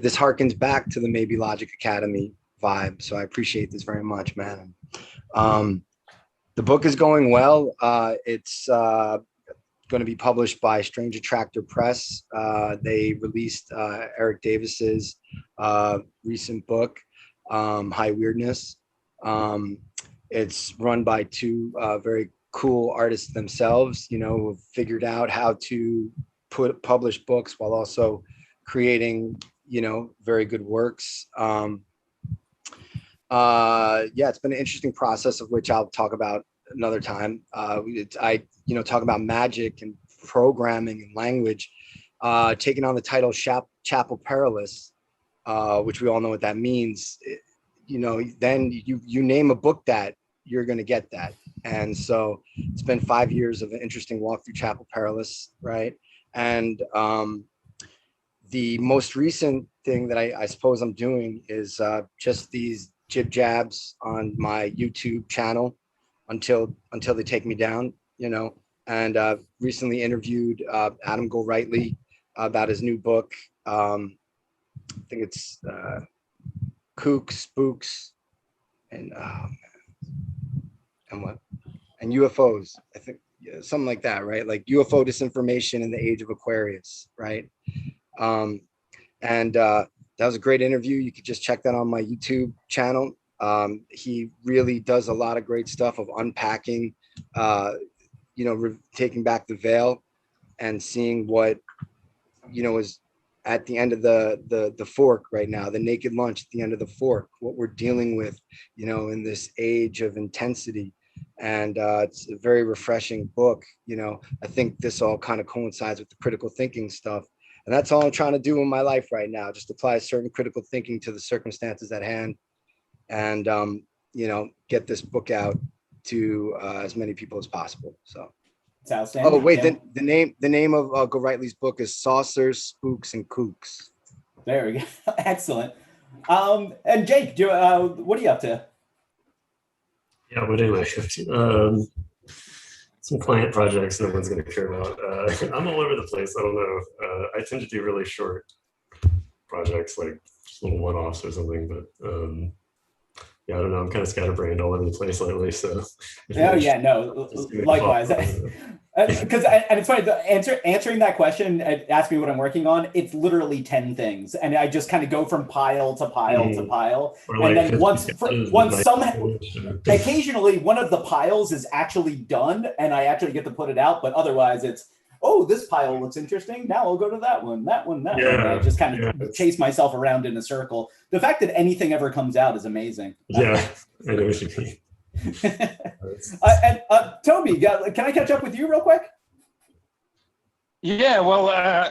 this harkens back to the Maybe Logic Academy vibe. So I appreciate this very much, man. The book is going well. It's going to be published by Strange Attractor Press. They released Eric Davis's recent book, High Weirdness. It's run by two very cool artists themselves, you know, who have figured out how to publish books while also creating, you know, very good works. Yeah, it's been an interesting process, of which I'll talk about another time. I talk about magic and programming and language, taking on the title Chapel Perilous, which we all know what that means. You know, then you name a book that, you're going to get that. And so it's been 5 years of an interesting walk through Chapel Perilous, right? And the most recent thing that I suppose I'm doing is just these jib jabs on my YouTube channel until they take me down, you know. And recently interviewed Adam Gorightly about his new book. I think it's Kooks, Spooks, and what? And UFOs. I think something like that, right? Like UFO disinformation in the age of Aquarius, right? That was a great interview. You could just check that on my YouTube channel. He really does a lot of great stuff of unpacking, you know, taking back the veil and seeing what, you know, is at the end of the fork right now, the naked lunch at the end of the fork, what we're dealing with, you know, in this age of intensity. And it's a very refreshing book. You know, I think this all kind of coincides with the critical thinking stuff. And that's all I'm trying to do in my life right now, just apply certain critical thinking to the circumstances at hand, and, you know, get this book out to as many people as possible. So. It's outstanding. Oh, wait, Yeah. the name of Gorightly's book is Saucers, Spooks, and Kooks. There we go. Excellent. And Jake, what are you up to? Yeah, what am I up to? Some client projects no one's going to care about. I'm all over the place. I don't know. I tend to do really short projects, like just little one-offs or something. But yeah, I don't know. I'm kind of scatterbrained all over the place lately. So. Oh yeah, no. Likewise. Because and it's funny, answering that question, ask me what I'm working on. It's literally 10 things, and I just kind of go from pile to pile to pile, Like, and then once occasionally one of the piles is actually done, and I actually get to put it out. But otherwise, it's this pile looks interesting. Now I'll go to that one, that one. And I just kind of chase myself around in a circle. The fact that anything ever comes out is amazing. Yeah, I know what you mean. And Toby, can I catch up with you real quick? Yeah, well,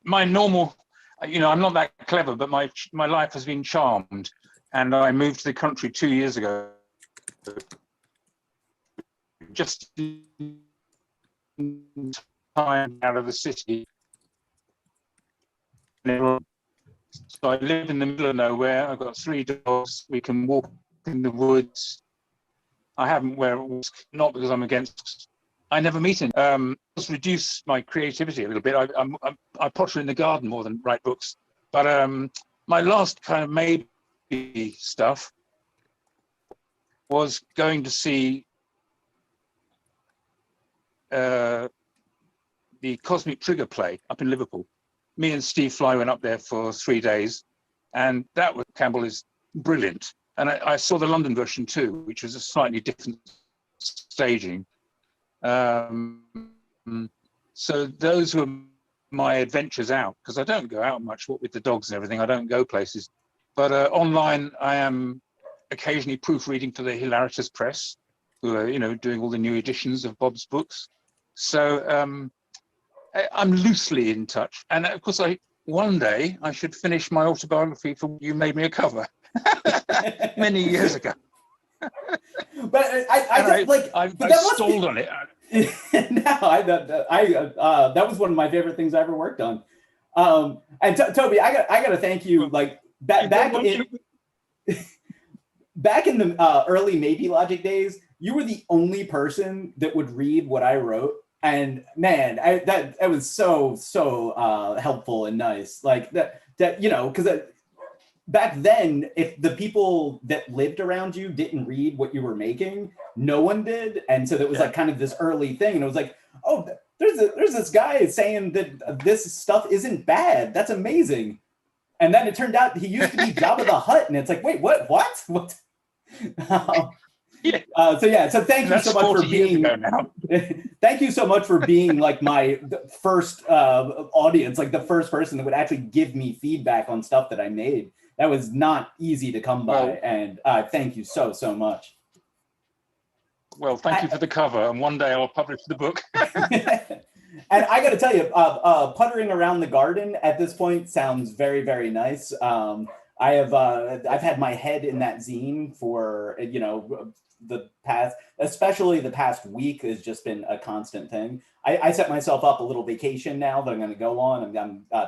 my normal, I'm not that clever, but my life has been charmed, and I moved to the country 2 years ago, just in time out of the city. So I live in the middle of nowhere. I've got 3 dogs. We can walk in the woods. I haven't not because I'm against. I never meet any. Just reduce my creativity a little bit. I potter in the garden more than write books. But my last kind of maybe stuff was going to see the Cosmic Trigger play up in Liverpool. Me and Steve Fly went up there for 3 days, and that was Campbell is brilliant. And I saw the London version too, which was a slightly different staging. So those were my adventures out, because I don't go out much with the dogs and everything. I don't go places. But online, I am occasionally proofreading for the Hilarious Press, who are, doing all the new editions of Bob's books. So I'm loosely in touch. And of course, one day I should finish my autobiography for You Made Me a Cover many years ago. But I stalled on it. No, that was one of my favorite things I ever worked on. And Toby, I got to thank you. Like back in the early Maybelogues days, you were the only person that would read what I wrote, and man, that was so helpful and nice. Like that because back then, if the people that lived around you didn't read what you were making, no one did. And so that was like kind of this early thing. And it was like, oh, there's this guy saying that this stuff isn't bad. That's amazing. And then it turned out he used to be Jabba the Hutt. And it's like, wait, what? So thank you so much for being thank you so much for being like my first audience, like the first person that would actually give me feedback on stuff that I made. That was not easy to come by, and thank you so much. Well, thank you for the cover, and one day I'll publish the book. And I got to tell you, puttering around the garden at this point sounds very, very nice. I've had my head in that zine for especially the past week has just been a constant thing. I set myself up a little vacation now that I'm going to go on.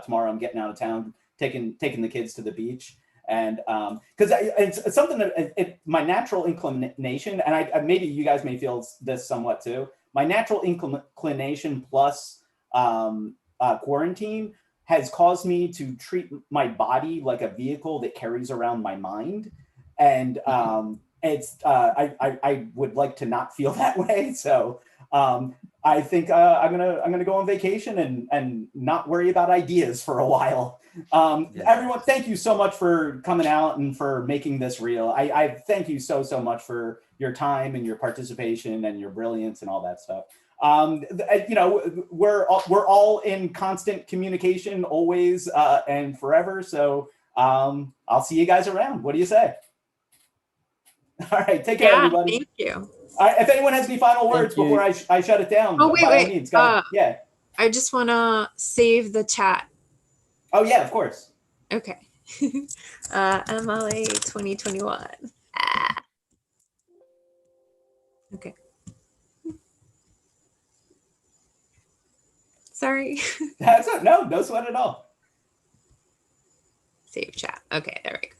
Tomorrow I'm getting out of town, taking the kids to the beach. And because it's something that my natural inclination, and I maybe you guys may feel this somewhat too, my natural inclination plus quarantine has caused me to treat my body like a vehicle that carries around my mind. And I would like to not feel that way. So I think I'm gonna go on vacation and not worry about ideas for a while. Everyone, thank you so much for coming out and for making this real. I thank you so much for your time and your participation and your brilliance and all that stuff. We're all in constant communication always and forever. So I'll see you guys around. What do you say? All right, take care, everybody. Thank you. If anyone has any final words before I shut it down. Oh, wait. Yeah. I just want to save the chat. Oh, yeah, of course. Okay. MLA 2021. Okay. Sorry. No sweat at all. Save chat. Okay, there we go.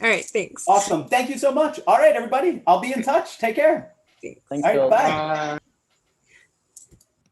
All right, thanks. Awesome. Thank you so much. All right, everybody. I'll be in touch. Take care. Thanks, all right, Phil. bye.